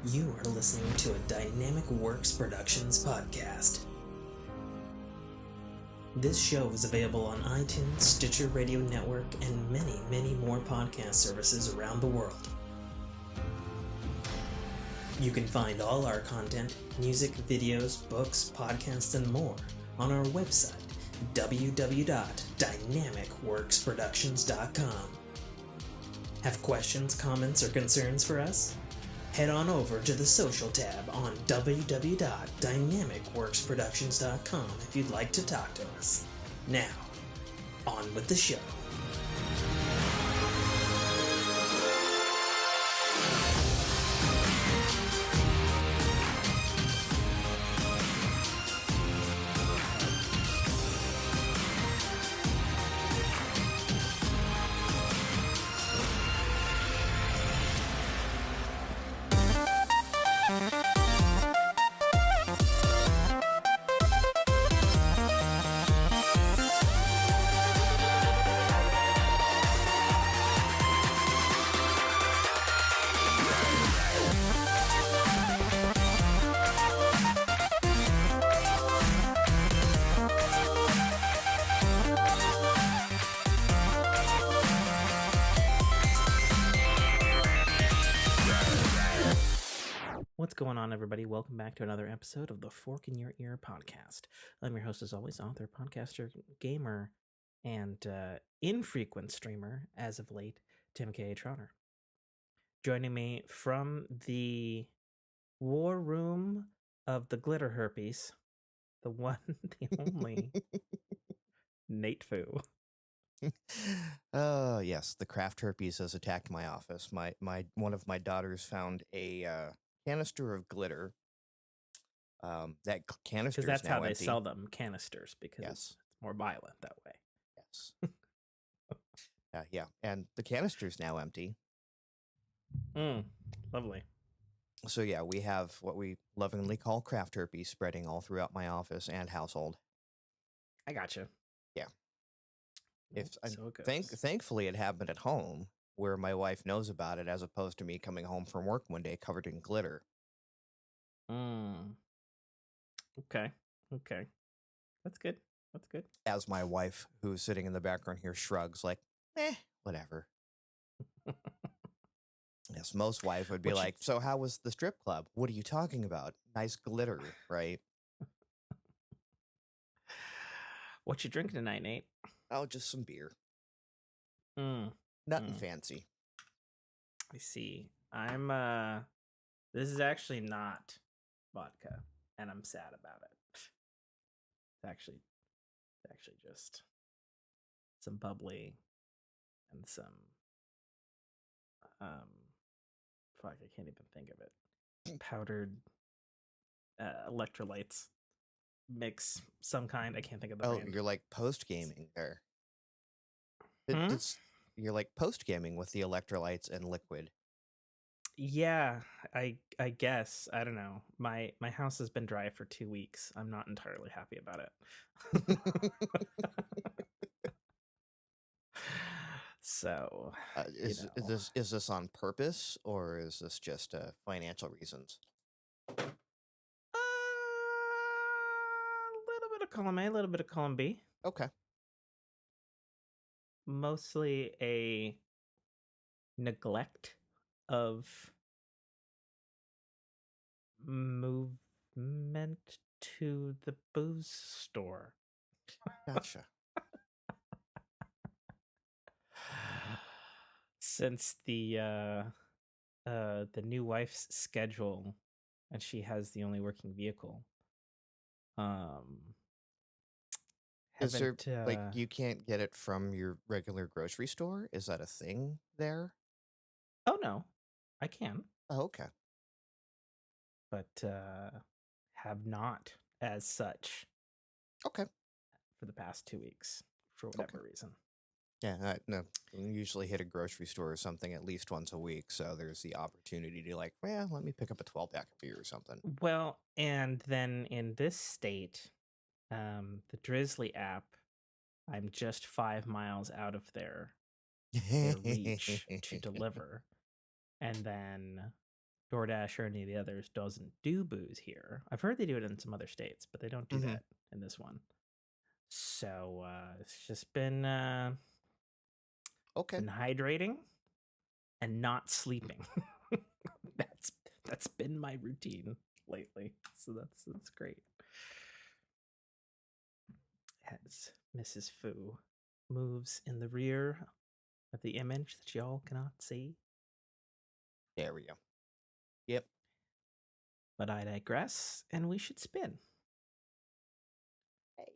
You are listening to a Dynamicworksproductions podcast. This show is available on iTunes, Stitcher Radio Network, and many, many more podcast services around the world. You can find all our content, music, videos, books, podcasts, and more on our website, www.dynamicworksproductions.com. Have questions, comments, or concerns for us? Head on over to the social tab on www.dynamicworksproductions.com if you'd like to talk to us. Now, on with the show. What's going on, everybody? Welcome back to another episode of the Fork in Your Ear podcast. I'm your host, as always, author, podcaster, gamer, and infrequent streamer, as of late, Tim K. Trotter. Joining me from the war room of the glitter herpes, the one, the only, Nate Fu. Yes, the craft herpes has attacked my office. One of my daughters found a canister of glitter. That canister is Because that's now how they empty. sell them, canisters, because Yes. it's more violent that way. Yes. Yeah, and the canister's now empty. Lovely. So yeah, we have what we lovingly call craft herpes spreading all throughout my office and household. I gotcha. Yeah. So it goes. Thankfully, it happened at home, where my wife knows about it, as opposed to me coming home from work one day covered in glitter. Okay. That's good. As my wife, who's sitting in the background here, shrugs like, whatever. Yes, most wives would be like, so how was the strip club? What are you talking about? Nice glitter, right? What you drinking tonight, Nate? Oh, just some beer. Nothing fancy. I see. I'm this is actually not vodka, and I'm sad about it. It's actually just some bubbly and some fuck, I can't even think of it. Powdered electrolytes mix some kind. I can't think of the brand. You're like post-gaming there. You're like post-gaming with the electrolytes and liquid. Yeah, I guess. I don't know. My house has been dry for 2 weeks. I'm not entirely happy about it. So, is this on purpose, or is this just financial reasons? A little bit of column A, a little bit of column B. Okay. Mostly a neglect of movement to the booze store. Gotcha. Since the new wife's schedule, and she has the only working vehicle. Is there like you can't get it from your regular grocery store? Is that a thing there? Oh no, I can. Oh, okay. But have not as such. Okay. For the past 2 weeks, for whatever reason. Yeah, no, I usually hit a grocery store or something at least once a week, so there's the opportunity to let me pick up a 12-pack of beer or something. Well, and then in this state, the Drizzly app, I'm just 5 miles out of their reach to deliver. And then DoorDash or any of the others doesn't do booze here. I've heard they do it in some other states, but they don't do that in this one. So it's just been Okay. been hydrating and not sleeping. that's been my routine lately. So that's great. As Mrs. Fu moves in the rear of the image that y'all cannot see. There we go. Yep. But I digress, and we should spin. Hey.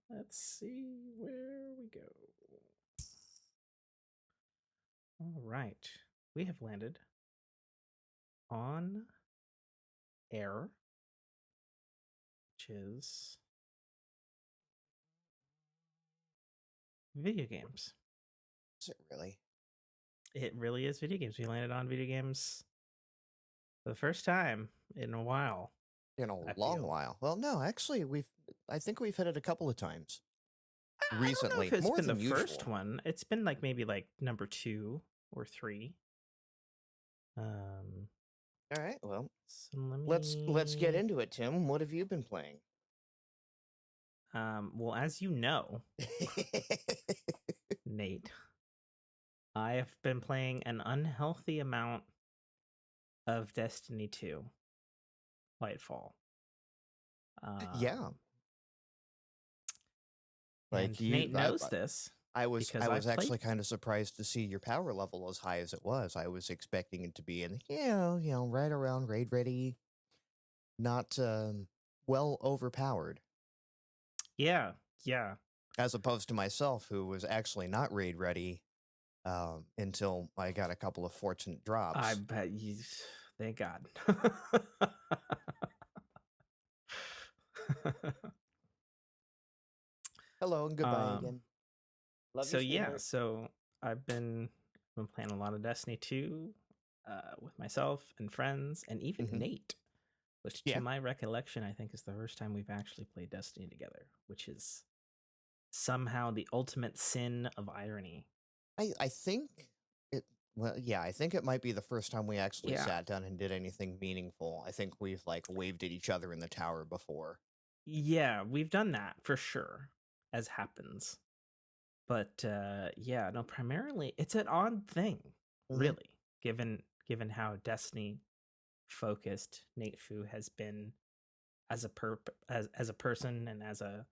Let's see where we go. All right. We have landed on air, which is video games. Is it really? It really is video games. We landed on video games for the first time in a while. In a long while. Well, no, actually, I think we've hit it a couple of times recently. I don't know if it's more been than the usual. first one. It's been like maybe like number 2 or 3. All right. Well, so let's get into it, Tim. What have you been playing? Well, as you know, Nate, I have been playing an unhealthy amount of Destiny 2 Lightfall. Yeah. Like Nate knows this. I was actually kind of surprised to see your power level as high as it was. I was expecting it to be in, right around raid ready, not well overpowered. Yeah. As opposed to myself, who was actually not raid ready until I got a couple of fortunate drops. I bet you. Thank God. Hello and goodbye again. Love so you, so I've been playing a lot of Destiny 2 with myself and friends, and even Nate, which to my recollection, I think is the first time we've actually played Destiny together, which is somehow the ultimate sin of irony. I think it. Well, yeah, I think it might be the first time we actually sat down and did anything meaningful. I think we've waved at each other in the tower before. Yeah, we've done that for sure, as happens. But no, primarily it's an odd thing, really, given how Destiny focused Nate Fu has been as a person and as a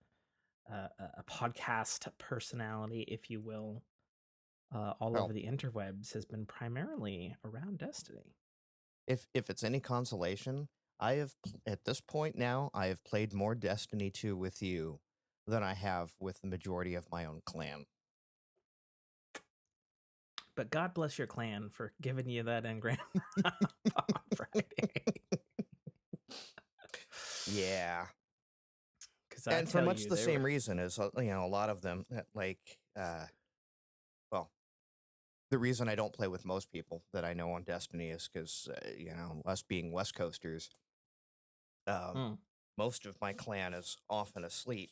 podcast personality, if you will, all over the interwebs, has been primarily around Destiny. If it's any consolation, I have at this point now I have played more Destiny 2 with you than I have with the majority of my own clan. But God bless your clan for giving you that engram on Friday. Yeah. And for much the same reason as, a lot of them, the reason I don't play with most people that I know on Destiny is because, us being West Coasters, most of my clan is often asleep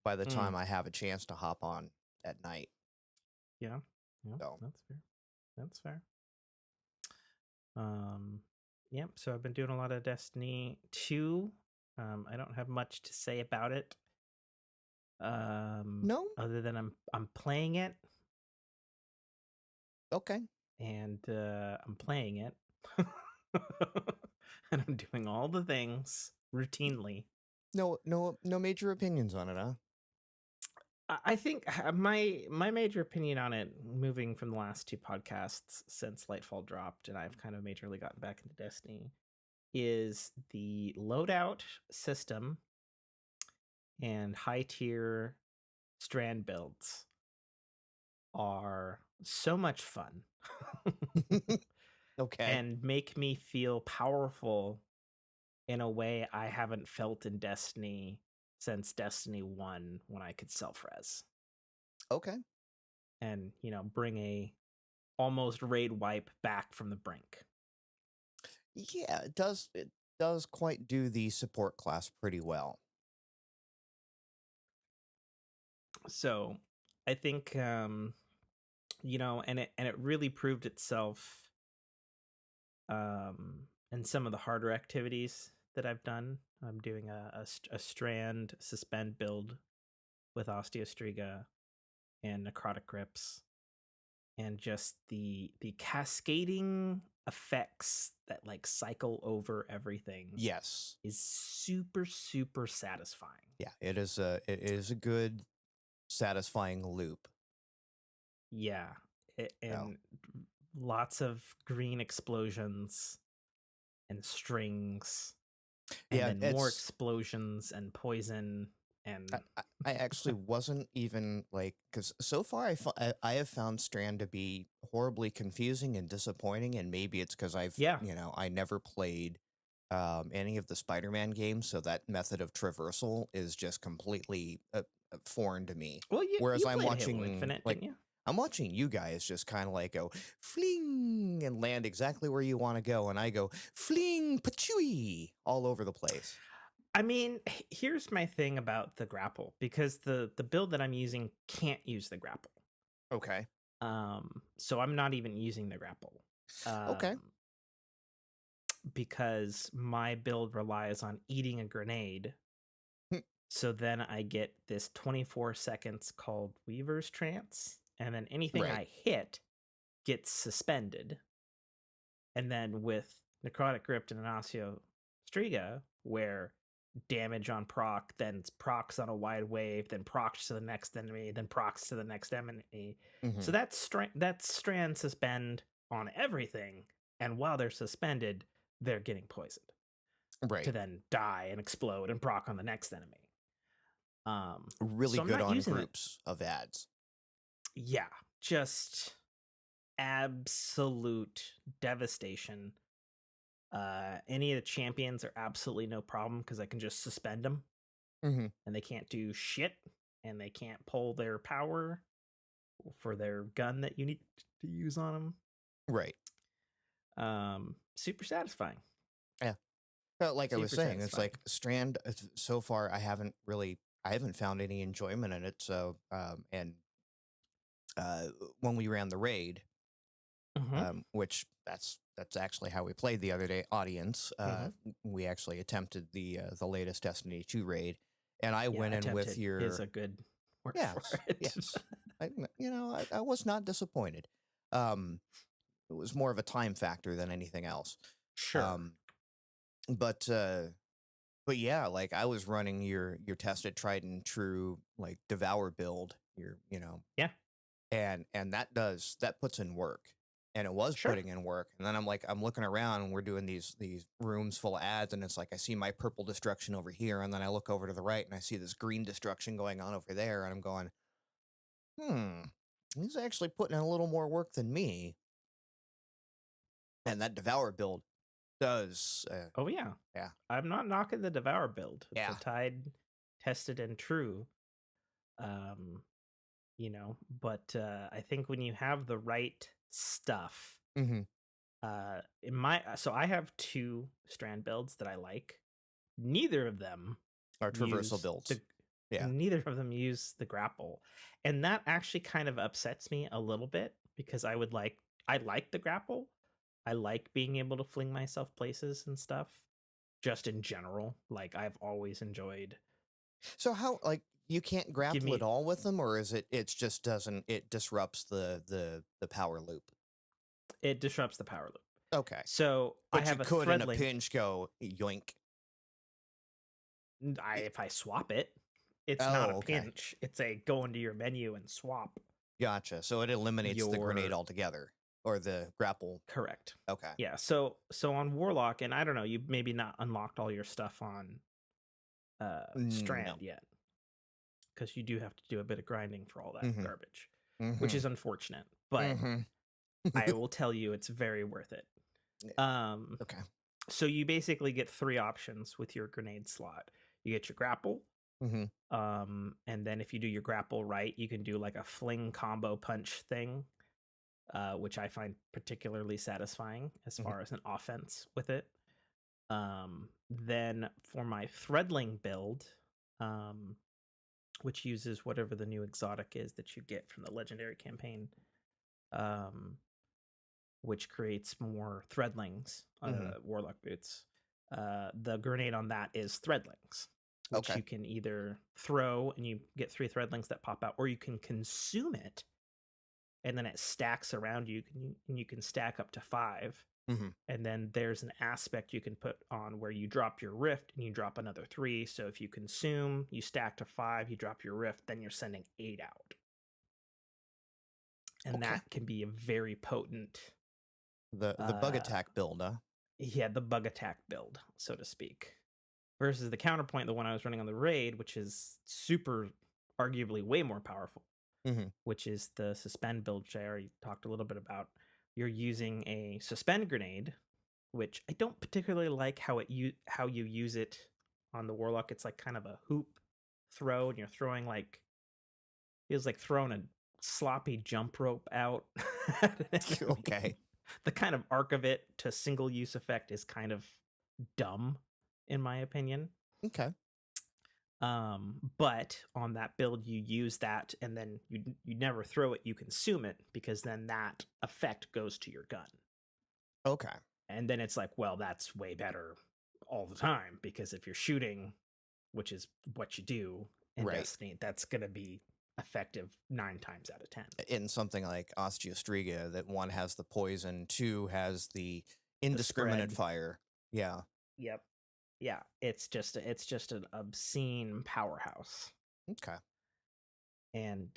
by the time I have a chance to hop on at night. Yeah, so. That's fair. Yep, so I've been doing a lot of Destiny 2. I don't have much to say about it. No? Other than I'm playing it. Okay. And I'm playing it. And I'm doing all the things routinely. No major opinions on it, huh? I think my major opinion on it, moving from the last 2 podcasts since Lightfall dropped, and I've kind of majorly gotten back into Destiny, is the loadout system and high tier strand builds are so much fun. Okay. And make me feel powerful in a way I haven't felt in Destiny since Destiny 1, when I could self-res. Okay. And, bring a almost raid wipe back from the brink. Yeah, it does quite do the support class pretty well. So I think, and it really proved itself And some of the harder activities that I've done. I'm doing a strand suspend build with Osteostriga and Necrotic Grips, and just the cascading effects that like cycle over everything Yes. is super satisfying. Yeah, it is a good satisfying loop. Yeah. Oh. And lots of green explosions and strings, and Yeah, then more it's explosions and poison. And I actually wasn't even like, because so far I have found Strand to be horribly confusing and disappointing, and maybe it's because yeah, I never played any of the Spider-Man games, so that method of traversal is just completely foreign to me. well, Whereas you played Halo Infinite, didn't you? I'm watching you guys just kind of like go fling and land exactly where you want to go, and I go fling patooey all over the place. I mean, here's my thing about the grapple, because the build that I'm using can't use the grapple. Okay. So I'm not even using the grapple. Okay. Because my build relies on eating a grenade. So then I get this 24 seconds called Weaver's Trance, and then anything Right. I hit gets suspended. And then with Necrotic Grip and Anasio Striga, where damage on proc, then procs on a wide wave, then procs to the next enemy, then procs to the next enemy. Mm-hmm. So that's strand suspend on everything, and while they're suspended, they're getting poisoned, Right. to then die and explode and proc on the next enemy. Really So I'm good not on using groups of ads. Yeah, just absolute devastation. Any of the champions are absolutely no problem because I can just suspend them, Mm-hmm. and they can't do shit, and they can't pull their power for their gun that you need to use on them. Right. Super satisfying. Yeah. Like I was Super saying, it's satisfying. like Strand. So far, I haven't found any enjoyment in it. So, and when we ran the raid, which that's actually how we played the other day, audience. We actually attempted the latest Destiny 2 raid, and I went in with your is a good word for yes, it. yes. I was not disappointed. It was more of a time factor than anything else. Sure. But yeah, like I was running your tested, tried and true like Devour build. Yeah. And that puts in work, and it was Sure. putting in work. And then I'm looking around, and we're doing these rooms full of ads, and it's like I see my purple destruction over here, and then I look over to the right, and I see this green destruction going on over there, and I'm going, he's actually putting in a little more work than me. And that Devour build does. Oh yeah. Yeah. I'm not knocking the Devour build. It's Yeah. a tied, tested, and true. But I think when you have the right stuff, so I have 2 strand builds that I like. Neither of them Our traversal builds. Neither of them use the grapple, and that actually kind of upsets me a little bit, because I like the grapple. I like being able to fling myself places and stuff. Just in general, like I've always enjoyed. So how, like, you can't grapple at all with them, or is it just doesn't, it disrupts the power loop? It disrupts the power loop. Okay. So but I have you a could thread in a link. pinch go yoink. If I swap it, it's not a pinch. It's a go into your menu and swap. Gotcha. So it eliminates the grenade altogether, or the grapple. Correct. Okay. Yeah. So on Warlock, and I don't know, you maybe not unlocked all your stuff on Strand yet, because you do have to do a bit of grinding for all that garbage, which is unfortunate. But I will tell you, it's very worth it. Okay. So you basically get 3 options with your grenade slot. You get your grapple, and then if you do your grapple right, you can do like a fling combo punch thing, which I find particularly satisfying as far as an offense with it. Then for my threadling build, which uses whatever the new exotic is that you get from the legendary campaign, which creates more threadlings, Mm-hmm. warlock boots. The grenade on that is threadlings, which Okay. you can either throw and you get 3 threadlings that pop out, or you can consume it and then it stacks around you. You can stack up to 5. Mm-hmm. And then there's an aspect you can put on where you drop your rift and you drop another 3. So if you consume, you stack to 5, you drop your rift, then you're sending 8 out. And Okay. that can be a very potent. The bug attack build, huh? Yeah, the bug attack build, so to speak. Versus the counterpoint, the one I was running on the raid, which is super, arguably way more powerful, Mm-hmm. which is the suspend build, which I already talked a little bit about. You're using a suspend grenade, which I don't particularly like how you use it on the warlock. It's like kind of a hoop throw, and you're throwing like, feels like throwing a sloppy jump rope out. Okay. The kind of arc of it to single use effect is kind of dumb, in my opinion. Okay. But on that build, you use that, and then you never throw it. You consume it, because then that effect goes to your gun. Okay. And then it's like, well, that's way better all the time, because if you're shooting, which is what you do in Destiny, that's going to be effective 9 times out of 10. In something like Osteostriga, that 1 has the poison, 2 has the indiscriminate fire. Yeah. Yep. Yeah, it's just an obscene powerhouse. Okay. And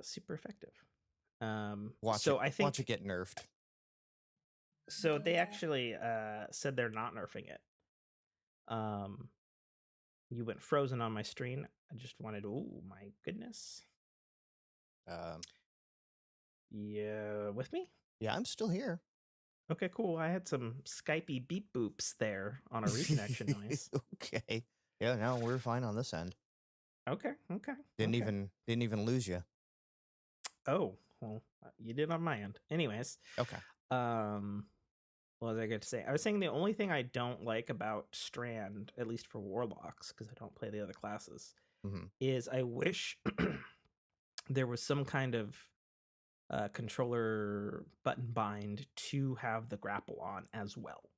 super effective. Watch it get nerfed. So they actually said they're not nerfing it. You went frozen on my screen. I just wanted, oh my goodness. Yeah, with me? Yeah, I'm still here. Okay, cool. I had some Skypey beep boops there on a reconnection noise. Okay. Yeah, no, we're fine on this end. Okay. Didn't even lose you. Oh, well, you did on my end. Anyways. Okay. What was I going to say? I was saying the only thing I don't like about Strand, at least for warlocks, because I don't play the other classes, is I wish there was some kind of controller button bind to have the grapple on as well.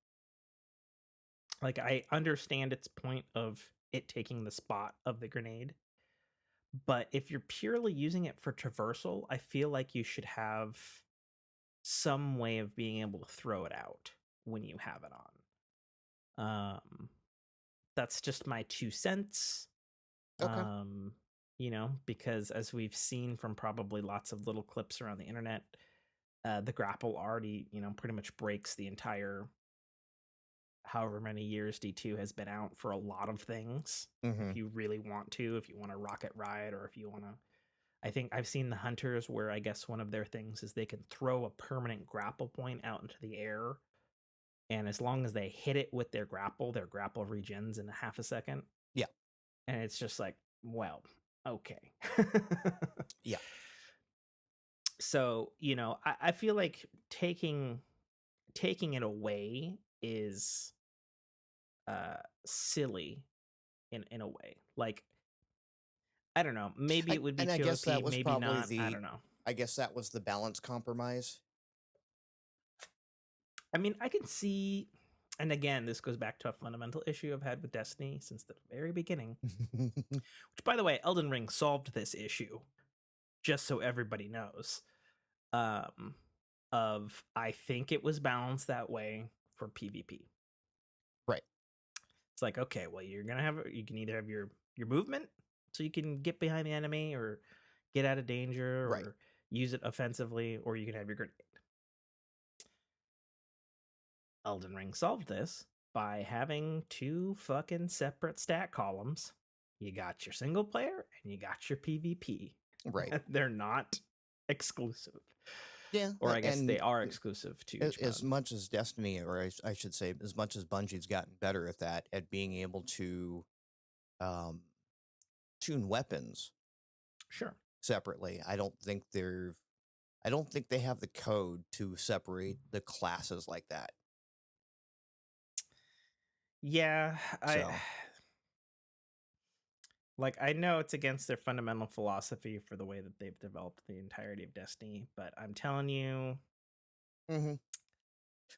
Like, I understand its point of it taking the spot of the grenade, but if you're purely using it for traversal, I feel like you should have some way of being able to throw it out when you have it on. That's just my 2 cents. Okay. Because as we've seen from probably lots of little clips around the internet, the grapple already, pretty much breaks the entire however many years D2 has been out for a lot of things. If you really want to, if you want to rocket ride, or if you want to, I think I've seen the hunters where I guess one of their things is they can throw a permanent grapple point out into the air. And as long as they hit it with their grapple regens in a half a second. Yeah. And it's just like, well, okay. Yeah. So, I feel like taking it away is silly in a way. Like, I don't know. Maybe it would be PvP, I guess that was maybe probably not. I don't know. I guess that was the balance compromise. I mean, I can see, and again, this goes back to a fundamental issue I've had with Destiny since the very beginning. Which, by the way, Elden Ring solved this issue, just so everybody knows. Of I think it was balanced that way for PvP. Right. It's like, okay, well, you can either have your movement, so you can get behind the enemy or get out of danger, or use it offensively, or you can have your grenade. Elden Ring solved this by having 2 fucking separate stat columns. You got your single player and you got your PvP. Right. They're not exclusive. Yeah. Or I guess they are exclusive to each as much as Destiny, or I should say, as much as Bungie's gotten better at that, at being able to tune weapons separately. I don't think they have the code to separate the classes like that. Yeah, I know it's against their fundamental philosophy for the way that they've developed the entirety of Destiny, but I'm telling you,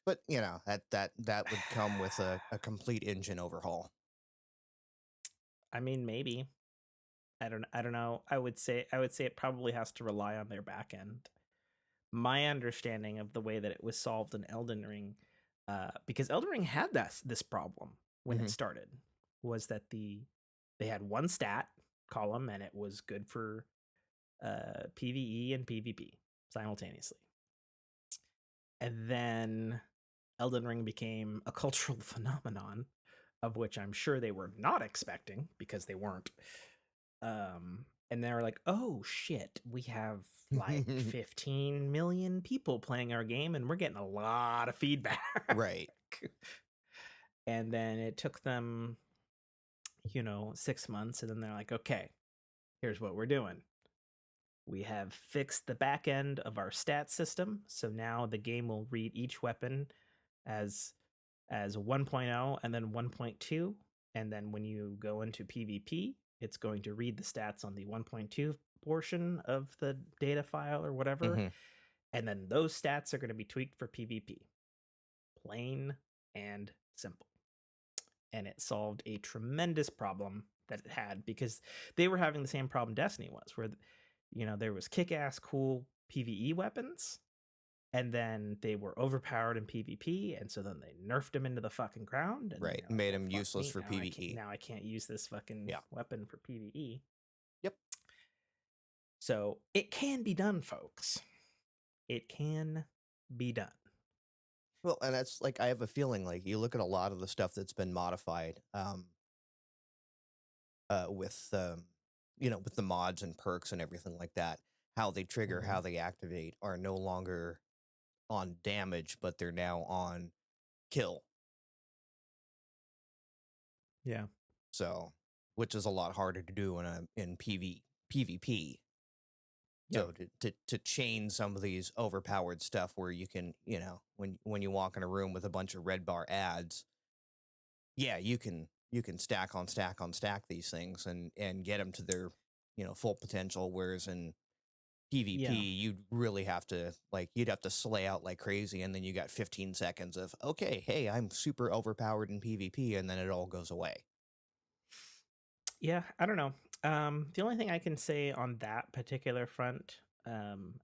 But that would come with a complete engine overhaul. I mean, maybe. I don't know. I would say it probably has to rely on their back end. My understanding of the way that it was solved in Elden Ring, because Elden Ring had this problem when it started, was that they had one stat column and it was good for PvE and PvP simultaneously. And then Elden Ring became a cultural phenomenon, of which I'm sure they were not expecting because they weren't. And they were like, oh shit, we have like 15 million people playing our game and we're getting a lot of feedback. Right. And then it took them, 6 months. And then they're like, okay, here's what we're doing. We have fixed the back end of our stat system. So now the game will read each weapon as 1.0 and then 1.2. And then when you go into PvP, it's going to read the stats on the 1.2 portion of the data file or whatever. And then those stats are going to be tweaked for PvP. Plain and simple. And it solved a tremendous problem that it had, because they were having the same problem Destiny was, where there was kick-ass cool PvE weapons, and then they were overpowered in PvP, and so then they nerfed them into the fucking ground. And right, made them useless for PvE. Now I can't use this fucking weapon for PvE. Yep. So it can be done, folks. It can be done. Well, and that's like, I have a feeling like you look at a lot of the stuff that's been modified with with the mods and perks and everything like that, how they trigger, how they activate are no longer on damage, but they're now on kill. Yeah. So, which is a lot harder to do in PvP. So to chain some of these overpowered stuff where you can, when you walk in a room with a bunch of red bar ads, you can stack on stack on stack these things and get them to their, full potential. Whereas in PvP, you'd really have to, you'd have to slay out like crazy, and then you got 15 seconds of, okay, hey, I'm super overpowered in PvP, and then it all goes away. Yeah, I don't know. The only thing I can say on that particular front,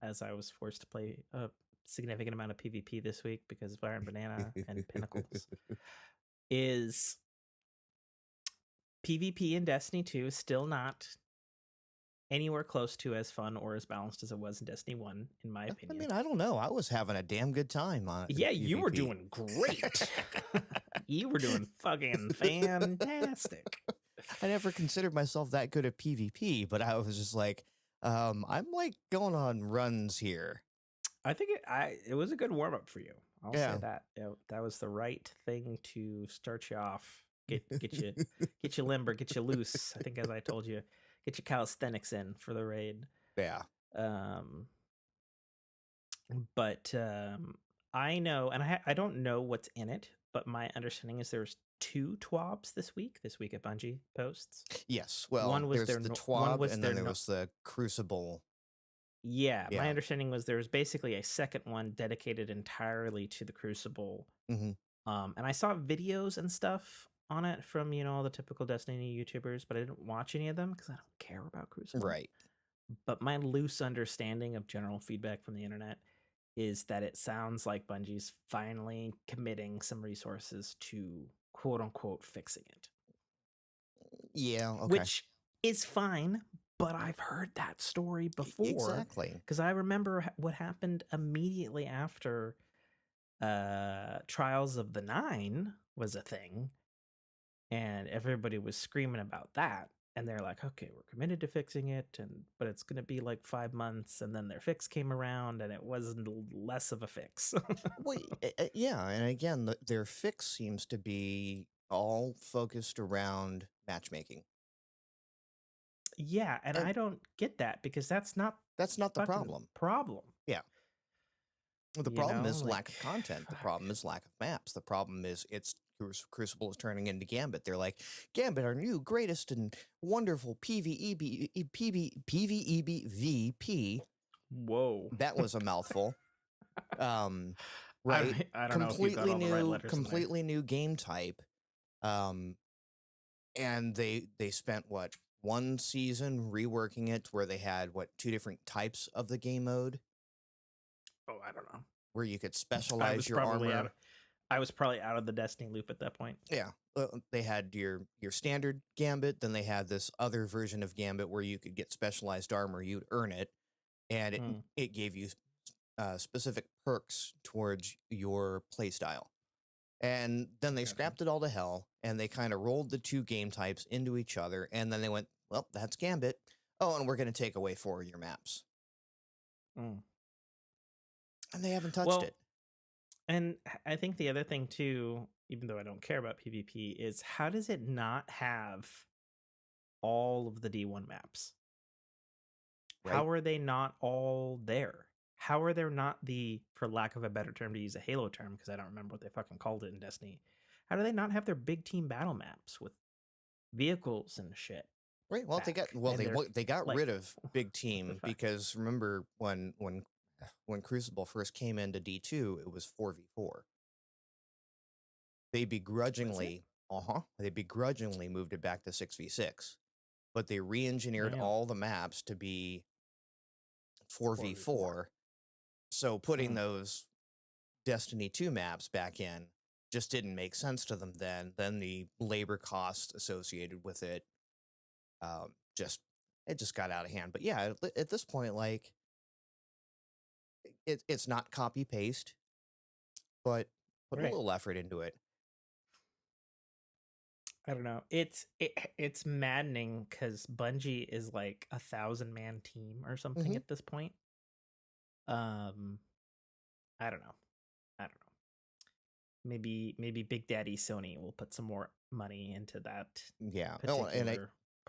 as I was forced to play a significant amount of PvP this week because of Iron Banana and Pinnacles, is PvP in Destiny 2 is still not anywhere close to as fun or as balanced as it was in Destiny 1, in my opinion. I mean, I don't know. I was having a damn good time on it. Yeah, you were doing great. You were doing fucking fantastic. I never considered myself that good at PvP, but I was just like, I'm like going on runs here. I think it was a good warm up for you. I'll say that. That was the right thing to start you off. Get you limber, get you loose. I think, as I told you, get your calisthenics in for the raid. Yeah. But I know, and I don't know what's in it, but my understanding is there's 2 TWABs this week at Bungie posts. Yes. Well, one was there's the TWAB, and then there was the Crucible. Yeah, my understanding was there was basically a second one dedicated entirely to the Crucible. And I saw videos and stuff on it from, all the typical Destiny YouTubers, but I didn't watch any of them because I don't care about Crucible. Right. But my loose understanding of general feedback from the internet is that it sounds like Bungie's finally committing some resources to quote unquote fixing it. Yeah, okay. Which is fine, but I've heard that story before. Exactly. Because I remember what happened immediately after Trials of the Nine was a thing, and everybody was screaming about that. And they're like, okay, we're committed to fixing it, but it's going to be like 5 months. And then their fix came around, and it wasn't less of a fix. Well, yeah, and again, their fix seems to be all focused around matchmaking. Yeah, and I don't get that, because that's not the problem. Yeah. The problem is lack of content. The problem is lack of maps. The problem is Crucible is turning into Gambit. They're like, Gambit, our new greatest and wonderful PvEBVP. Whoa. That was a mouthful. right? I don't know if you got all the right letters in there. Completely new game type. Um, and they spent what, one season reworking it where they had what, two different types of the game mode Oh, I don't know. where you could I specialize was your probably armor. I was probably out of the Destiny loop at that point. Yeah, they had your standard Gambit, then they had this other version of Gambit where you could get specialized armor. You'd earn it, and Mm, it gave you specific perks towards your playstyle. And then they gotcha. scrapped it all to hell, and they kind of rolled the two game types into each other, and then they went, well, that's Gambit. Oh, and we're going to take away 4 of your maps. Mm. And they haven't touched Well, it. and I think the other thing too, even though I don't care about PvP, is how does it not have all of the D1 maps? Right? How are they not all there? How are there not the, for lack of a better term to use a Halo term, because I don't remember what they fucking called it in Destiny, how do they not have their big team battle maps with vehicles and shit? Right. Well, Back? they got Like, rid of Big what the Team fuck? because remember when Crucible first came into D2, it was 4v4. They Was it? begrudgingly moved it back to 6v6, but they re-engineered Damn. all the maps to be 4v4. 4v4. So putting Mm. those Destiny 2 maps back in just didn't make sense to them then. Then the labor cost associated with it just got out of hand. But yeah, at this point, like it's not copy paste, but put a Right. little effort into it. I don't know. It's maddening because Bungie is like 1,000-man team or something Mm-hmm. at this point. Um, I don't know. I don't know. Maybe Big Daddy Sony will put some more money into that Yeah. particular And I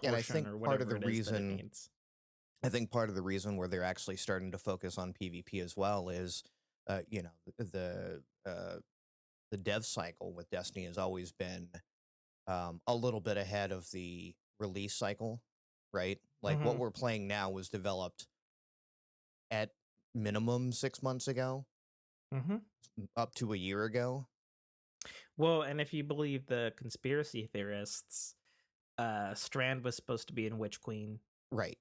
portion think or part of whatever the it is that it reason needs. I think part of the reason where they're actually starting to focus on PvP as well is, you know, the dev cycle with Destiny has always been a little bit ahead of the release cycle, right? Like what Mm-hmm. we're playing now was developed at minimum 6 months ago, Mm-hmm. up to a year ago. Well, and if you believe the conspiracy theorists, Strand was supposed to be in Witch Queen. Right.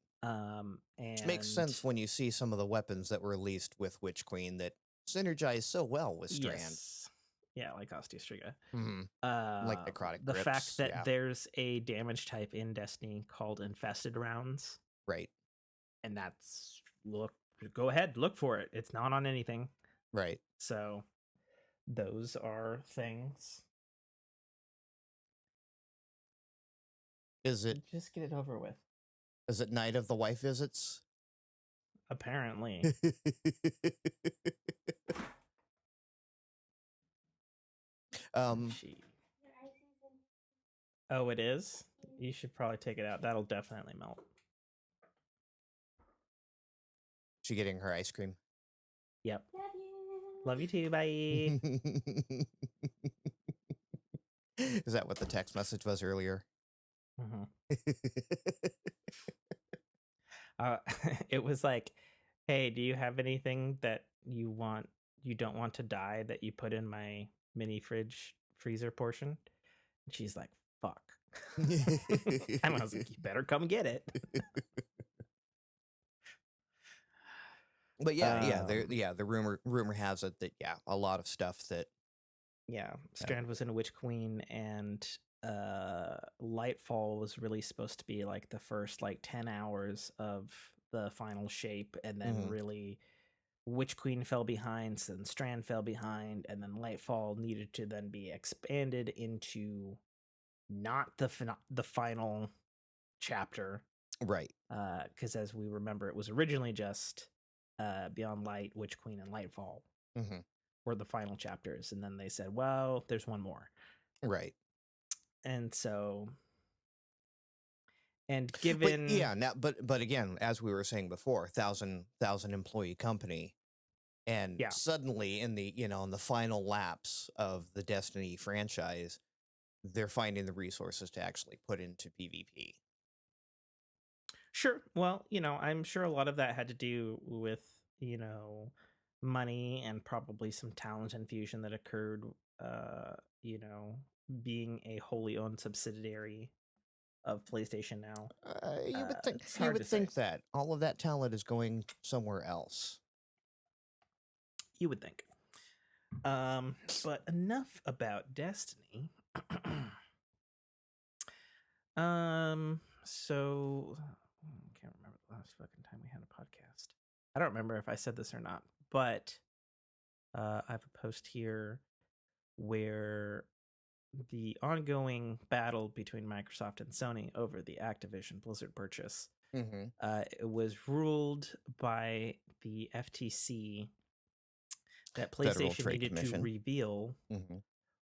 Which makes And sense when you see some of the weapons that were released with Witch Queen that synergize so well with Strand. yes, yeah, like Osteostriga. Mm-hmm. Like necrotic The grips. fact that Yeah. there's a damage type in Destiny called Infested Rounds, Right. and go ahead, look for it. It's not on anything. Right. So those are things. Is it Just get it over with. Night of the Wife Visits? Apparently. Oh, it is? You should probably take it out. That'll definitely melt. She getting her ice cream? Yep. Love you too. Bye. Is that what the text message was earlier? Mm-hmm. It was like, hey, do you have anything that you don't want to die that you put in my mini freezer portion? And she's like, fuck. And I was like, you better come get it. But yeah, the rumor has it that a lot of stuff that Strand was in Witch Queen, and Lightfall was really supposed to be like the first like 10 hours of the final shape, and then really Witch Queen fell behind, and Strand fell behind, and then Lightfall needed to then be expanded into not the final chapter, right? Because as we remember, it was originally just Beyond Light, Witch Queen, and Lightfall were the final chapters, and then they said, well, there's one more, right? And so, and given but again, as we were saying before, thousand employee company, and suddenly in the in the final laps of the Destiny franchise, they're finding the resources to actually put into PvP. Sure. Well, I'm sure a lot of that had to do with money and probably some talent infusion that occurred, being a wholly owned subsidiary of PlayStation now. It's You hard would to say. think that all of that talent is going somewhere else. You would think. But enough about Destiny. So I can't remember the last fucking time we had a podcast. I don't remember if I said this or not, but I have a post here where the ongoing battle between Microsoft and Sony over the Activision Blizzard purchase. It was ruled by the FTC that PlayStation needed to reveal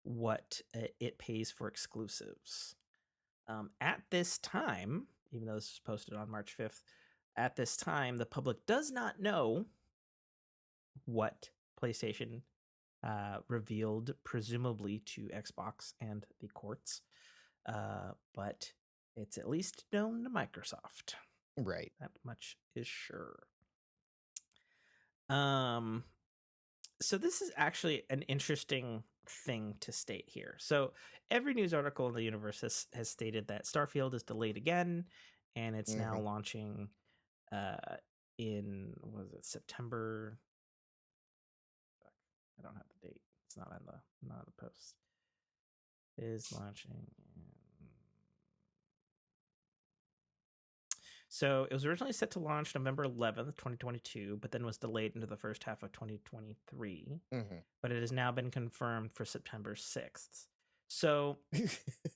what it pays for exclusives. At this time, even though this was posted on March 5th, at this time, the public does not know what PlayStation revealed, presumably to Xbox and the courts. But it's at least known to Microsoft. Right. That much is sure. So this is actually an interesting thing to state here. So every news article in the universe has stated that Starfield is delayed again, and it's now launching in, what is it, September? I don't have the date. It's not on the post. Is launching. So it was originally set to launch November 11th, 2022, but then was delayed into the first half of 2023. But it has now been confirmed for September 6th. So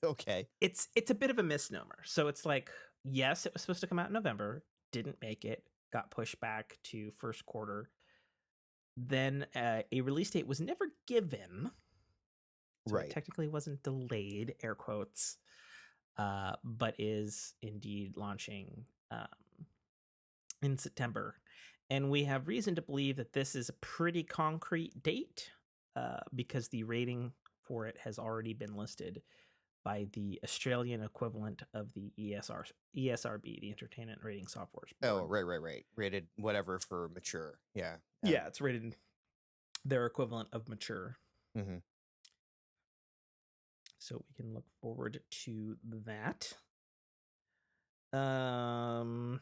okay, it's a bit of a misnomer. So it's like, yes, it was supposed to come out in November, didn't make it, got pushed back to first quarter. Then a release date was never given. So it technically wasn't delayed, air quotes, but is indeed launching in September. And we have reason to believe that this is a pretty concrete date because the rating for it has already been listed by the Australian equivalent of the ESRB, the Entertainment Rating Software Board. Oh, right. Rated whatever for mature. Yeah. Yeah, it's rated their equivalent of mature. So we can look forward to that. Xbox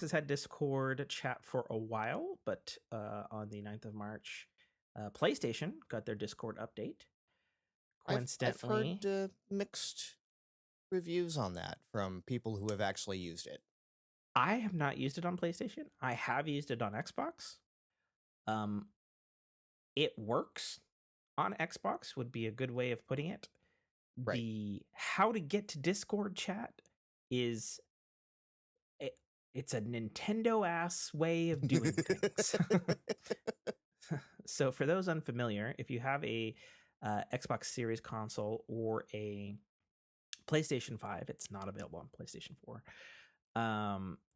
has had Discord chat for a while, but on the 9th of March, PlayStation got their Discord update. Coincidentally, I've heard mixed reviews on that from people who have actually used it. I have not used it on PlayStation. I have used it on Xbox. It works on Xbox would be a good way of putting it. Right. The how to get to Discord chat is it's a Nintendo ass way of doing things. So for those unfamiliar, if you have a Xbox Series console or a PlayStation 5, it's not available on PlayStation 4.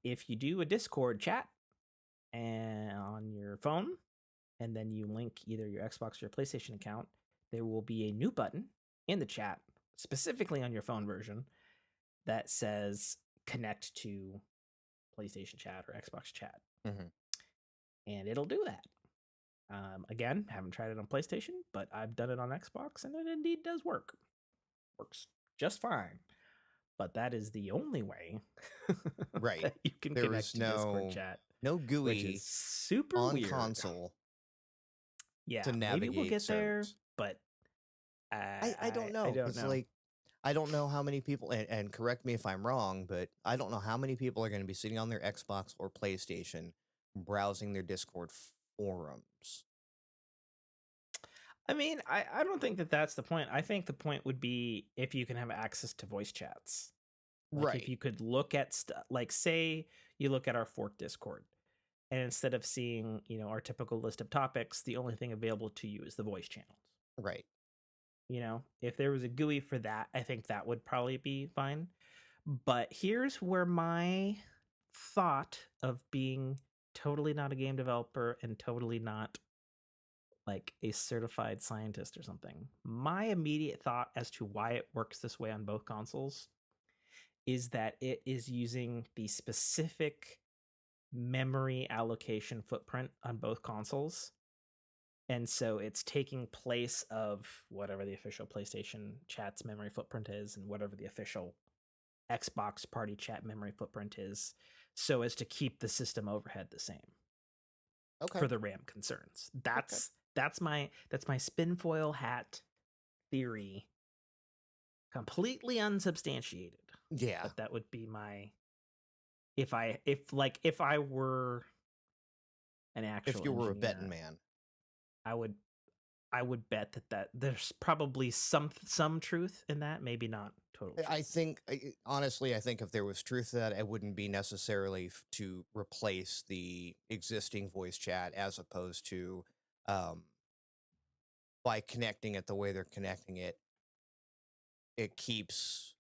If you do a Discord chat on your phone, and then you link either your Xbox or your PlayStation account, there will be a new button in the chat, specifically on your phone version, that says connect to PlayStation chat or Xbox chat. And it'll do that. Again, haven't tried it on PlayStation, but I've done it on Xbox, and it indeed does work. Works just fine. But that is the only way that you can connect to Discord chat. No GUI which is super on weird. console. Yeah, to navigate maybe we'll get servers. there, but I don't know. It's like, I don't know how many people, and correct me if I'm wrong, but I don't know how many people are going to be sitting on their Xbox or PlayStation browsing their Discord forums. I mean, I don't think that that's the point. I think the point would be if you can have access to voice chats. Like if you could look at like say you look at our fork Discord, and instead of seeing, our typical list of topics, the only thing available to you is the voice channels. Right. If there was a GUI for that, I think that would probably be fine. But here's where my thought of being totally not a game developer and totally not like a certified scientist or something, my immediate thought as to why it works this way on both consoles is that it is using the specific memory allocation footprint on both consoles. And so it's taking place of whatever the official PlayStation chat's memory footprint is and whatever the official Xbox party chat memory footprint is, so as to keep the system overhead the same. Okay. For the RAM concerns. That's my spinfoil hat theory. Completely unsubstantiated. Yeah. But that would be my if I were an actual if you were engineer, a betting man, I would bet that there's probably some truth in that, maybe not total truth. I think, honestly, I think if there was truth to that, it wouldn't be necessarily to replace the existing voice chat, as opposed to by connecting it the way they're connecting it, it keeps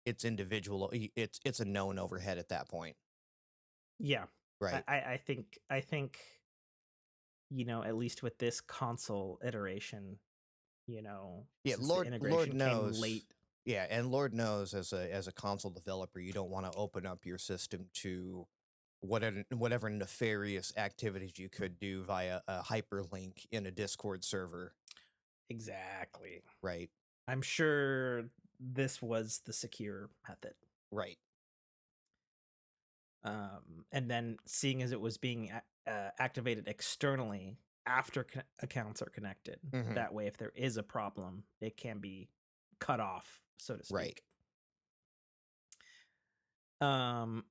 its individual. It's a known overhead at that point. Yeah, right. I think at least with this console iteration, yeah, since the integration knows. came late. Yeah, and Lord knows, as a console developer, you don't want to open up your system to whatever nefarious activities you could do via a hyperlink in a Discord server. Exactly. Right. I'm sure this was the secure method. Right. And then seeing as it was being activated externally after accounts are connected, that way, if there is a problem, it can be cut off, so to speak. Right.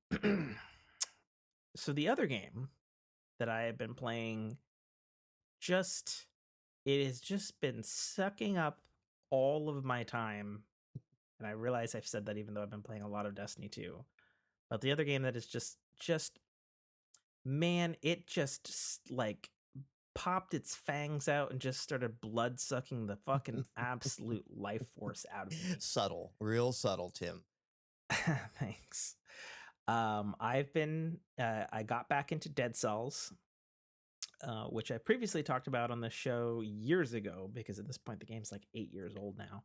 So the other game that I have been playing, it has just been sucking up all of my time. And I realize I've said that even though I've been playing a lot of Destiny 2. But the other game that is just man, it just like popped its fangs out and just started blood sucking the fucking absolute life force out of me. Subtle, real subtle, Tim. Thanks. I've been I got back into Dead Cells, which I previously talked about on the show years ago, because at this point the game's like 8 years old now.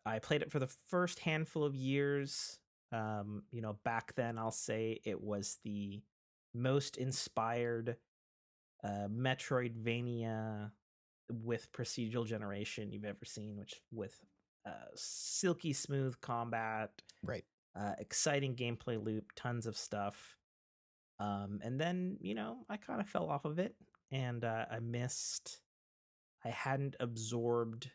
I played it for the first handful of years. Back then I'll say it was the most inspired Metroidvania with procedural generation you've ever seen, which with silky smooth combat, right? Exciting gameplay loop, tons of stuff. And then, I kind of fell off of it, and I hadn't absorbed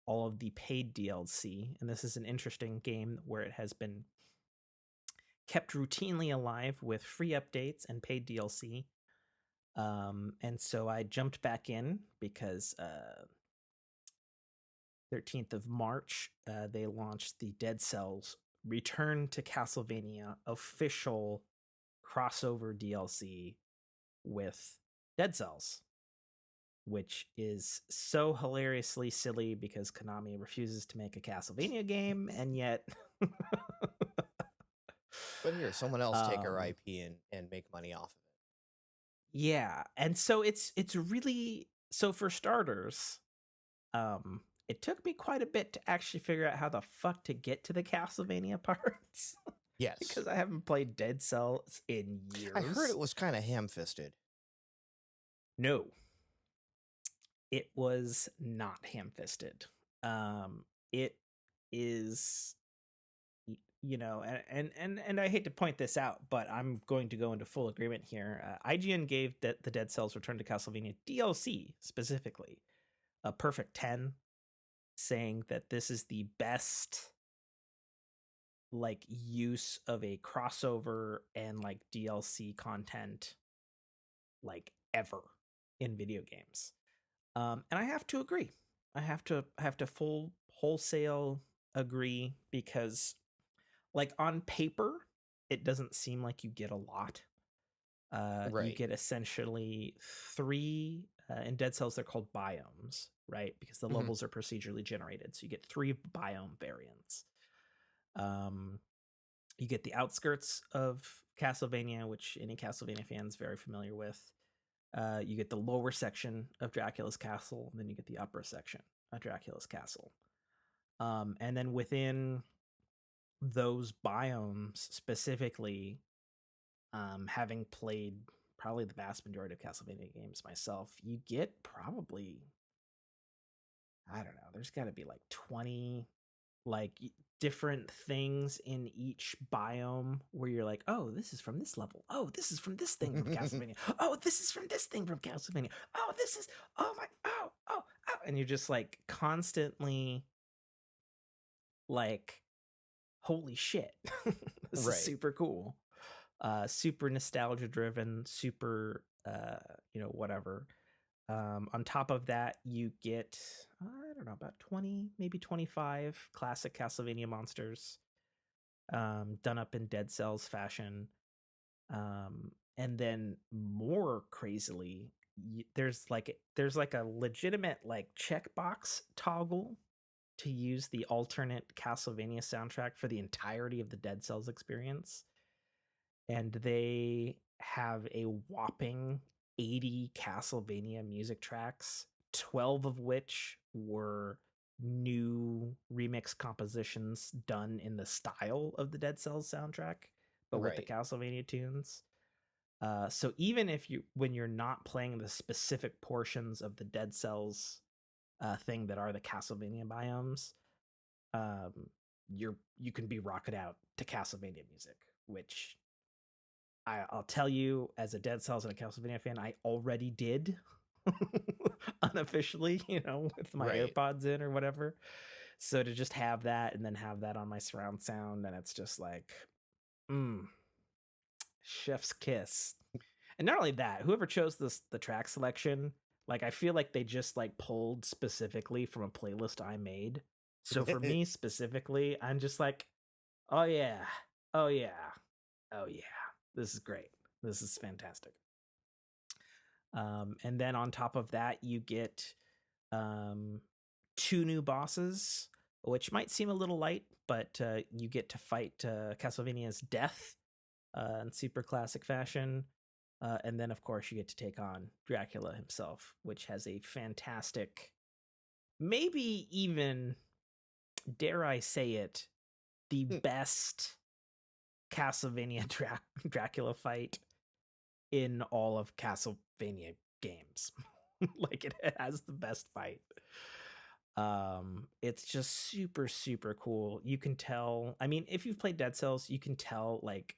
all of the paid DLC. And this is an interesting game where it has been kept routinely alive with free updates and paid DLC. And so I jumped back in because 13th of March, they launched the Dead Cells Return to Castlevania official crossover DLC with Dead Cells, which is so hilariously silly because Konami refuses to make a Castlevania game, and yet but here, someone else take our IP and make money off of it. Yeah, and so it's really, so for starters, it took me quite a bit to actually figure out how the fuck to get to the Castlevania parts. Yes. Because I haven't played Dead Cells in years. I heard it was kind of ham-fisted. No. It was not ham-fisted. It is, and I hate to point this out, but I'm going to go into full agreement here. IGN gave the Dead Cells Return to Castlevania DLC specifically a perfect 10, saying that this is the best use of a crossover and DLC content ever in video games. And I have to agree. I have to full wholesale agree, because on paper it doesn't seem like you get a lot. Right. You get essentially 3 in Dead Cells, they're called biomes, right? Because the levels are procedurally generated. So you get 3 biome variants. You get the outskirts of Castlevania, which any Castlevania fan is very familiar with. You get the lower section of Dracula's castle, and then you get the upper section of Dracula's castle. And then within those biomes specifically, having played probably the vast majority of Castlevania games myself, you get probably, I don't know, there's got to be like 20 like different things in each biome where you're like, oh, this is from this level. Oh, this is from this thing from Castlevania. Oh, this is from this thing from Castlevania. Oh, this is, oh my, oh. And you're just like constantly like, holy shit, this is super cool. Super nostalgia driven, super, whatever. On top of that, you get, I don't know, about 20, maybe 25 classic Castlevania monsters, done up in Dead Cells fashion. And then more crazily, there's like a legitimate like checkbox toggle to use the alternate Castlevania soundtrack for the entirety of the Dead Cells experience. And they have a whopping 80 Castlevania music tracks, 12 of which were new remix compositions done in the style of the Dead Cells soundtrack, but with the Castlevania tunes. So even if when you're not playing the specific portions of the Dead Cells thing that are the Castlevania biomes, you can be rocking out to Castlevania music, which I'll tell you, as a Dead Cells and a Castlevania fan, I already did unofficially, with my AirPods in or whatever. So to just have that and then have that on my surround sound, and it's just like, chef's kiss. And not only that, whoever chose the track selection, like I feel like they just like pulled specifically from a playlist I made. So for me specifically, I'm just like, oh yeah, oh yeah, oh yeah. This is great. This is fantastic. And then on top of that, you get 2 new bosses, which might seem a little light, but you get to fight Castlevania's Death in super classic fashion. And then, of course, you get to take on Dracula himself, which has a fantastic, maybe even, dare I say it, the best Castlevania Dracula fight in all of Castlevania games. Like it has the best fight. It's just super, super cool. You can tell, I mean, if you've played Dead Cells, you can tell like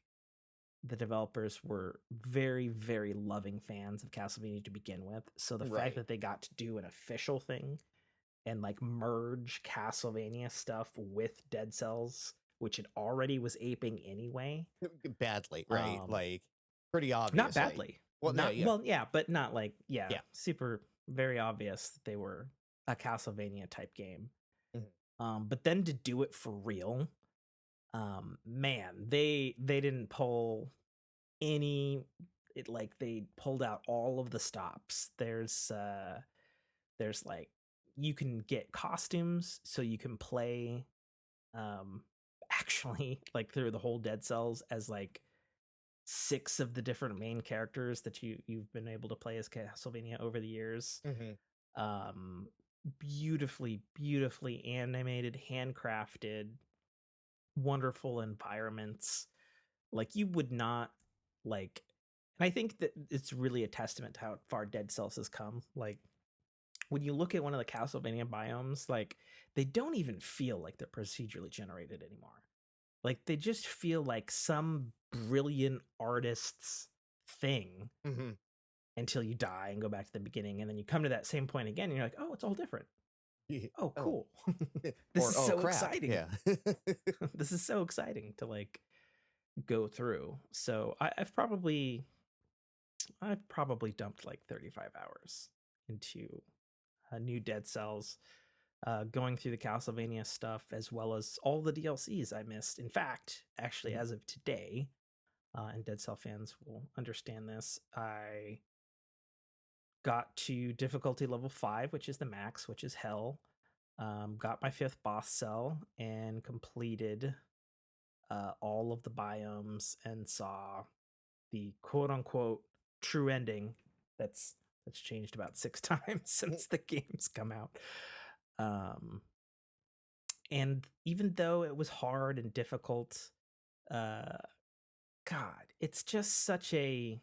the developers were very, very loving fans of Castlevania to begin with. So the fact that they got to do an official thing and like merge Castlevania stuff with Dead Cells, which it already was aping anyway. Badly, right? Like pretty obvious. Not badly. Well, well, yeah, but not like, super, very obvious that they were a Castlevania type game. Mm-hmm. But then to do it for real, man, they didn't pull any. They pulled out all of the stops. There's like you can get costumes, so you can play, actually like through the whole Dead Cells as like 6 of the different main characters that you've been able to play as Castlevania over the years. Mm-hmm. Beautifully animated, handcrafted, wonderful environments. Like you would not like, and I think that it's really a testament to how far Dead Cells has come. Like when you look at one of the Castlevania biomes, like they don't even feel like they're procedurally generated anymore. Like they just feel like some brilliant artist's thing, mm-hmm. until you die and go back to the beginning, and then you come to that same point again and you're like, oh, it's all different. Oh, cool. This is so exciting. Yeah. This is so exciting to like go through. So I've probably dumped like 35 hours into new Dead Cells, going through the Castlevania stuff, as well as all the DLCs I missed. In fact, actually, as of today, and Dead Cell fans will understand this, I got to difficulty level 5, which is the max, which is hell. Got my 5th boss cell and completed all of the biomes and saw the quote-unquote true ending that's changed about 6 times since the game's come out. And even though it was hard and difficult, God, it's just such a,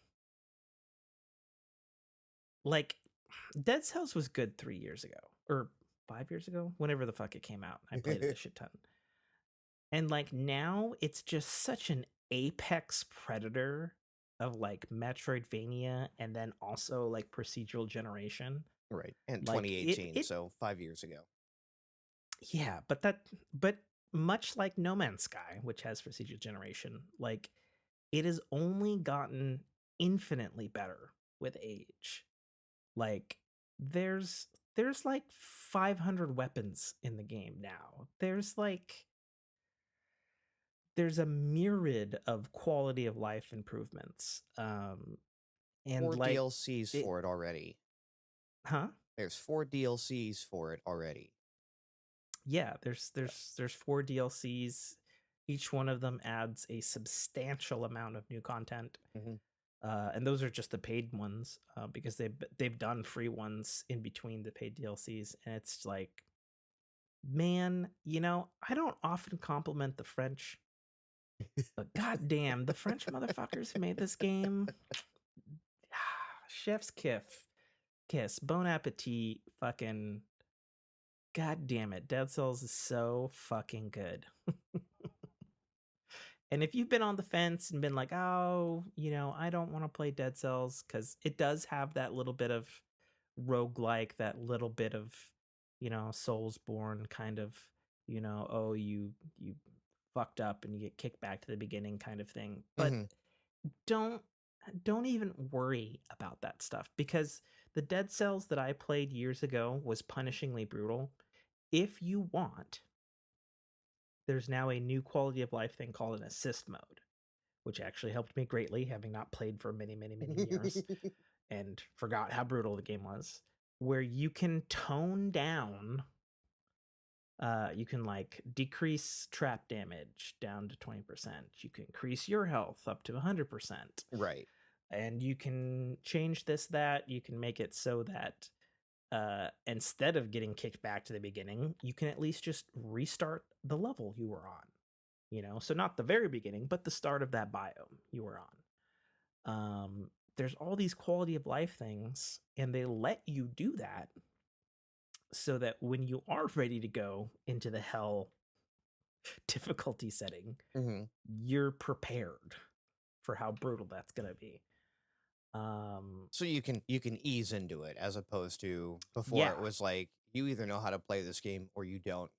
like, Dead Cells was good 3 years ago or 5 years ago, whenever the fuck it came out. I played it a shit ton. And like now it's just such an apex predator of like Metroidvania and then also like procedural generation. Right. And Like 2018, so 5 years ago. yeah, but much like No Man's Sky, which has procedural generation, like it has only gotten infinitely better with age. Like there's like 500 weapons in the game now. There's a myriad of quality of life improvements. And 4 like DLCs it, for it already. huh? There's 4 DLCs for it already. Yeah, there's 4 DLCs. Each one of them adds a substantial amount of new content. Mm-hmm. And those are just the paid ones, because they've done free ones in between the paid DLCs, and it's like, man, I don't often compliment the French, but goddamn, the French motherfuckers who made this game, chef's kiss, bon appetit, fucking, god damn it, Dead Cells is so fucking good. And if you've been on the fence and been like, oh, I don't want to play Dead Cells, because it does have that little bit of roguelike, that little bit of, Soulsborne kind of, oh, you fucked up and you get kicked back to the beginning kind of thing. But Mm-hmm. don't even worry about that stuff, because the Dead Cells that I played years ago was punishingly brutal. If you want, there's now a new quality of life thing called an assist mode, which actually helped me greatly, having not played for many, many, many years and forgot how brutal the game was, where you can tone down, you can like decrease trap damage down to 20%. You can increase your health up to 100%. Right. And you can change this, that. You can make it so that instead of getting kicked back to the beginning, you can at least just restart the level you were on. So not the very beginning, but the start of that biome you were on. There's all these quality of life things, and they let you do that so that when you are ready to go into the hell difficulty setting, Mm-hmm. you're prepared for how brutal that's going to be. So you can ease into it, as opposed to before Yeah. it was like, you either know how to play this game or you don't.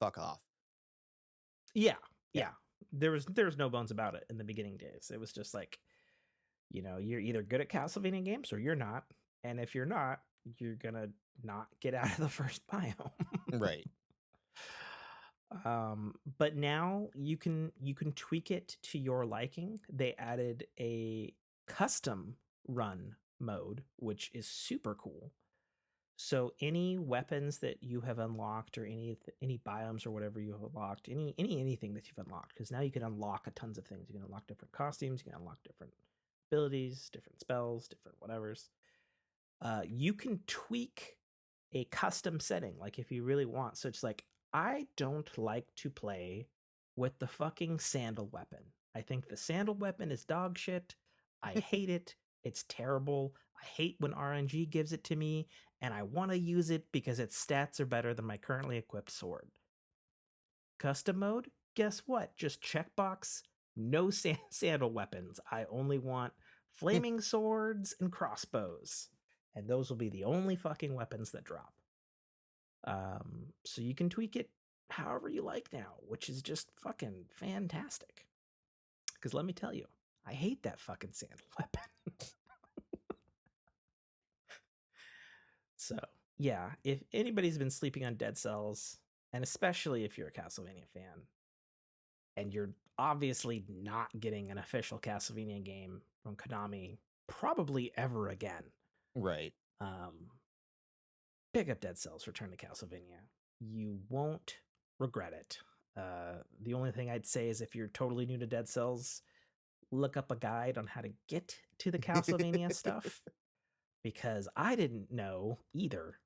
Fuck off. Yeah. There was no bones about it in the beginning days. It was just like, you're either good at Castlevania games or you're not. And if you're not, you're gonna not get out of the first biome. Right. But now you can tweak it to your liking. They added a custom run mode, which is super cool. So any weapons that you have unlocked, or any biomes or whatever you have unlocked, anything that you've unlocked, because now you can unlock tons of things. You can unlock different costumes, you can unlock different abilities, different spells, different whatevers. You can tweak a custom setting, like if you really want. So it's like, I don't like to play with the fucking sandal weapon. I think the sandal weapon is dog shit. I hate it. It's terrible. I hate when RNG gives it to me, and I want to use it because its stats are better than my currently equipped sword. Custom mode? Guess what? Just checkbox, no sandal weapons. I only want flaming swords and crossbows. And those will be the only fucking weapons that drop. So you can tweak it however you like now, which is just fucking fantastic. Because let me tell you, I hate that fucking sandal weapon. So, yeah, if anybody's been sleeping on Dead Cells, and especially if you're a Castlevania fan, and you're obviously not getting an official Castlevania game from Konami probably ever again, Right. pick up Dead Cells, Return to Castlevania. You won't regret it. The only thing I'd say is, if you're totally new to Dead Cells, look up a guide on how to get to the Castlevania stuff, because I didn't know either.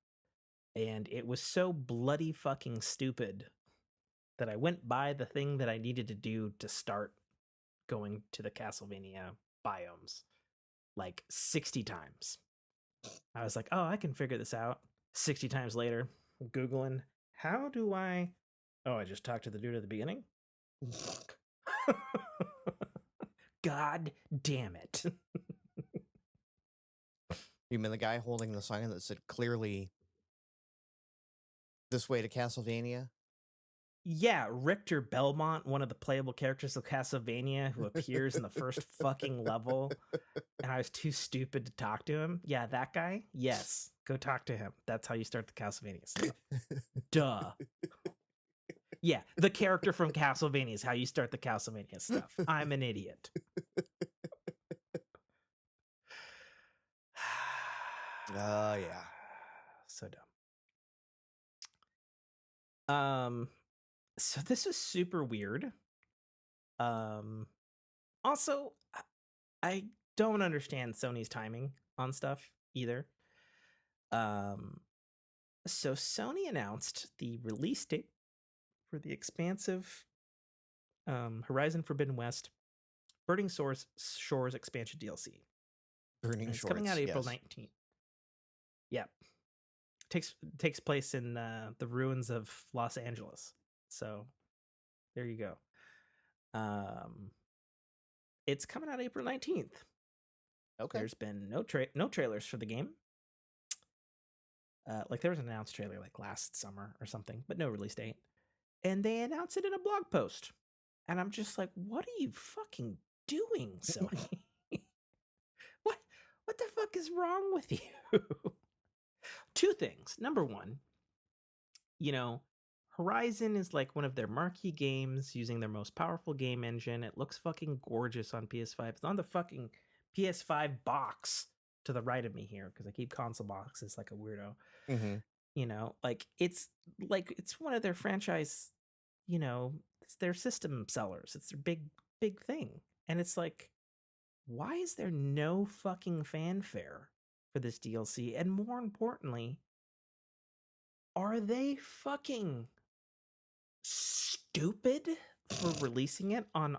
And it was so bloody fucking stupid that I went by the thing that I needed to do to start going to the Castlevania biomes like 60 times. I was like, oh, I can figure this out. 60 times later, Googling, how do I... Oh, I just talked to the dude at the beginning? Fuck. God damn it. You mean the guy holding the sign that said clearly this way to Castlevania? Yeah, Richter Belmont, one of the playable characters of Castlevania who appears in the first fucking level, and I was too stupid to talk to him. Yeah, that guy? Yes. Go talk to him. That's how you start the Castlevania stuff. Duh. Yeah, the character from Castlevania is how you start the Castlevania stuff. I'm an idiot. Yeah. So dumb. So this is super weird. Also, I don't understand Sony's timing on stuff either. So Sony announced the release date for the expansive Horizon Forbidden West Burning Shores expansion DLC. Burning Shores. It's coming out April 19th. Yeah. Takes place in the ruins of Los Angeles. So there you go. It's coming out April 19th. Okay. There's been no trailers for the game. Like there was an announced trailer like last summer or something, but no release date. And they announced it in a blog post. And I'm just like, what are you fucking doing, Sony? What the fuck is wrong with you? Two things. Number one, Horizon is like one of their marquee games using their most powerful game engine. It looks fucking gorgeous on PS5. It's on the fucking PS5 box to the right of me here because I keep console boxes like a weirdo. Mm-hmm. It's one of their franchise, it's their system sellers. It's their big thing. And it's like, why is there no fucking fanfare for this DLC? And more importantly, are they fucking stupid for releasing it on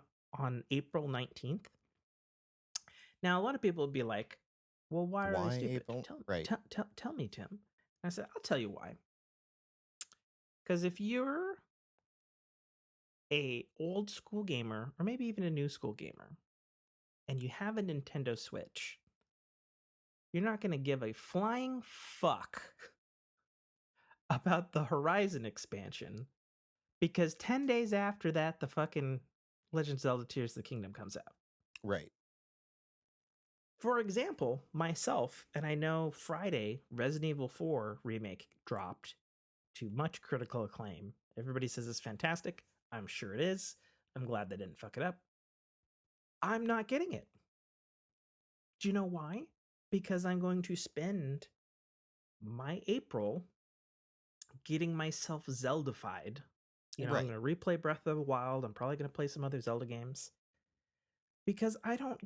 April 19th? Now, a lot of people would be like, well, why are they stupid? April? Tell me, Tim. I said, I'll tell you why. Because if you're a old school gamer, or maybe even a new school gamer, and you have a Nintendo Switch, you're not going to give a flying fuck about the Horizon expansion because 10 days after that, the fucking Legend of Zelda Tears of the Kingdom comes out. Right. For example, myself, and I know Friday, Resident Evil 4 remake dropped to much critical acclaim. Everybody says it's fantastic. I'm sure it is. I'm glad they didn't fuck it up. I'm not getting it. Do you know why? Because I'm going to spend my April getting myself Zelda-fied. I'm going to replay Breath of the Wild. I'm probably going to play some other Zelda games. Because I don't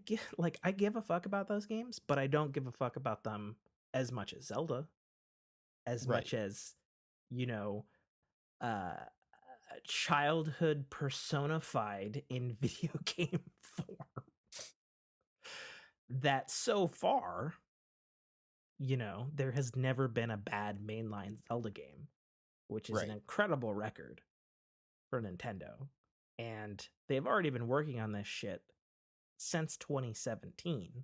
I give a fuck about those games, but I don't give a fuck about them as much as Zelda. As much as, childhood personified in video game form. That so far, there has never been a bad mainline Zelda game, which is an incredible record for Nintendo. And they've already been working on this shit since 2017.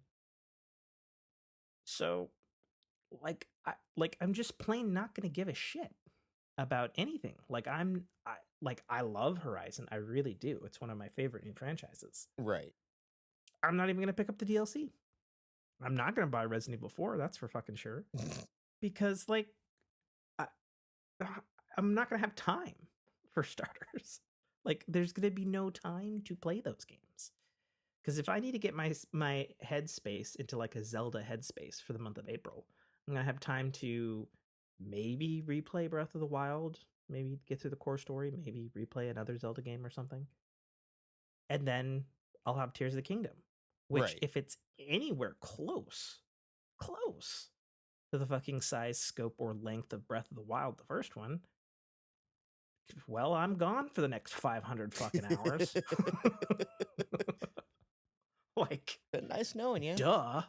So, I'm just plain not going to give a shit about anything. I love Horizon. I really do. It's one of my favorite new franchises. Right. I'm not even going to pick up the DLC. I'm not going to buy Resident Evil 4. That's for fucking sure. Because, I'm not going to have time for starters. There's going to be no time to play those games. Because if I need to get my headspace into a Zelda headspace for the month of April, I'm going to have time to maybe replay Breath of the Wild, maybe get through the core story, maybe replay another Zelda game or something. And then I'll have Tears of the Kingdom, which if it's anywhere close to the fucking size, scope, or length of Breath of the Wild, the first one, well, I'm gone for the next 500 fucking hours. Like, been nice knowing you. duh.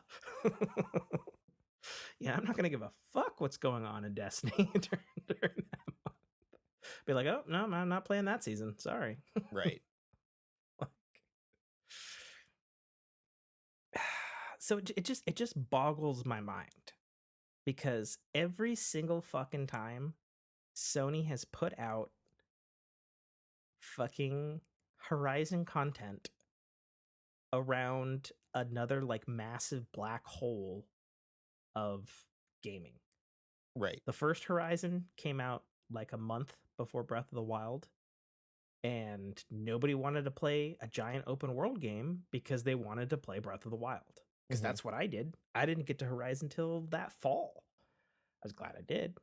Yeah, I'm not gonna give a fuck what's going on in Destiny during that month. Be like, oh no, I'm not playing that season. Sorry. Right. Like, so it just boggles my mind, because every single fucking time Sony has put out fucking Horizon content around another like massive black hole of gaming. Right. The first Horizon came out like a month before Breath of the Wild, and nobody wanted to play a giant open world game because they wanted to play Breath of the Wild. Because that's what I did. I didn't get to Horizon till that fall. I was glad I did,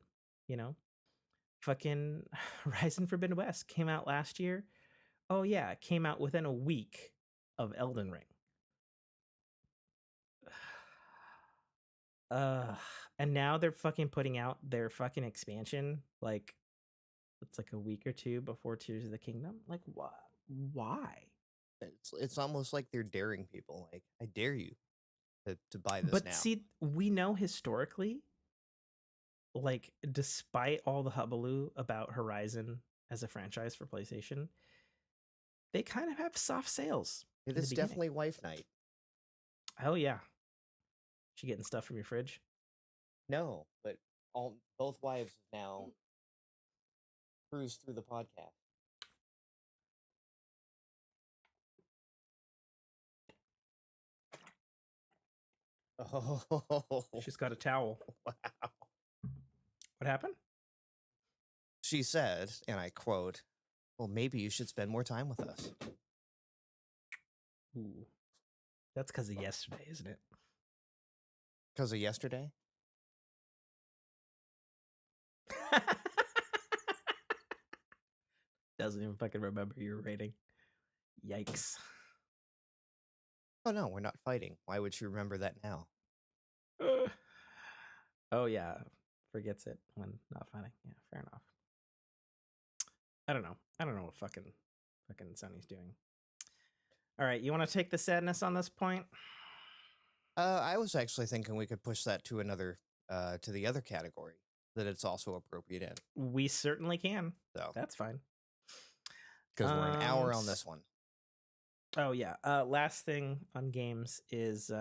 you know. Fucking Horizon Forbidden West came out last year. Oh yeah, it came out within a week of Elden Ring. And now they're fucking putting out their fucking expansion like it's like a week or two before Tears of the Kingdom. Like what? Why? It's almost like they're daring people. Like, I dare you to buy this But now. see, we know historically, like despite all the hullabaloo about Horizon as a franchise for PlayStation, they kind of have soft sales. It is definitely wife night. Oh yeah. She getting stuff from your fridge? No, but both wives now cruise through the podcast. Oh, She's got a towel. wow. What happened? She said, and I quote, "Well, maybe you should spend more time with us." Ooh. That's because of yesterday, isn't it? Because of yesterday? Doesn't even fucking remember your rating. Yikes. Oh no, we're not fighting. Why would she remember that now? Oh yeah, forgets it when not fighting. Yeah, fair enough. I don't know what fucking Sonny's doing. All right, you want to take the sadness on this point? I was actually thinking we could push that to another, to the other category that it's also appropriate in. We certainly can. So that's fine. Because we're an hour on this one. Oh yeah. Last thing on games is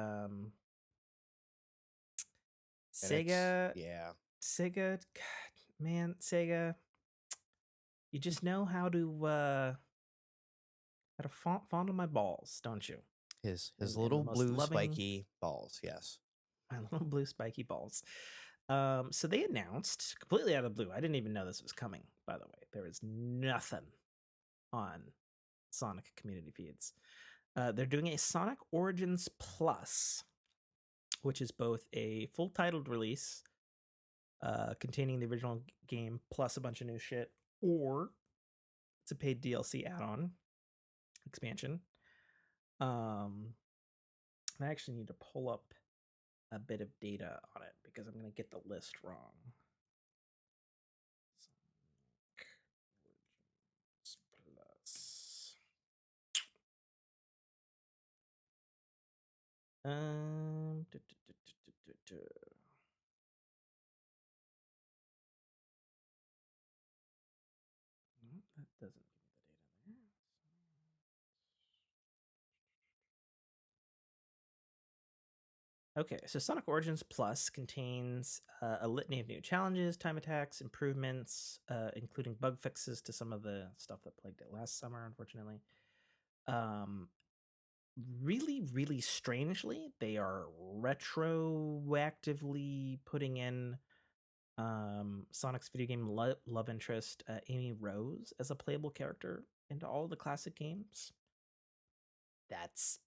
Sega. Yeah. Sega. God, man, Sega. You just know how to fondle my balls, don't you? His little blue spiky balls, yes. My little blue spiky balls. So they announced completely out of the blue. I didn't even know this was coming, by the way. There is nothing on Sonic community feeds. They're doing a Sonic Origins Plus, which is both a full titled release containing the original game plus a bunch of new shit, or it's a paid DLC add-on expansion. I actually need to pull up a bit of data on it because I'm going to get the list wrong. Sonic Origins Plus. That doesn't give me the data there. Okay, so Sonic Origins Plus contains a litany of new challenges, time attacks, improvements, including bug fixes to some of the stuff that plagued it last summer, unfortunately. Really, really strangely, they are retroactively putting in Sonic's video game love interest, Amy Rose, as a playable character into all the classic games. That's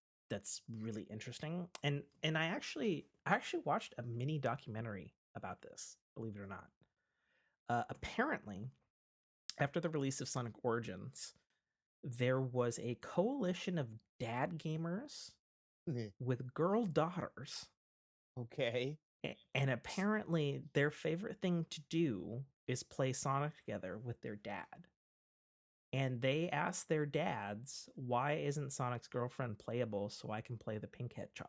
really interesting, and I actually watched a mini documentary about this, believe it or not. Apparently, after the release of Sonic Origins, there was a coalition of dad gamers with girl daughters. Okay. And apparently their favorite thing to do is play Sonic together with their dad. and they asked their dads, why isn't Sonic's girlfriend playable so I can play the pink hedgehog?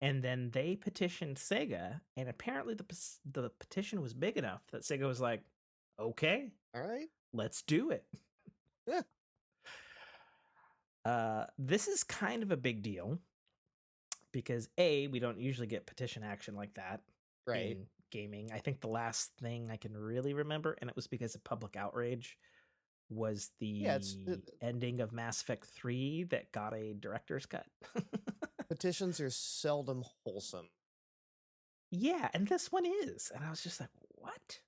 And then they petitioned Sega, and apparently the petition was big enough that Sega was like, okay, all right, let's do it. yeah. This is kind of a big deal because A, we don't usually get petition action like that in gaming. I think the last thing I can really remember, and it was because of public outrage, was the ending of Mass Effect 3 that got a director's cut. Petitions are seldom wholesome. Yeah, and this one is. And I was just like, what?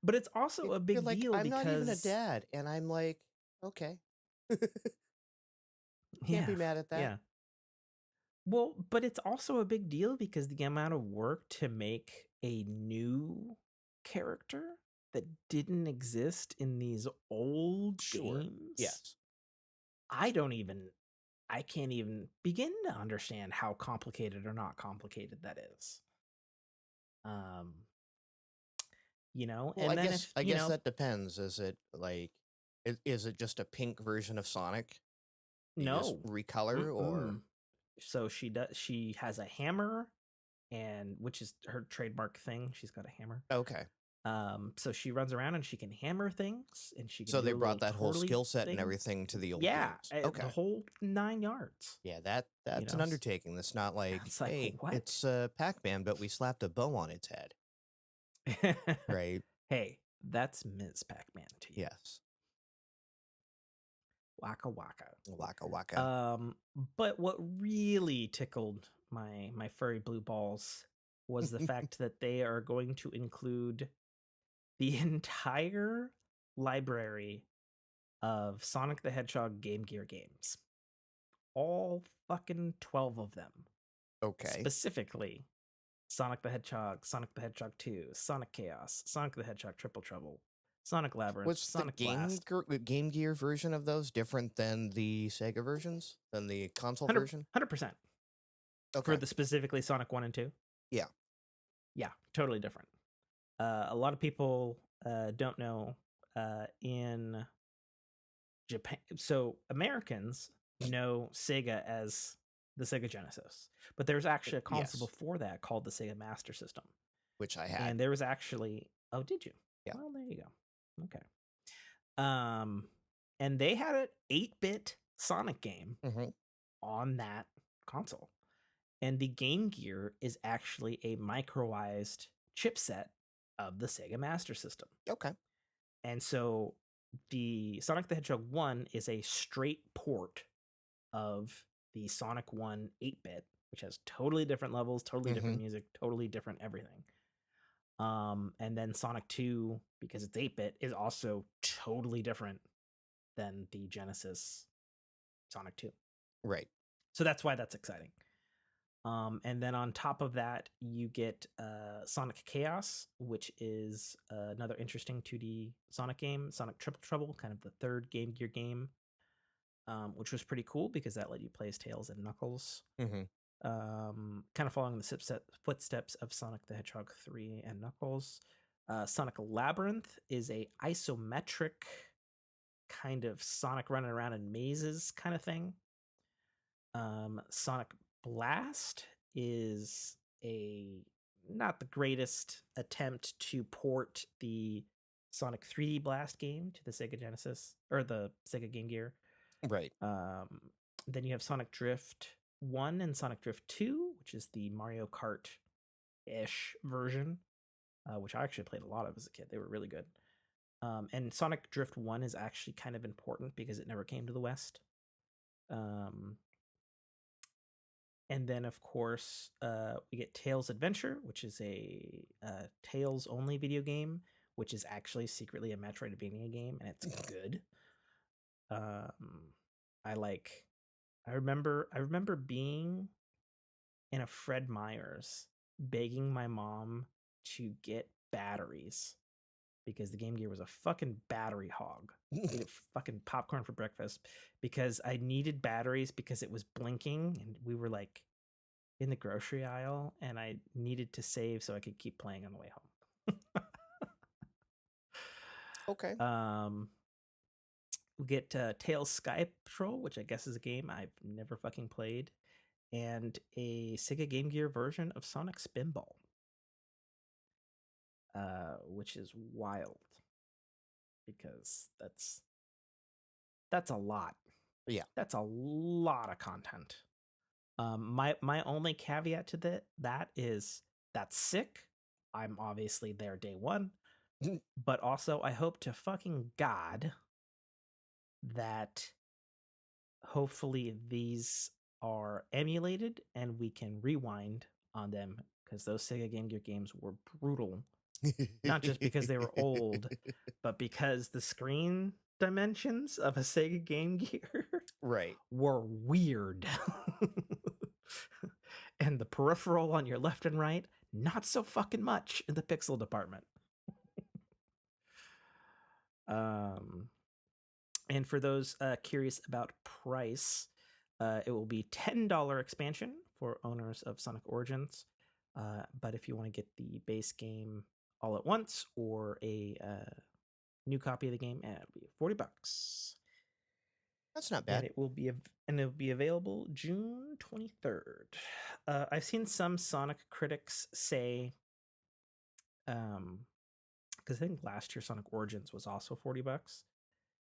But it's also a big deal I'm because... not even a dad, and I'm like, okay. Can't be mad at that. Yeah. Well, but it's also a big deal because the amount of work to make a new character that didn't exist in these old games. Yes. I can't even begin to understand how complicated or not complicated that is. Well, and I guess that depends. Is it like, is it just a pink version of Sonic? No, just recolor or? So she has a hammer, and which is her trademark thing. She's got a hammer. Okay. So she runs around and she can hammer things, and she can. So they brought that whole skill set and everything to the old games. Okay. The whole 9 yards. Yeah, that's an undertaking. That's not like, hey, what? It's Pac-Man, but we slapped a bow on its head. Right. Hey, that's Ms. Pac-Man to you. Yes. Waka waka. Waka waka. But what really tickled my furry blue balls was the fact that they are going to include the entire library of Sonic the Hedgehog Game Gear games. All fucking 12 of them. Okay. Specifically, Sonic the Hedgehog, Sonic the Hedgehog 2, Sonic Chaos, Sonic the Hedgehog Triple Trouble, Sonic Labyrinth, Was Sonic the Blast. Game Gear version of those different than the Sega versions? Than the console version? 100%. Okay. For the specifically Sonic 1 and 2? Yeah. Yeah, totally different. A lot of people don't know in Japan. So Americans know Sega as the Sega Genesis, but there's actually a console before that called the Sega Master System, which I had. And there was actually... Oh, did you? Yeah. Well, there you go. Okay. And they had an 8-bit Sonic game on that console. And the Game Gear is actually a microized chipset of the Sega Master System. Okay. And so the Sonic the Hedgehog 1 is a straight port of the Sonic 1 8-bit, which has totally different levels, totally different music, totally different everything. And then Sonic 2, because it's 8-bit, is also totally different than the Genesis Sonic 2. Right. So that's why that's exciting. And then on top of that, you get Sonic Chaos, which is another interesting 2D Sonic game, Sonic Triple Trouble, kind of the third Game Gear game, which was pretty cool because that let you play as Tails and Knuckles. Kind of following the footsteps of Sonic the Hedgehog 3 and Knuckles. Sonic Labyrinth is a isometric kind of Sonic running around in mazes kind of thing. Sonic Blast is not the greatest attempt to port the Sonic 3D Blast game to the Sega Genesis or the Sega Game Gear. Right. Then you have Sonic Drift 1 and Sonic Drift 2, which is the Mario Kart-ish version, which I actually played a lot of as a kid. They were really good. And Sonic Drift 1 is actually kind of important because it never came to the West. And then, of course, we get Tails Adventure, which is a Tails-only video game, which is actually secretly a Metroidvania game, and it's good. I remember being in a Fred Meyer's begging my mom to get batteries because the Game Gear was a fucking battery hog. I ate fucking popcorn for breakfast because I needed batteries because it was blinking and we were like in the grocery aisle and I needed to save so I could keep playing on the way home. Okay. We get Tails Sky Patrol, which I guess is a game I've never fucking played, and a Sega Game Gear version of Sonic Spinball, which is wild because that's a lot. Yeah. That's a lot of content. My only caveat to that is that's sick. I'm obviously there day one, but also I hope to fucking God that hopefully these are emulated and we can rewind on them because those Sega Game Gear games were brutal. Not just because they were old, but because the screen dimensions of a Sega Game Gear right. were weird. And the peripheral on your left and right, not so fucking much in the pixel department. And for those curious about price, it will be $10 expansion for owners of Sonic Origins. But if you want to get the base game all at once or a new copy of the game, it'll be $40. That's not bad. And it'll be available June 23rd. I've seen some Sonic critics say, because I think last year Sonic Origins was also $40,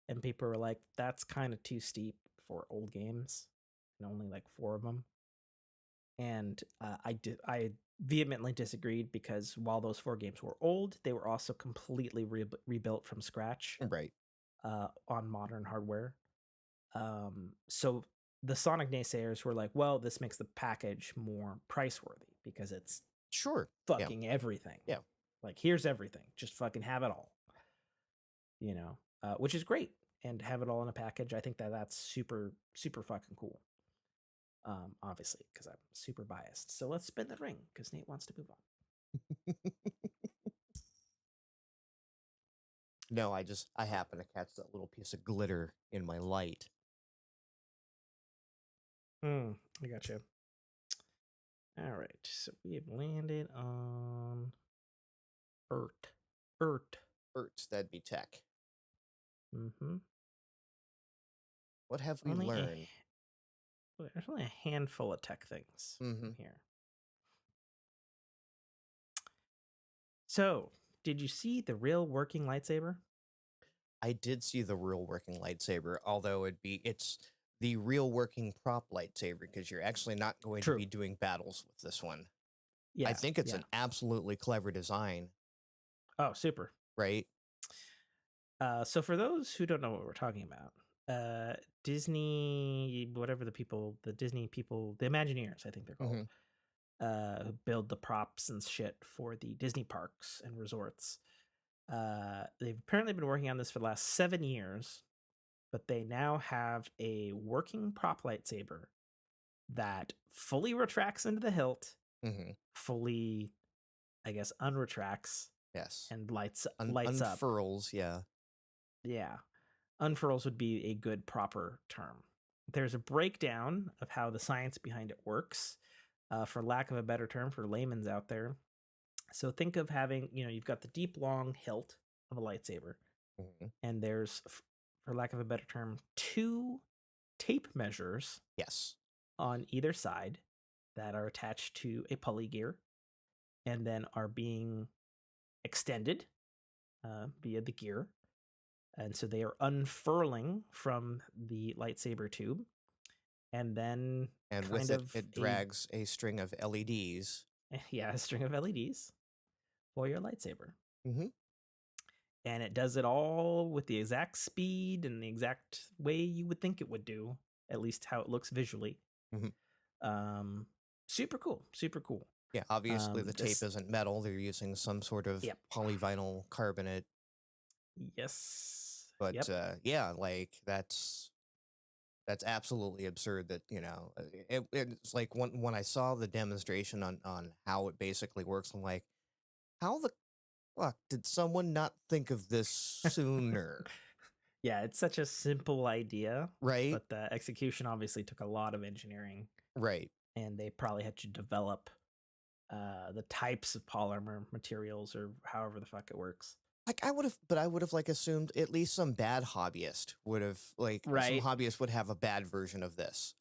and people were like, "That's kind of too steep for old games, and only like 4 of them." And I vehemently disagreed because while those 4 games were old, they were also completely rebuilt from scratch, right, on modern hardware. So the Sonic naysayers were like, well, this makes the package more price worthy because it's fucking everything. Yeah. Like, here's everything. Just fucking have it all. You know, which is great. And have it all in a package. I think that's super, super fucking cool. Obviously, because I'm super biased. So let's spin the ring because Nate wants to move on. No, I happen to catch that little piece of glitter in my light. I gotcha. All right, so we have landed on Earth. That'd be tech. Mm-hmm. What have we learned? There's only a handful of tech things here. So, did you see the real working lightsaber? I did see the real working lightsaber, although it's the real working prop lightsaber because you're actually not going to be doing battles with this one. Yeah, I think it's an absolutely clever design. Oh, super. Right? So for those who don't know what we're talking about, Disney, whatever the Disney people, the Imagineers, I think they're called, who build the props and shit for the Disney parks and resorts. They've apparently been working on this for the last 7 years, but they now have a working prop lightsaber that fully retracts into the hilt, fully, I guess, unretracts. Yes. And lights up. Unfurls, yeah. Yeah. Unfurls would be a good proper term. There's a breakdown of how the science behind it works, for lack of a better term for layman's out there. So think of having, you've got the deep, long hilt of a lightsaber, and there's, for lack of a better term, 2 tape measures on either side that are attached to a pulley gear and then are being extended via the gear. And so they are unfurling from the lightsaber tube. And then with it drags a string of LEDs. Yeah, a string of LEDs for your lightsaber. And it does it all with the exact speed and the exact way you would think it would do, at least how it looks visually. Super cool. Super cool. Yeah, obviously the tape isn't metal. They're using some sort of polyvinyl carbonate. Yes. But yeah, like that's absolutely absurd that, it's like when I saw the demonstration on how it basically works, I'm like, how the fuck did someone not think of this sooner? Yeah, it's such a simple idea. Right. But the execution obviously took a lot of engineering. Right. And they probably had to develop the types of polymer materials or however the fuck it works. Like I would have like assumed at least some bad hobbyist would have like some Right. hobbyist would have a bad version of this.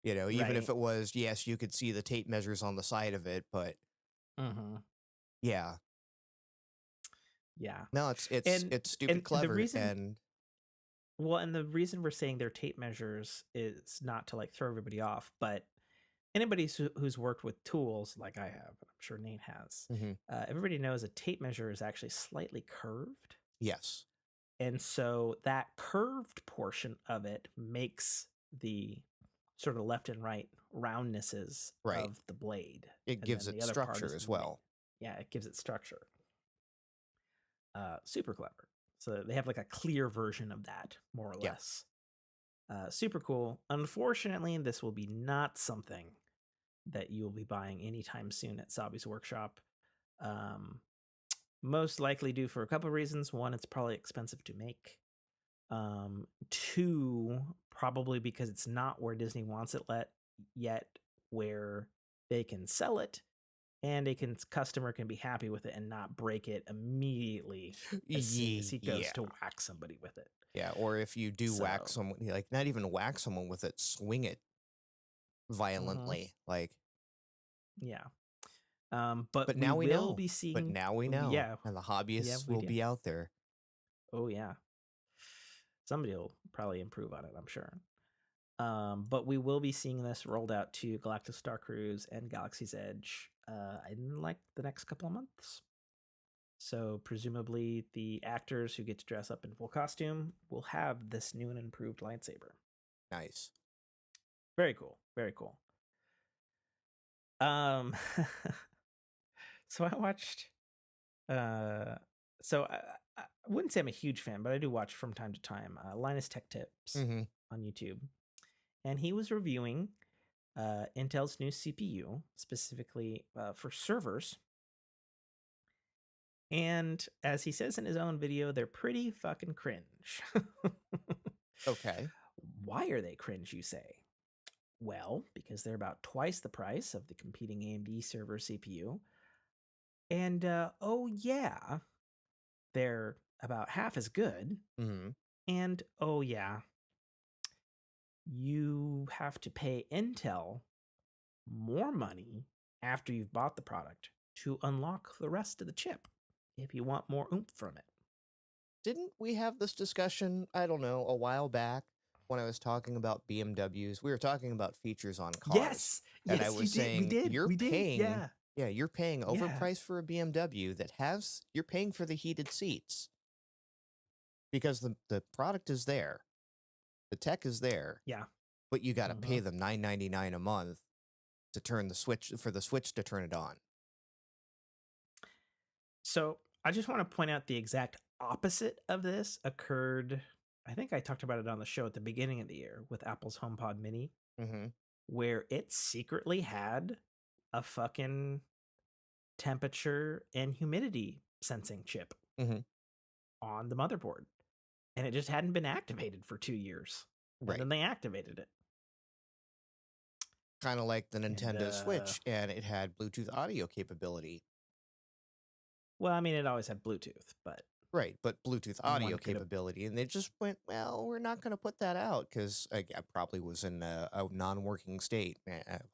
You know, even if Right. it was, yes, you could see the tape measures on the side of it, but Mm-hmm. yeah, Yeah. no, And it's stupid and the clever, reason and well, and the reason we're saying they're tape measures is not to like throw everybody off, but anybody who's worked with tools like I have, I'm sure Nate has, mhm, everybody knows a tape measure is actually slightly curved. yes, And so that curved portion of it makes the sort of left and right roundnesses right. of the blade. It And gives then the it other part structure is, as well. yeah, it gives it structure. Super clever. So they have like a clear version of that, more or Yeah, less. Super cool. Unfortunately, this will be not something that you will be buying anytime soon at Sabi's workshop. Um, most likely due for a couple of reasons. One, it's probably expensive to make. Two, probably because it's not where Disney wants it yet, where they can sell it and customer can be happy with it and not break it immediately as soon as he goes yeah, to whack somebody with it. yeah. Or if you do whack So, someone, like not even whack someone with it, swing it mhm, violently, like. yeah. But But we now we will know. be But seeing, now we know, yeah, and the yeah, hobbyists we will do. be out there. Oh yeah, somebody will probably improve on it, I'm sure. But we will be seeing this rolled out to Galactic Star Cruise and Galaxy's Edge in like the next couple of months. So presumably the actors who get to dress up in full costume will have this new and improved lightsaber. Nice. Very cool. Very cool. Um so I watched uh so I wouldn't say I'm a huge fan, but I do watch from time to time Linus Tech Tips Mm-hmm. on YouTube. And he was reviewing Intel's new CPU, specifically for servers. And as he says in his own video, they're pretty fucking cringe. Okay. Why are they cringe, you say? Well, because they're about twice the price of the competing AMD server CPU. And oh, yeah, they're about half as good. Mm-hmm. And oh, yeah, you have to pay Intel more money after you've bought the product to unlock the rest of the chip if you want more oomph from it. Didn't we have this discussion, I don't know, a while back when I was talking about BMWs? We were talking about features on cars. Yes, And I yes, you was did. We saying, did. We did. Yeah, yeah, you're paying yeah, overpriced for a BMW that has, you're paying for the heated seats because the product is there, the tech is there, yeah. but you got to Mm-hmm. pay them $9.99 a month to turn the switch for the switch to turn it on. So I just want to point out the exact opposite of this occurred. I think I talked about it on the show at the beginning of the year with Apple's HomePod Mini, Mm-hmm. where it secretly had a fucking temperature and humidity sensing chip Mm-hmm. on the motherboard. And it just hadn't been activated for 2 years. And Right. then they activated it. Kind of like the And, Nintendo Switch, and it had Bluetooth audio capability. well, I mean, it always had Bluetooth, but Right, but Bluetooth one audio could have, capability, and they just went, well, we're not going to put that out because I probably was in a non-working state.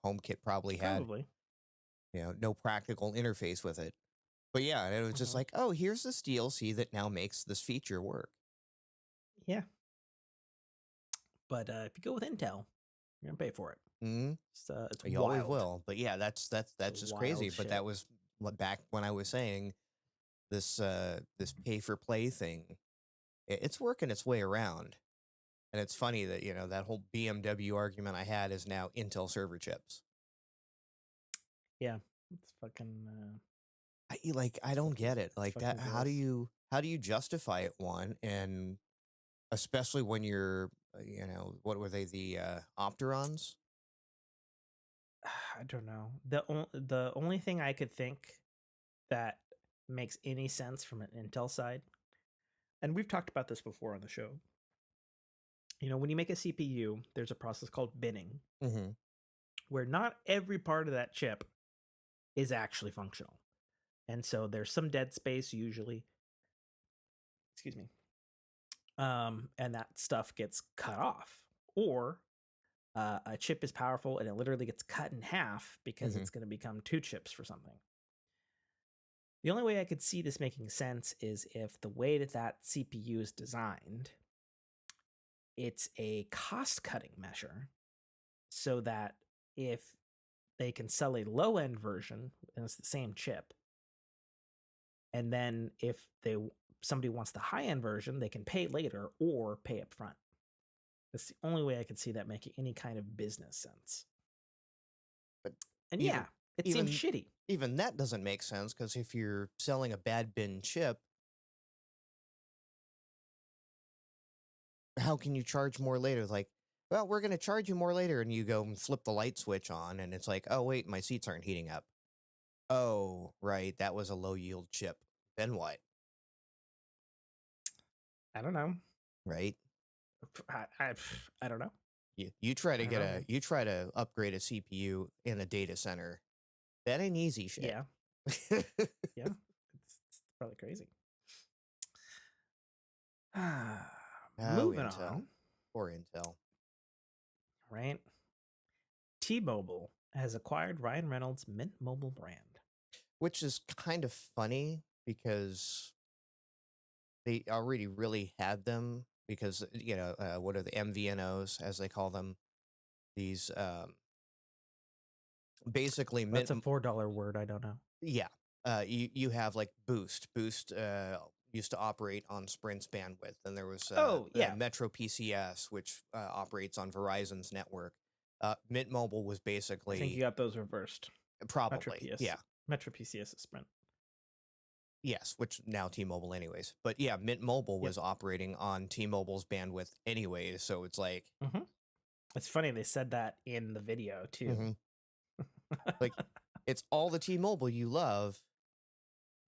HomeKit probably had, probably. no practical interface with it. But yeah, and it was just Hmm. like, oh, here's this DLC that now makes this feature work. Yeah. But if you go with Intel, you're going to pay for it. Mm-hmm. It's You always wild. will. But yeah, that's It's just crazy. wild But shit. that was back when I was saying this pay for play thing. It's working its way around. And it's funny that, that whole BMW argument I had is now Intel server chips. Yeah. It's fucking, I don't get it. it's Like that, fucking gross. how do you justify it, one? And especially when you're, what were they, the Opterons? I don't know. The only thing I could think that makes any sense from an Intel side, and we've talked about this before on the show. When you make a CPU, there's a process called binning, Mm-hmm. where not every part of that chip is actually functional. And so there's some dead space usually. excuse me, and that stuff gets cut off, or a chip is powerful and it literally gets cut in half because it's going to become 2 chips for something. The only way I could see this making sense is if the way that CPU is designed, it's a cost-cutting measure, so that if they can sell a low-end version and it's the same chip, and then if somebody wants the high-end version, they can pay later or pay up front. That's the only way I could see that making any kind of business sense. And even, it seems shitty. Even that doesn't make sense, because if you're selling a bad bin chip, how can you charge more later? Like, well, we're going to charge you more later, and you go and flip the light switch on, and it's like, oh, wait, my seats aren't heating up. Oh, right, that was a low-yield chip. Then what? I don't know. Right? I don't know. You try to upgrade a CPU in a data center. That ain't easy shit. Yeah. Yeah. It's probably crazy. Moving Intel. on. Or Intel. Right? T-Mobile has acquired Ryan Reynolds' Mint Mobile brand. Which is kind of funny, because they already really had them, because, what are the MVNOs, as they call them? These, basically... That's a $4 word, I don't know. Yeah. You have, like, Boost. Boost used to operate on Sprint's bandwidth, and there was Metro PCS, which operates on Verizon's network. Mint Mobile was basically... I think you got those reversed. Probably, yeah. Metro PCS is Sprint. Yes, which now T-Mobile anyways. But yeah, Mint Mobile was operating on T-Mobile's bandwidth anyways, so it's like... It's funny, they said that in the video, too. Like, it's all the T-Mobile you love,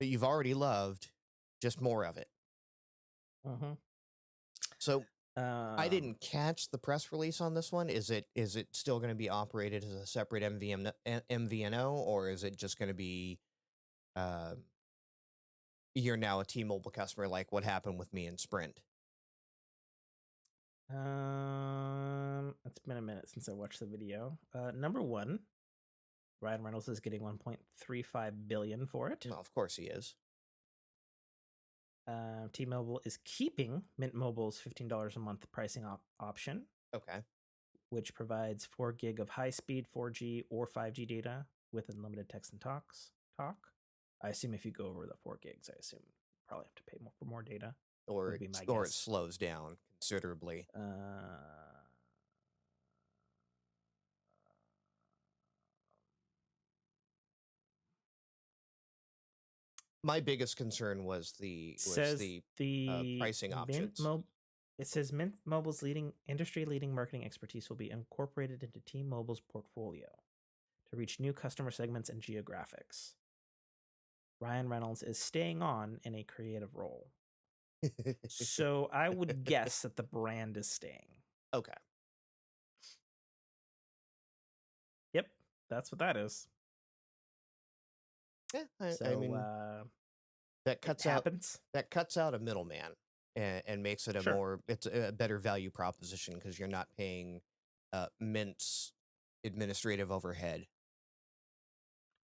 that you've already loved, just more of it. So, I didn't catch the press release on this one. Is it still going to be operated as a separate MVNO, or is it just going to be... you're now a T-Mobile customer, like what happened with me and Sprint? It's been a minute since I watched the video. Number one, Ryan Reynolds is getting $1.35 billion for it. Well, of course he is. T-Mobile is keeping Mint Mobile's $15 a month pricing option. Okay. Which provides 4 gig of high-speed 4G or 5G data with unlimited text and talk. I assume if you go over the 4 gigs, I assume you probably have to pay more for more data. Or it slows down considerably. My biggest concern was the pricing options. It says Mint Mobile's industry-leading marketing expertise will be incorporated into T-Mobile's portfolio to reach new customer segments and geographics. Ryan Reynolds is staying on in a creative role. So I would guess that the brand is staying. Okay. Yep, that's what that is. Yeah, I mean, that cuts out a middleman and makes it it's a better value proposition, because you're not paying Mint's administrative overhead.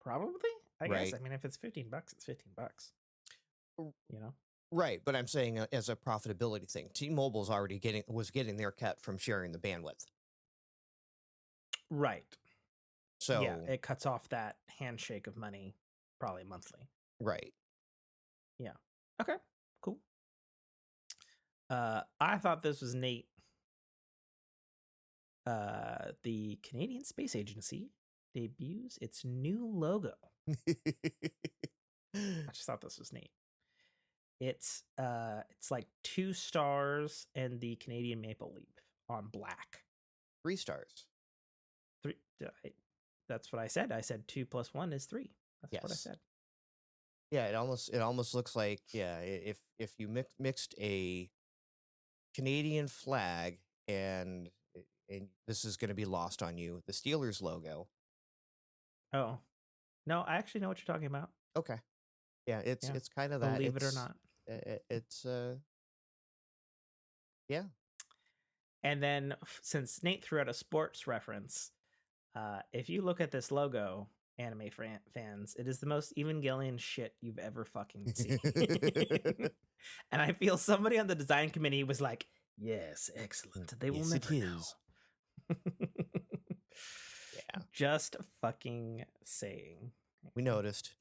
Probably, I guess. I mean, if it's $15, it's $15. Right, but I'm saying as a profitability thing, T-Mobile's already getting their cut from sharing the bandwidth. Right. So yeah, it cuts off that handshake of money, probably monthly. Right. Yeah. Okay. Cool. I thought this was neat. The Canadian Space Agency debuts its new logo. I just thought this was neat. It's like 2 stars and the Canadian maple leaf on black. 3 stars. 3. That's what I said. I said 2 + 1 is 3. That's what I said. Yeah, it almost looks like, if you mixed a Canadian flag and this is going to be lost on you, the Steelers logo. Oh. No, I actually know what you're talking about. Okay. Yeah, it's kind of that. Believe it or not. It's yeah. And then since Nate threw out a sports reference, if you look at this logo, anime fans, it is the most Evangelion shit you've ever fucking seen. And I feel somebody on the design committee was like, yes, excellent. They will Yes, never it is. know. Yeah. Just fucking saying. We noticed.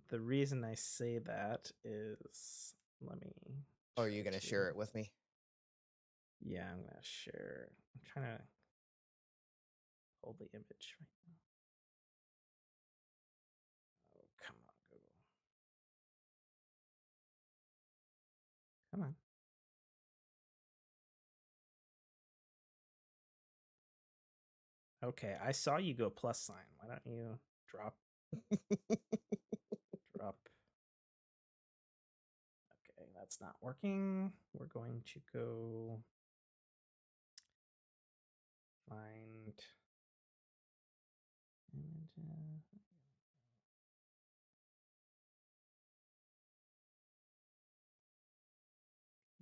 The reason I say that is, let me. Oh, are you going to share it with me? Yeah, I'm going to share. I'm trying to hold the image right now. Oh, come on, Google. Come on. Okay, I saw you go plus sign. Why don't you drop? Drop. Okay, that's not working. We're going to go find images.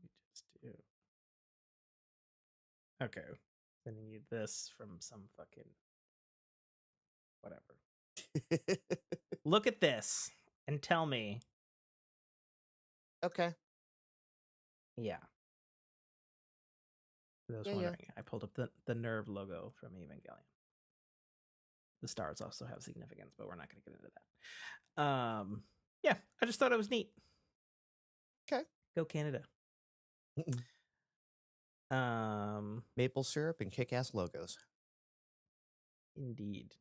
We just do. Okay, sending you this from some fucking whatever. Look at this and tell me. Okay. Yeah. For those Yeah, wondering, I pulled up the Nerve logo from Evangelion. The stars also have significance, but we're not going to get into that. Yeah, I just thought it was neat. Okay. Go Canada. Maple syrup and kick-ass logos. Indeed.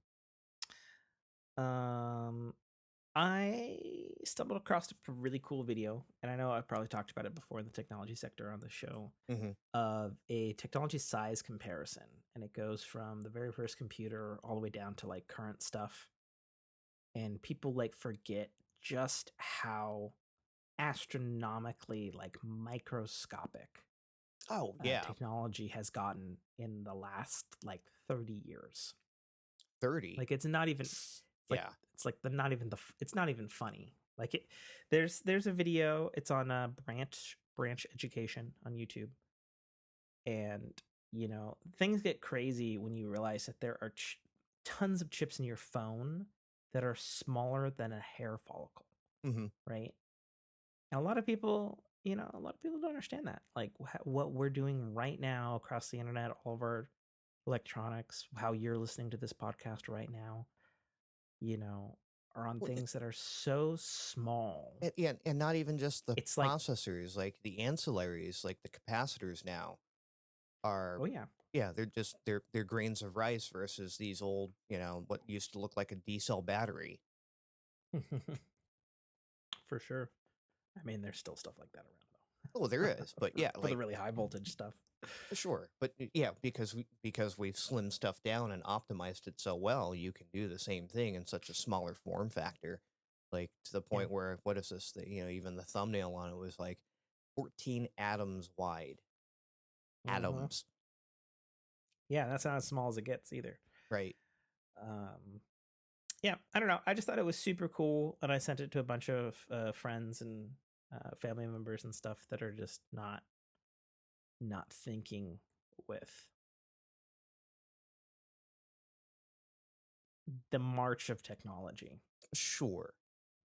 I stumbled across a really cool video, and I know I've probably talked about it before in the technology sector on the show, of a technology size comparison, and it goes from the very first computer all the way down to like current stuff, and people like forget just how astronomically like microscopic technology has gotten in the last like 30 years. 30. Like it's not even it's like the not even the it's not even funny. Like it there's a video, it's on branch education on YouTube. And you know, things get crazy when you realize that there are tons of chips in your phone that are smaller than a hair follicle. Right? And a lot of people don't understand that. Like what we're doing right now across the internet, all of our electronics, how you're listening to this podcast right now, are on things that are so small. And not even just the it's processors, like the ancillaries, like the capacitors now are. Oh yeah. Yeah, they're just they're grains of rice versus these old, what used to look like a D-cell battery. For sure. I mean, there's still stuff like that around though. Oh, there is, but yeah, for the really high voltage stuff. Sure, but yeah, because we've slimmed stuff down and optimized it so well, you can do the same thing in such a smaller form factor, like to the point where what is this? Even the thumbnail on it was like 14 atoms wide. Atoms. Yeah, that's not as small as it gets either. Right. Yeah, I don't know. I just thought it was super cool, and I sent it to a bunch of friends and family members and stuff that are just not thinking with the march of technology. Sure.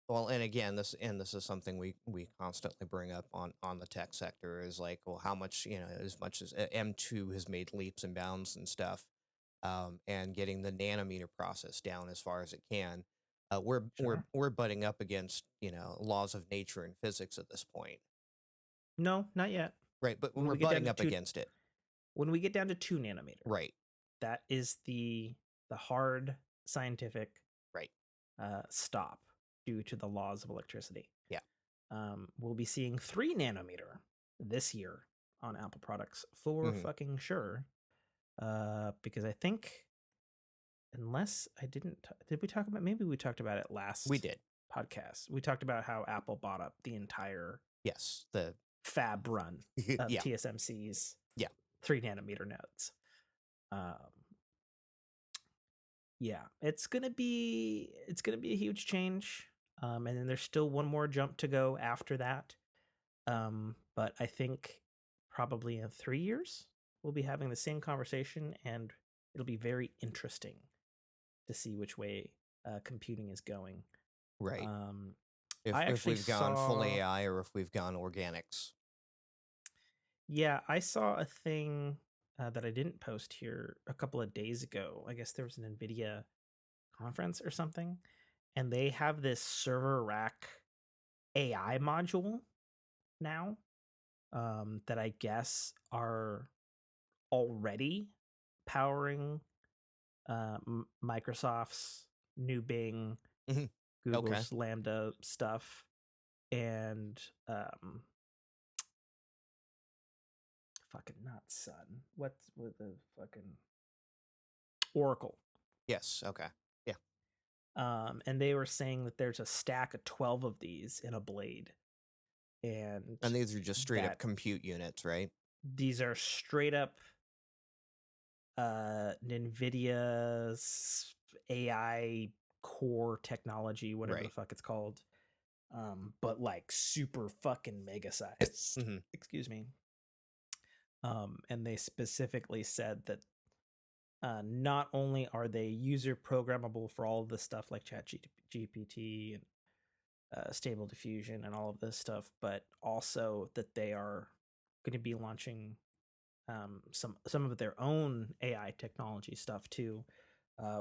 Well, and again, this is something we constantly bring up on the tech sector is like, well, how much, as much as M2 has made leaps and bounds and stuff, and getting the nanometer process down as far as it can, we're butting up against laws of nature and physics at this point. No, not yet. Right, but we're butting up against it. When we get down to 2 nanometer, right, that is the hard scientific stop due to the laws of electricity. Yeah. We'll be seeing 3 nanometer this year on Apple products for fucking sure. Because I think, unless I didn't, did we talk about? Maybe we talked about it last. We did podcast. We talked about how Apple bought up the entire the fab run of TSMC's 3 nanometer nodes. Yeah, it's gonna be a huge change. And then there's still one more jump to go after that. But I think probably in 3 years we'll be having the same conversation, and it'll be very interesting to see which way computing is going. Right. I If actually we've gone full saw, AI or if we've gone organics. yeah, I saw a thing that I didn't post here a couple of days ago. I guess there was an NVIDIA conference or something, and they have this server rack AI module now that I guess are already powering Microsoft's new Bing, Mhm. Okay. Google's Lambda stuff, and fucking not Sun. What's with the fucking Oracle? Yes. Okay. Yeah. And they were saying that there's a stack of 12 of these in a blade, and And these are just straight up that compute units, right? these are straight up NVIDIA's AI core technology, whatever the Right. fuck it's called, but like super fucking mega sized. Hmm. Excuse me. And they specifically said that not only are they user programmable for all of this stuff like Chat GPT and Stable Diffusion and all of this stuff, but also that they are going to be launching some of their own AI technology stuff too,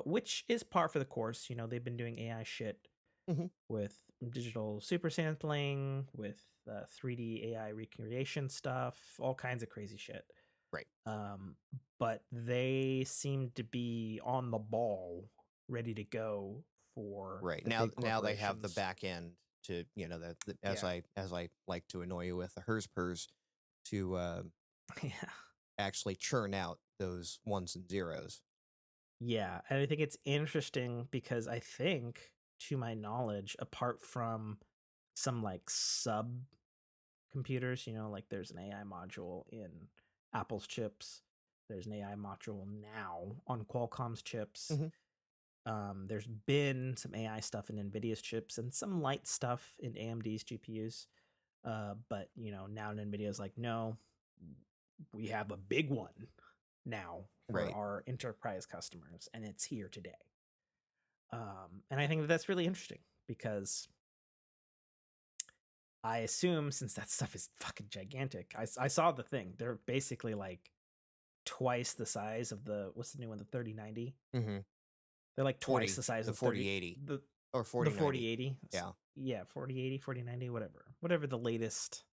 which is par for the course. You know, they've been doing AI shit Hmm. with digital super sampling, with 3D AI recreation stuff, all kinds of crazy shit. Right. Um, but they seem to be on the ball, ready to go for Right. the Now big now they have the corporations. back end to, as Yeah, I like to annoy you with the hers pers to yeah, actually churn out those ones and zeros. yeah. And I think it's interesting because I think, to my knowledge, apart from some like sub computers, you know, like there's an AI module in Apple's chips, there's an AI module now on Qualcomm's chips. Hmm. There's been some AI stuff in NVIDIA's chips and some light stuff in AMD's GPUs. But you know, now NVIDIA's like, no, we have a big one now for Right. our enterprise customers, and it's here today. And I think that that's really interesting because I assume since that stuff is fucking gigantic, I saw the thing. They're basically like twice the size of the what's the new one, the 3090. Hmm. They're like twice 40, the size the of 30 4080 the or the 4090. 4080. Yeah. Yeah, 4080, 4090, whatever the latest,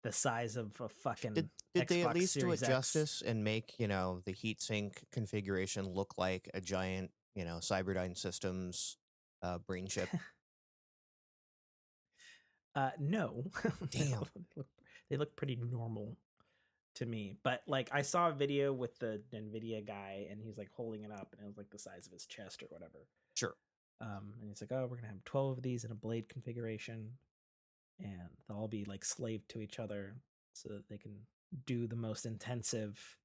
the size of a fucking Did they at Xbox least do it Series X. justice and make, the heatsink configuration look like a giant, Cyberdyne Systems brain chip? No, no, Damn. they look pretty normal to me. But like, I saw a video with the Nvidia guy, and he's like holding it up, and it was like the size of his chest or whatever. Sure. And he's like, "Oh, we're gonna have 12 of these in a blade configuration, and they'll all be like slaved to each other, so that they can do the most intensive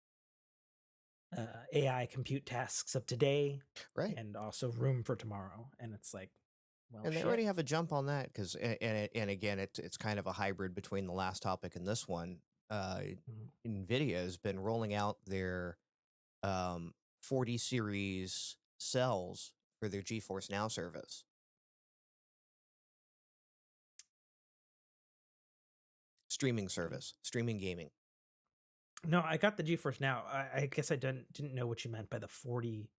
AI compute tasks of today, Right. and also room for tomorrow." And it's like, well, And they shit. already have a jump on that because, and again, it's kind of a hybrid between the last topic and this one. Uh, Mhm. NVIDIA has been rolling out their 40 series cells for their GeForce Now service, streaming service, streaming gaming. No, I got the GeForce Now. I guess I didn't know what you meant by the 40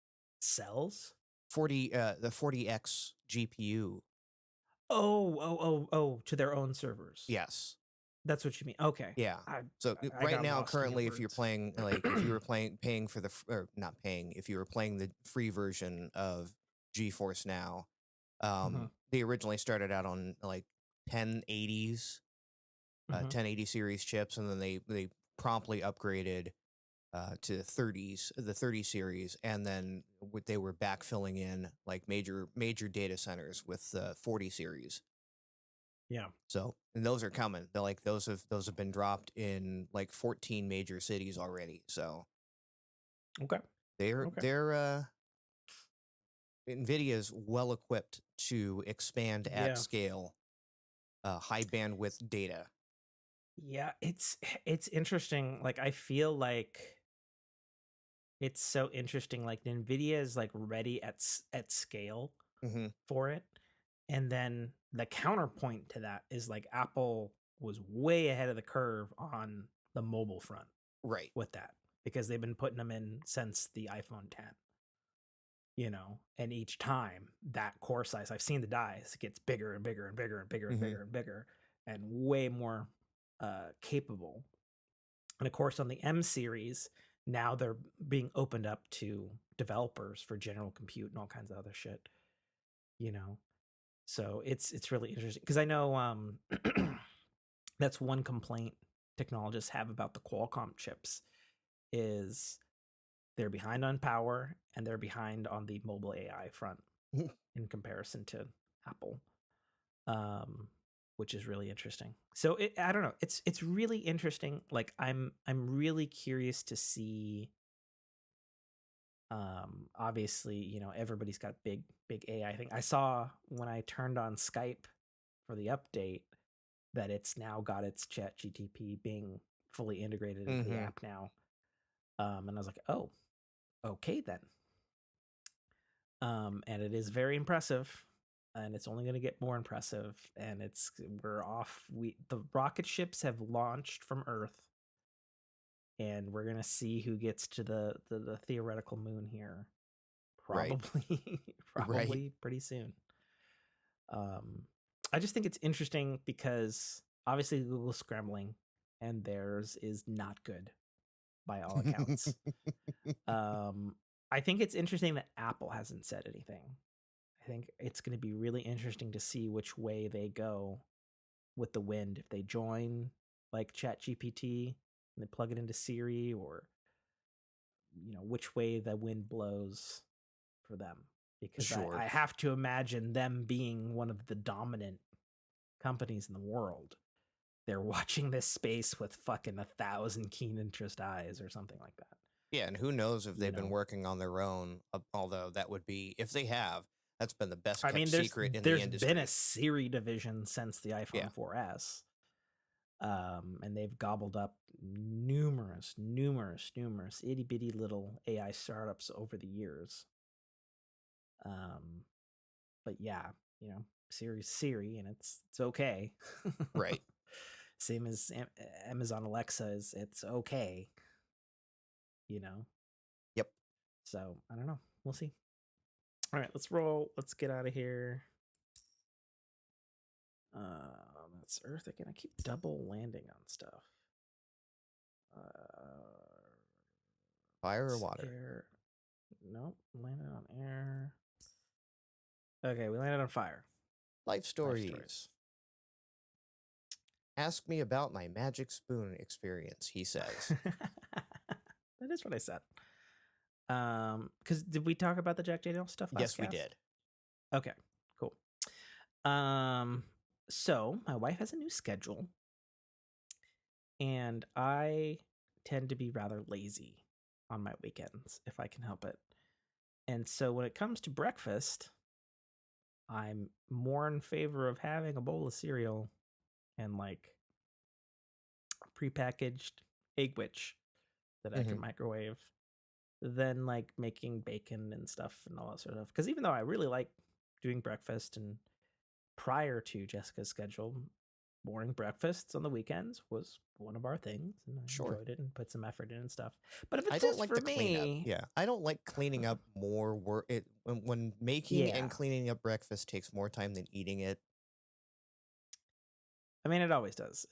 cells. 40 the 40X GPU. Oh, to their own servers. Yes. That's what you mean. Okay. Yeah. I So I right got now, lost in your currently, if you're words. playing, like, if you were paying for the, or not paying, if you were playing the free version of GeForce Now, Hmm. they originally started out on like 1080s, Hmm. 1080 series chips, and then they promptly upgraded to 30s, the 30 series, and then they were backfilling in like major data centers with the 40 series. Yeah. So, and those are coming. They're like those have been dropped in like 14 major cities already. So Okay. they're Okay. they're NVIDIA is well equipped to expand at Yeah. scale high bandwidth data. Yeah, it's interesting. Like I feel like it's so interesting. Like NVIDIA is like ready at scale Mm-hmm. for it. And then the counterpoint to that is like Apple was way ahead of the curve on the mobile front Right. with that because they've been putting them in since the iPhone 10. You know, and each time that core size, I've seen the dies gets bigger and bigger and bigger and bigger and Mm-hmm. bigger and bigger and way more capable. And of course, on the M series, now they're being opened up to developers for general compute and all kinds of other shit. You know, so it's really interesting because I know that's one complaint technologists have about the Qualcomm chips is they're behind on power and they're behind on the mobile AI front in comparison to Apple, which is really interesting. So I don't know. It's really interesting. Like I'm really curious to see. Obviously, you know, everybody's got big AI thing. I saw when I turned on Skype for the update that it's now got its Chat GTP being fully integrated into the app now. And I was like, oh, okay then. And it is very impressive, and it's only going to get more impressive. And we're off. The rocket ships have launched from Earth, and we're gonna see who gets to the theoretical moon here. Probably, Right. probably pretty soon. I just think it's interesting because obviously Google's scrambling, and theirs is not good by all accounts. I think it's interesting that Apple hasn't said anything. I think it's going to be really interesting to see which way they go with the wind. If they join like ChatGPT and they plug it into Siri, or you know which way the wind blows for them. Because Sure. I have to imagine them being one of the dominant companies in the world. They're watching this space with fucking 1,000 keen interest eyes or something like that. Yeah, and who knows if they've been working on their own, although that would be, if they have, that's been the best kept secret in the industry. There's been a Siri division since the iPhone 4S. And they've gobbled up numerous itty bitty little AI startups over the years. But yeah, you know, Siri, and it's okay. Right. Same as Amazon Alexa it's okay. You know. Yep. So I don't know. We'll see. All right, let's roll. Let's get out of here. That's Earth again. I keep double landing on stuff. Fire or water? Air. Nope, landed on air. Okay, we landed on fire. Life stories. Ask me about my magic spoon experience, he says. That is what I said. Because did we talk about the Jack Daniels stuff last Yes, we cast? did. Okay, cool. So my wife has a new schedule, and I tend to be rather lazy on my weekends if I can help it. And so when it comes to breakfast, I'm more in favor of having a bowl of cereal and like prepackaged egg which that I can microwave than like making bacon and stuff and all that sort of stuff. Because even though I really like doing breakfast, and prior to Jessica's schedule, morning breakfasts on the weekends was one of our things, and I enjoyed it and put some effort in and stuff. But if it's just for me, yeah, I don't like cleaning up more work. When making and cleaning up breakfast takes more time than eating it. I mean, it always does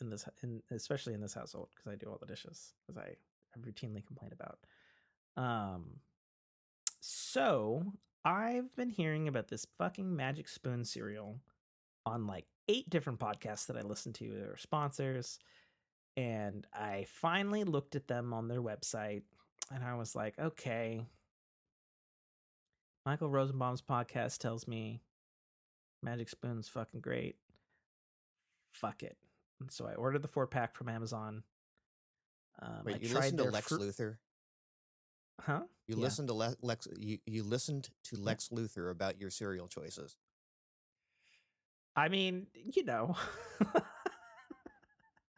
especially in this household because I do all the dishes, as I routinely complain about. So I've been hearing about this fucking Magic Spoon cereal on like 8 different podcasts that I listen to. They're sponsors. And I finally looked at them on their website and I was like, okay. Michael Rosenbaum's podcast tells me Magic Spoon's fucking great. Fuck it. And so I ordered the 4-pack from Amazon. Wait, you listened to Lex Luthor? Huh? You Yeah. listened to Lex. You listened to Lex Luthor about your cereal choices. I mean,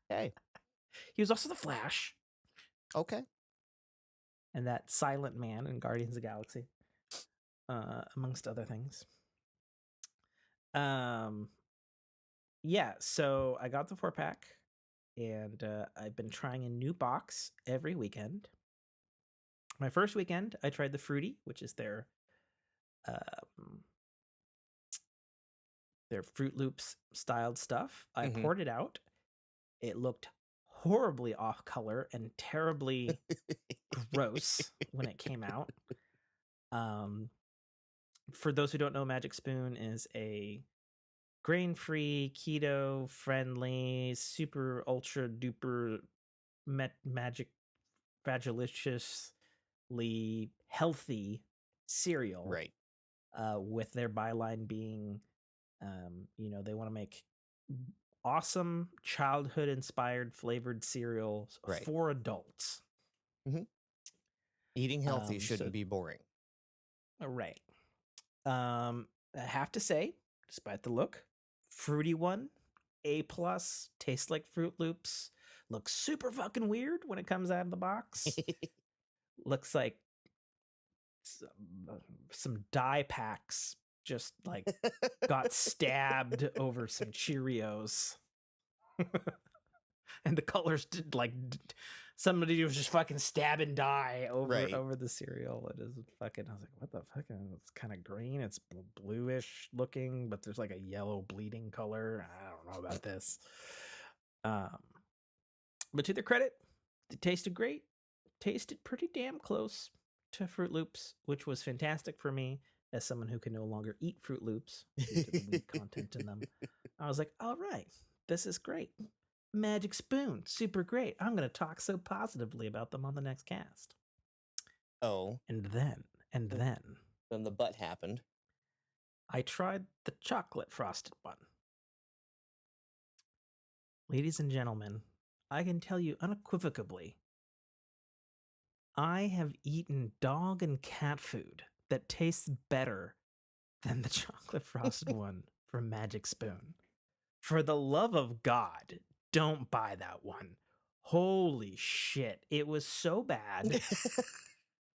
Hey, he was also the Flash okay. and that Silent Man in Guardians of the Galaxy, amongst other things. Yeah, so I got the 4-pack, and I've been trying a new box every weekend. My first weekend, I tried the Fruity, which is um, their Fruit Loops styled stuff. I poured it out. It looked horribly off color and terribly gross when it came out. For those who don't know, Magic Spoon is a grain-free, keto-friendly, super ultra duper magic fragiliciously healthy cereal. Right. With their byline being, they want to make awesome childhood-inspired flavored cereals for adults. Eating healthy shouldn't be boring. Right. I have to say, despite the look, Fruity one, A+, tastes like Fruit Loops, looks super fucking weird when it comes out of the box. Looks like some dye packs just like got stabbed over some Cheerios. And the colors did like somebody was just fucking stabbing dye over the cereal. It is fucking. I was like, what the fuck? It's kind of green. It's bluish looking, but there's like a yellow bleeding color. I don't know about this. But to their credit, it tasted great. Tasted pretty damn close to Fruit Loops, which was fantastic for me as someone who can no longer eat Fruit Loops due to the meat content in them. I was like, all right, this is great. Magic Spoon, super great. I'm going to talk so positively about them on the next cast. Oh. And then. Then the butt happened. I tried the chocolate frosted one. Ladies and gentlemen, I can tell you unequivocally, I have eaten dog and cat food that tastes better than the chocolate frosted one from Magic Spoon. For the love of God, don't buy that one. Holy shit. It was so bad.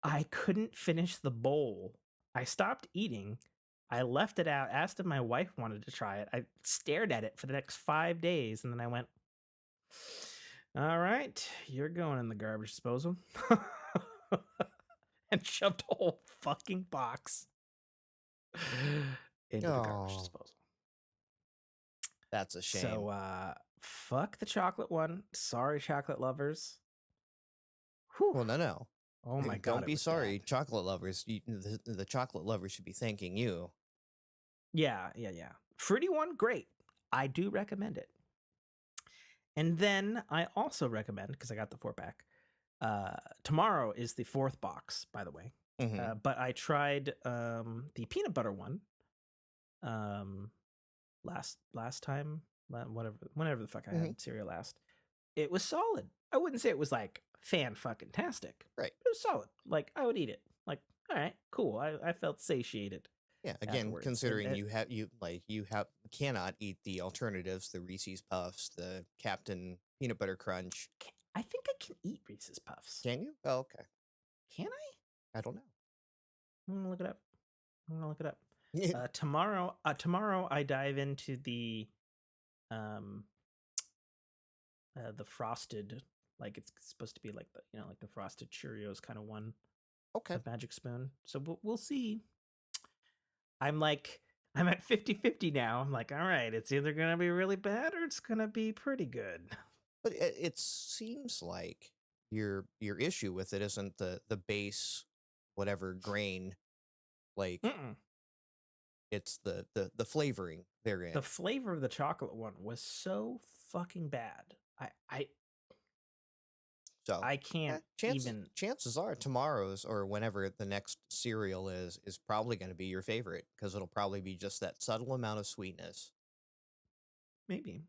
I couldn't finish the bowl. I stopped eating. I left it out, asked if my wife wanted to try it. I stared at it for the next 5 days, and then I went, all right, you're going in the garbage disposal. And shoved a whole fucking box into the garbage disposal. That's a shame. So, fuck the chocolate one. Sorry, chocolate lovers. Whew. Well, no. Oh my God. Don't be sorry, bad. Chocolate lovers. The chocolate lovers should be thanking you. Yeah. Fruity one, great. I do recommend it. And then I also recommend, because I got the 4-pack, tomorrow is the 4th box, by the way. But I tried the peanut butter one last time, whenever the fuck I had cereal last. It was solid. I wouldn't say it was like fan-fucking-tastic. Right. It was solid. Like, I would eat it. Like, all right, cool. I felt satiated. Yeah, again, afterwards. Considering you cannot eat the alternatives, the Reese's Puffs, the Captain Peanut Butter Crunch. I think I can eat Reese's Puffs. Can you? Oh, okay. Can I? I don't know. I'm gonna look it up. Tomorrow I dive into the frosted, like it's supposed to be like the frosted Cheerios kind of one. Okay. Of Magic Spoon. So we'll see. I'm at 50-50 now. I'm like, all right, it's either going to be really bad or it's going to be pretty good. But it seems like your issue with it isn't the base, whatever grain, like it's the flavoring therein. The flavor of the chocolate one was so fucking bad. I can't chances are tomorrow's or whenever the next cereal is probably going to be your favorite because it'll probably be just that subtle amount of sweetness. Maybe.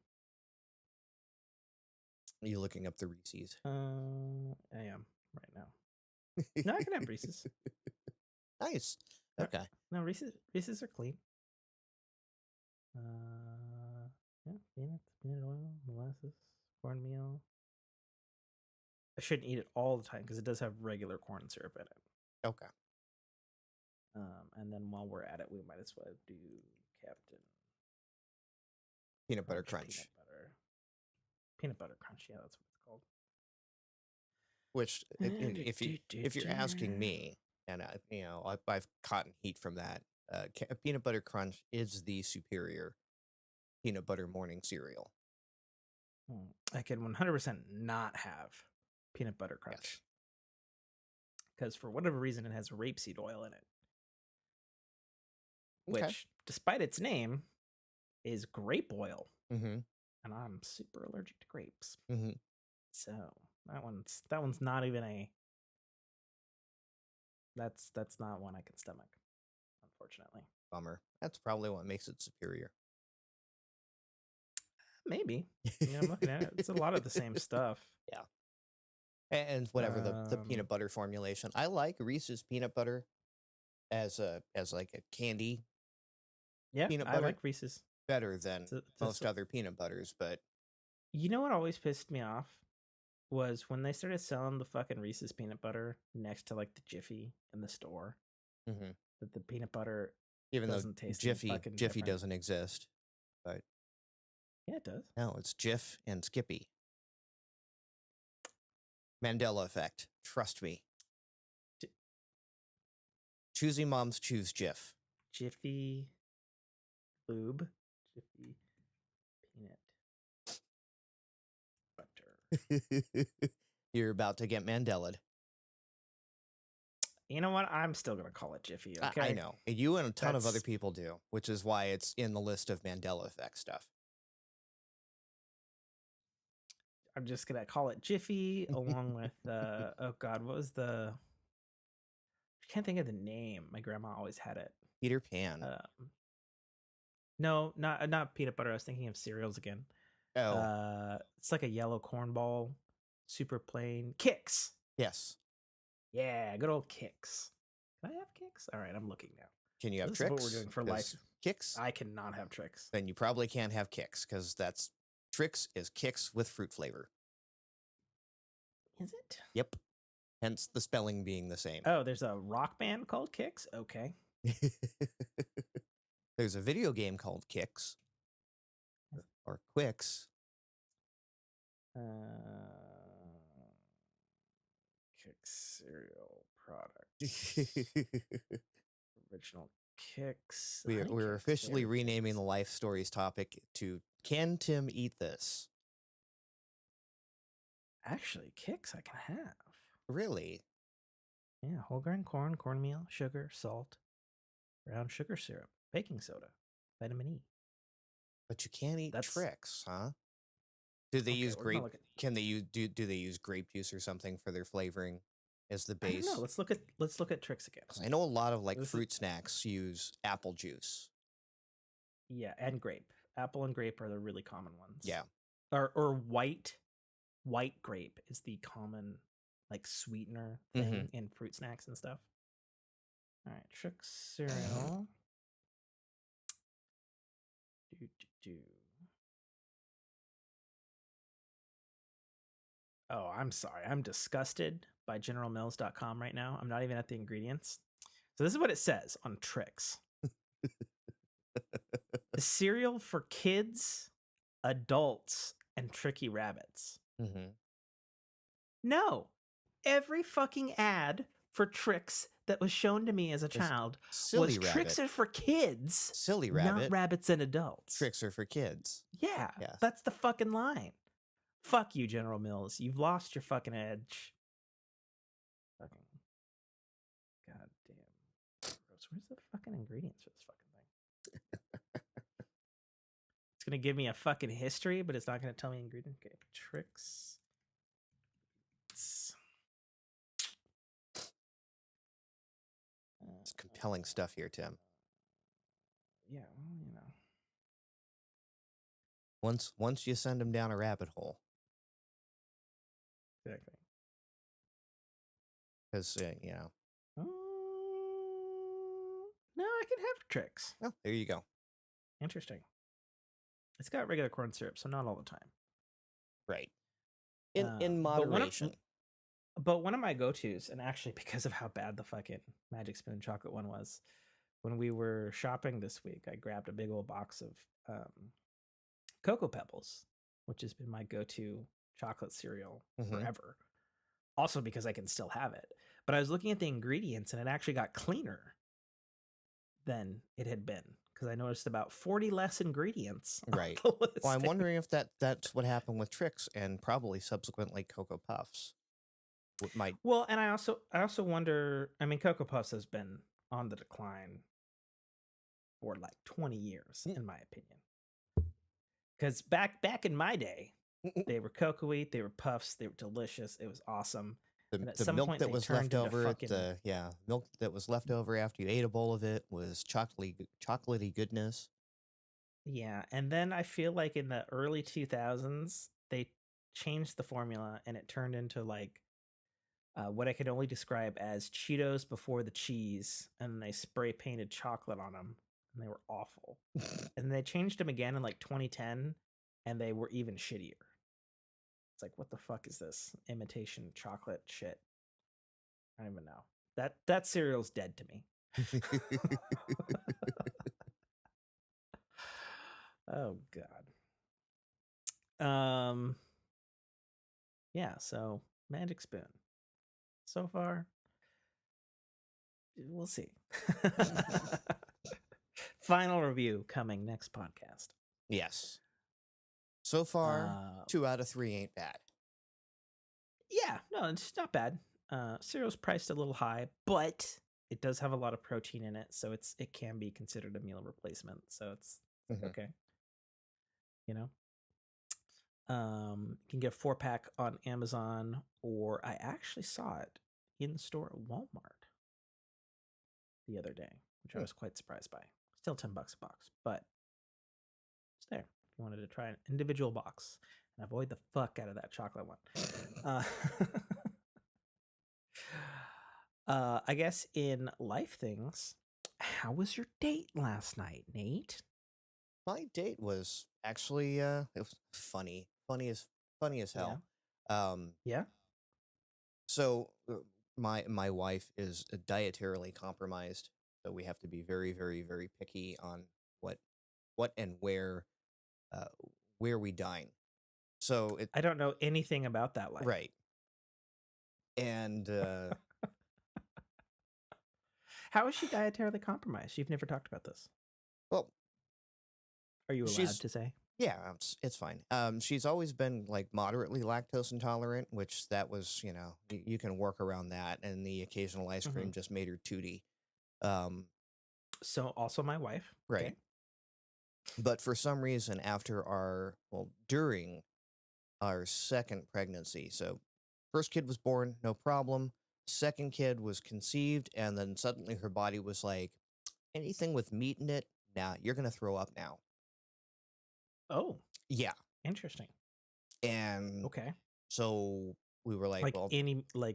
Are you looking up the Reese's? I am right now. No, I can have Reese's. Nice. No, Okay. no, Reese's are clean. Yeah, peanuts, peanut oil, molasses, cornmeal. I shouldn't eat it all the time because it does have regular corn syrup in it. Okay. And then while we're at it, we might as well do Captain Peanut butter crunch. Peanut butter crunch. Yeah, that's what it's called. Which, if you're asking me, and I've caught heat from that. Peanut butter crunch is the superior peanut butter morning cereal. I can 100% not have peanut butter crunch because for whatever reason it has rapeseed oil in it, which, despite its name, is grape oil, and I'm super allergic to grapes. So that one's not even a. That's not one I can stomach, unfortunately. Bummer. That's probably what makes it superior. Maybe. I'm looking at it. It's a lot of the same stuff. Yeah. And whatever the peanut butter formulation. I like Reese's peanut butter as like a candy. Yeah, peanut butter. I like Reese's better than most other peanut butters, but you know what always pissed me off was when they started selling the fucking Reese's peanut butter next to like the Jiffy in the store. That the peanut butter even doesn't though taste Jiffy doesn't exist, but yeah, it does. No, it's Jif and Skippy. Mandela effect. Trust me. Choosy moms choose Jif. Jiffy lube. Jiffy peanut butter. You're about to get Mandela'd. You know what? I'm still going to call it Jiffy, okay? I know. You and a ton of other people do, which is why it's in the list of Mandela effect stuff. I'm just going to call it Jiffy along with, oh God, what was the... I can't think of the name. My grandma always had it. Peter Pan. No, not peanut butter. I was thinking of cereals again. Oh. It's like a yellow cornball, super plain. Kix. Yes. Yeah, good old Kix. Can I have Kix? All right, I'm looking now. Can you have Trix? Trix? This is what we're doing for life. Kix? I cannot have Trix. Then you probably can't have Kix, because Trix is Kix with fruit flavor. Is it? Yep. Hence the spelling being the same. Oh, there's a rock band called Kix? Okay. There's a video game called Kix. Or Quix. Kix cereal product. Original Kix. We're officially renaming the Life Stories topic to Can Tim Eat This? Actually, Kix I can have. Really? Yeah, whole grain corn, cornmeal, sugar, salt, brown sugar syrup, baking soda, vitamin E. But you can't eat Trix, huh? Do they use grape? Can they use do they use grape juice or something for their flavoring as the base? I don't know. Let's look at Trix again. I know a lot of fruit snacks use apple juice. Yeah, and grape. Apple and grape are the really common ones. Yeah. Or white grape is the common sweetener thing in fruit snacks and stuff. All right, Trix cereal. Oh, I'm sorry. I'm disgusted by GeneralMills.com right now. I'm not even at the ingredients. So this is what it says on Trix. The cereal for kids, adults, and tricky rabbits. No. Every fucking ad for Trix that was shown to me as a child was Trix are for kids. Silly rabbit. Not rabbits and adults. Trix are for kids. Yeah. Yes. That's the fucking line. Fuck you, General Mills. You've lost your fucking edge. Fucking goddamn gross. Where's the fucking ingredients for this fucking thing? It's gonna give me a fucking history, but it's not gonna tell me ingredients. Okay, Trix. It's compelling stuff here, Tim. Yeah, well, you know. Once you send them down a rabbit hole. Exactly. because Mm, no, I can have tricks. Oh, there you go. Interesting. It's got regular corn syrup, so not all the time. Right. In But moderation. one of my go-tos, and actually because of how bad the fucking Magic Spoon chocolate one was, when we were shopping this week, I grabbed a big old box of Cocoa Pebbles, which has been my go-to chocolate cereal forever. Also because I can still have it. But I was looking at the ingredients, and it actually got cleaner than it had been, because I noticed about 40 less ingredients. Right. On the Well, I'm listing. wondering if that's what happened with Trix and probably subsequently Cocoa Puffs. Might Well, and I also wonder. I mean, Cocoa Puffs has been on the decline for like 20 years, in my opinion. Because back in my day, they were cocoa-y, they were puffs, they were delicious. It was awesome. And at the some milk point, that they was turned left into over, fucking milk that was left over after you ate a bowl of it was chocolatey goodness. Yeah, and then I feel like in the early 2000s, they changed the formula, and it turned into like what I could only describe as Cheetos before the cheese, and they spray painted chocolate on them, and they were awful. And they changed them again in like 2010, and they were even shittier. It's like, what the fuck is this imitation chocolate shit? I don't even know. That cereal's dead to me. Oh god. Yeah, so Magic Spoon. So far, we'll see. Final review coming next podcast. Yes. So far, 2 out of 3 ain't bad. Yeah, no, it's not bad. Cereal's priced a little high, but it does have a lot of protein in it, so it can be considered a meal replacement. So it's okay. You know, you can get a 4-pack on Amazon, or I actually saw it in the store at Walmart the other day, which I was quite surprised by. Still $10 a box, but it's there if you wanted to try an individual box and avoid the fuck out of that chocolate one. I guess in life things, how was your date last night, Nate? My date was actually it was funny as hell. Yeah. So my wife is dietarily compromised, so we have to be very, very, very picky on what and uh, where we dine. So I don't know anything about that life. right, and How is she dietarily compromised? You've never talked about this. well, Are you allowed she's to say? yeah, it's fine. She's always been like moderately lactose intolerant, which that was you can work around that, and the occasional ice cream just made her tooty. So also my wife, right. Okay. But for some reason, during our second pregnancy, so first kid was born, no problem. Second kid was conceived, and then suddenly her body was like, anything with meat in it, nah, you're gonna throw up now. Oh, yeah, interesting. And okay, so we were like, well,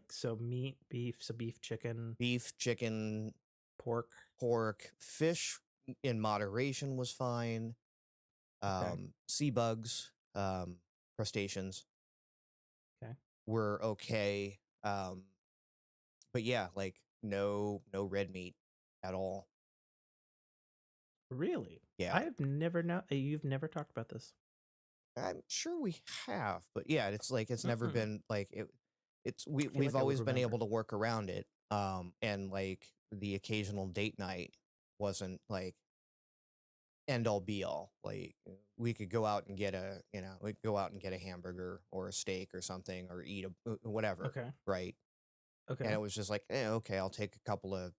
so meat, beef, chicken, pork, fish in moderation was fine. Sea bugs, crustaceans, were okay. But yeah, like no red meat at all. Really? Yeah. I've never you've never talked about this. I'm sure we have, but yeah, it's like it's never been like we've like always been able to work around it. And like the occasional date night wasn't like end all be all. Like we could go out and get a hamburger or a steak or something, or eat whatever. Okay. Right. Okay. And it was just like, okay, I'll take a couple of,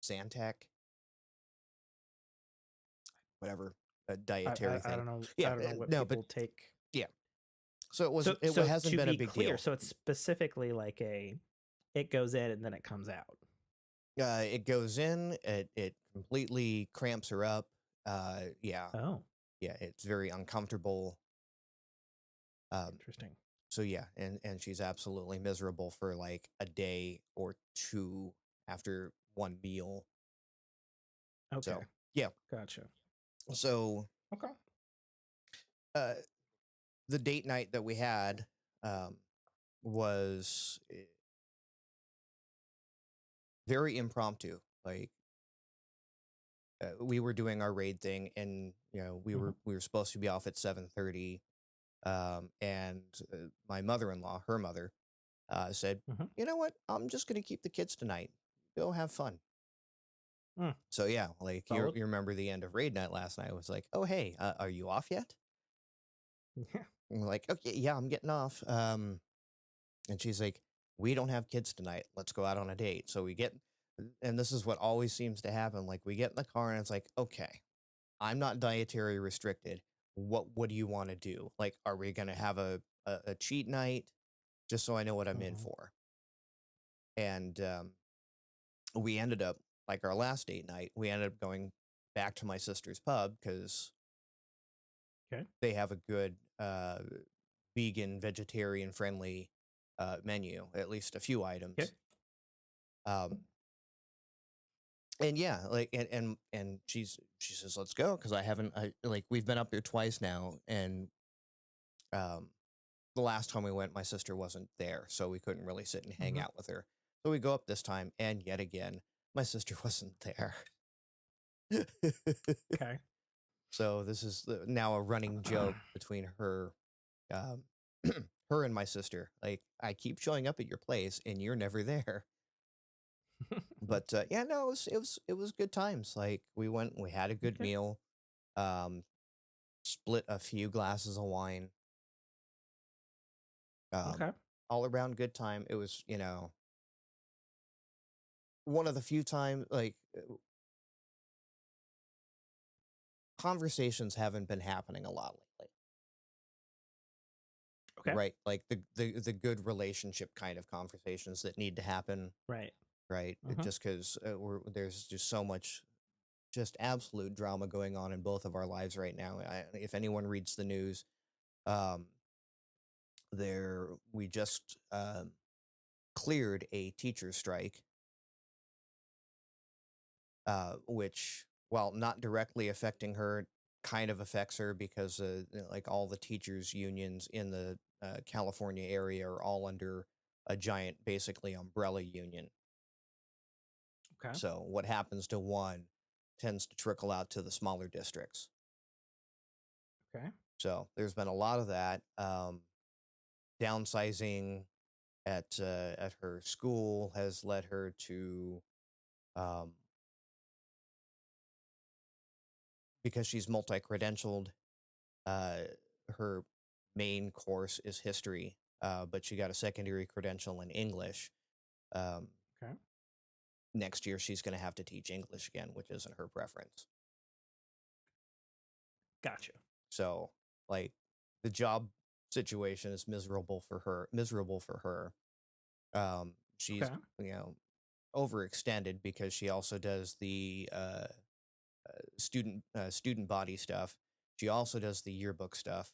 Zantac, whatever, a dietary thing. I don't know. Yeah, I don't know what people take. Yeah. So it wasn't. It hasn't been a big deal. So it's specifically like it goes in and then it comes out. It goes in. It completely cramps her up. Yeah. Oh. Yeah. It's very uncomfortable. Interesting. So yeah, and she's absolutely miserable for like a day or two after one meal. Okay. So yeah, Gotcha. so Okay. uh, the date night that we had um, was very impromptu. Like we were doing our raid thing, and Mm-hmm. we were supposed to be off at 7:30. And my mother-in-law, her mother, said, Mm-hmm. "You know what? I'm just gonna keep the kids tonight. Go have fun." Mm. So yeah, like Solid. you remember the end of raid night last night was like, "Oh hey, are you off yet?" Yeah. And we're like, "Okay, yeah, I'm getting off." And she's like, "We don't have kids tonight. Let's go out on a date." So we get, and this is what always seems to happen. Like we get in the car and it's like, "Okay, I'm not dietary restricted. What do you want to do? Like, are we gonna have a cheat night just so I know what I'm in Mm-hmm. for?" And we ended up like our last date night. We ended up going back to my sister's pub because Okay. they have a good vegan, vegetarian friendly menu, at least a few Okay. items. Um, and yeah, like and she says let's go because I like we've been up there twice now, and um, the last time we went, my sister wasn't there, so we couldn't really sit and hang Mm-hmm. out with her. So we go up this time, and yet again, my sister wasn't there. Okay. So this is now a running joke between her, um, her and my sister. Like I keep showing up at your place, and you're never there. But yeah, no, it was good times. Like we went, we had a good Okay. meal, um, split a few glasses of wine, um, Okay. all around good time. It was one of the few times like conversations haven't been happening a lot lately, Okay. right? Like the good relationship kind of conversations that need to happen, Right. right? Mm-hmm. Just because there's just so much just absolute drama going on in both of our lives right now. If anyone reads the news, um, there we just cleared a teacher strike, which, while not directly affecting her, kind of affects her because like all the teachers unions in the California area are all under a giant, basically umbrella union. Okay. So what happens to one tends to trickle out to the smaller districts. Okay. So there's been a lot of that. Downsizing at her school has led her to, um, because she's multi-credentialed, uh, her main course is history, but she got a secondary credential in English. Um, Okay. Next year, she's going to have to teach English again, which isn't her preference. Gotcha. So, like, the job situation is miserable for her. Miserable for her. She's Okay. overextended because she also does the student body stuff. She also does the yearbook stuff.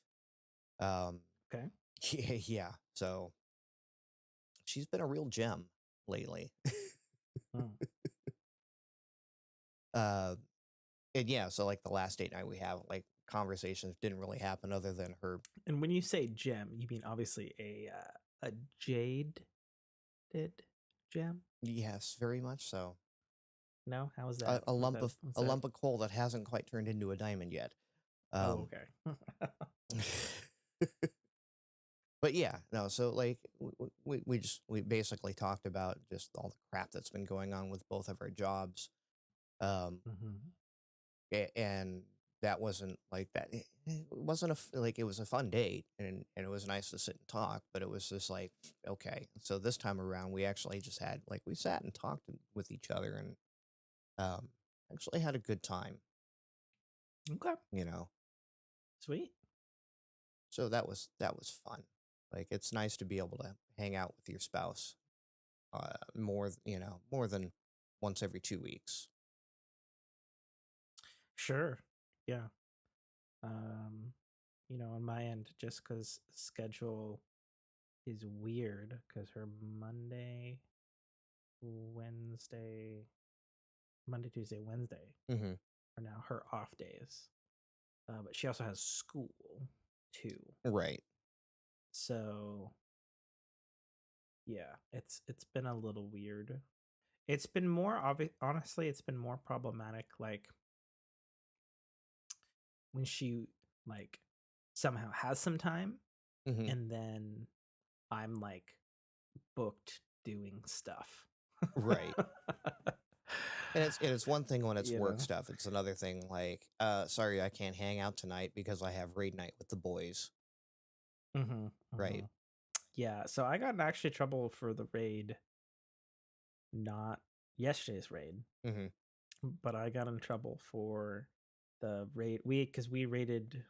Um, Okay. yeah. So she's been a real gem lately. Mm. uh, and yeah, so like the last date night we have, like conversations didn't really happen other than her. And when you say gem, you mean obviously a jade did gem? Yes, very much so. No, how is that? A Was lump that of was a that? lump of coal that hasn't quite turned into a diamond yet. Oh, Um, okay. but yeah, no. So like we basically talked about just all the crap that's been going on with both of our jobs. Um, Mm-hmm. and that wasn't like that. It wasn't like it was a fun date, and it was nice to sit and talk. But it was just like, okay. So this time around, we actually just had like we sat and talked with each other, and um, actually had a good time. Okay. You know, Sweet. so that was fun. Like it's nice to be able to hang out with your spouse more, more than once every 2 weeks. Sure. Yeah. Um, on my end, just because schedule. is weird because her Monday, Tuesday, Wednesday Mm-hmm. are now her off days. But she also has school too. Right. So yeah, it's been a little weird. It's been more obvious. Honestly, it's been more problematic. Like when she like somehow has some time, Mm-hmm. and then I'm like booked doing stuff. Right. And it's one thing when it's You work know. stuff. It's another thing like, sorry, I can't hang out tonight because I have raid night with the boys. Mm-hmm, Right. mm-hmm. Yeah. So I got in actually trouble for the raid, not yesterday's raid, Mm-hmm. but I got in trouble for the raid because we raided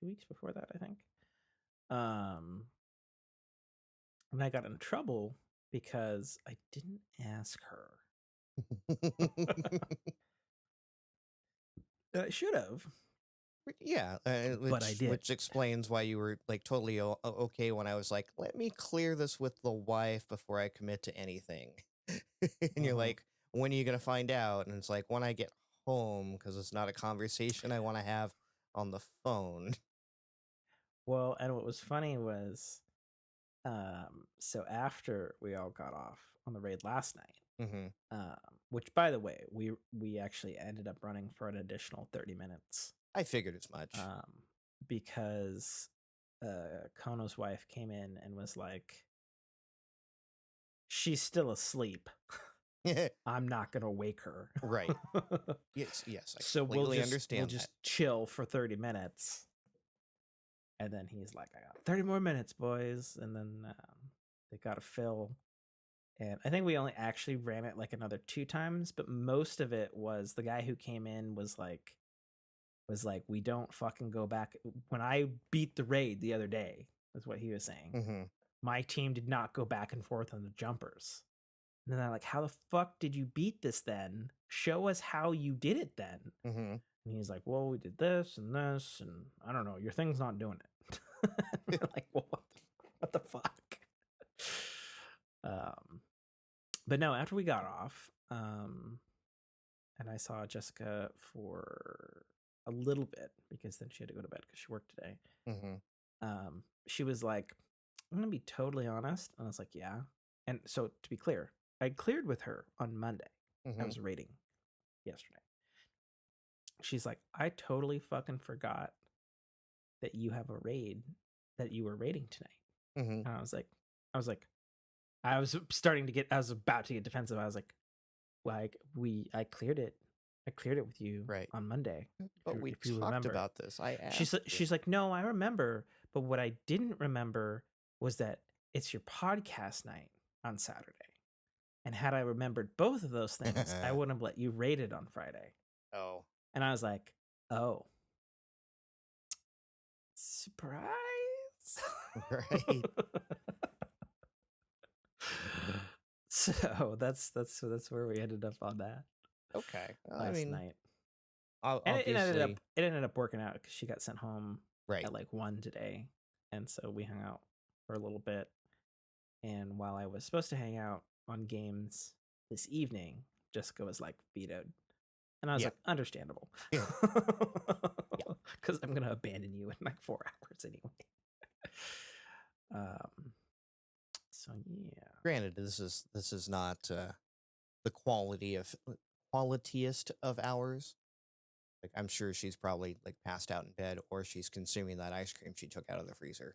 2 weeks before that, I think. Um, and I got in trouble because I didn't ask her. I should have, Yeah, but I did. which explains why you were like totally okay when I was like, let me clear this with the wife before I commit to anything. And you're Mhm. like, when are you gonna find out? And it's like when I get home because it's not a conversation I want to have on the phone. Well, and what was funny was, so after we all got off on the raid last night, Mm-hmm. um, which by the way, we actually ended up running for an additional 30 minutes, I figured as much. because Kono's wife came in and was like, she's still asleep. I'm not gonna wake her. Right. Yes, yes, I So completely we'll understand that. just chill for 30 minutes. And then he's like, I got 30 more minutes, boys. And then they got to fill. And I think we only actually ran it like another 2 times, but most of it was the guy who came in was like, we don't fucking go back. When I beat the raid the other day, is what he was saying. Mm-hmm. My team did not go back and forth on the jumpers. And then I'm like, how the fuck did you beat this then? Show us how you did it then. Mm-hmm. And he's like, well, we did this, and I don't know, your thing's not doing it. We're like, well, what the fuck? Um, but no, after we got off, and I saw Jessica for a little bit because then she had to go to bed because she worked today. Mm-hmm. She was like, I'm gonna be totally honest. And I was like, yeah. And so to be clear, I cleared with her on Monday. I Mm-hmm. was rating yesterday. She's like, I totally fucking forgot that you have a raid that you were raiding tonight. Mm-hmm. And I was like, I was about to get defensive. I was like, like I cleared it. I cleared it with you Right. on Monday. But we If you talked remember. about this. I asked you. She's like, no, I remember. But what I didn't remember was that it's your podcast night on Saturday. And had I remembered both of those things, I wouldn't have let you raid it on Friday. Oh. And I was like, oh, surprise. Right. So that's where we ended up on that Okay. Well, I last mean, night. And obviously, it ended up working out because she got sent home right. at like 1 today, and so we hung out for a little bit. And while I was supposed to hang out on games this evening, Jessica was like vetoed, and I was Yeah. like, understandable, Yeah. because I'm gonna abandon you in like 4 hours anyway. So yeah. Granted, this is not the qualitiest of hours. Like I'm sure she's probably like passed out in bed or she's consuming that ice cream she took out of the freezer.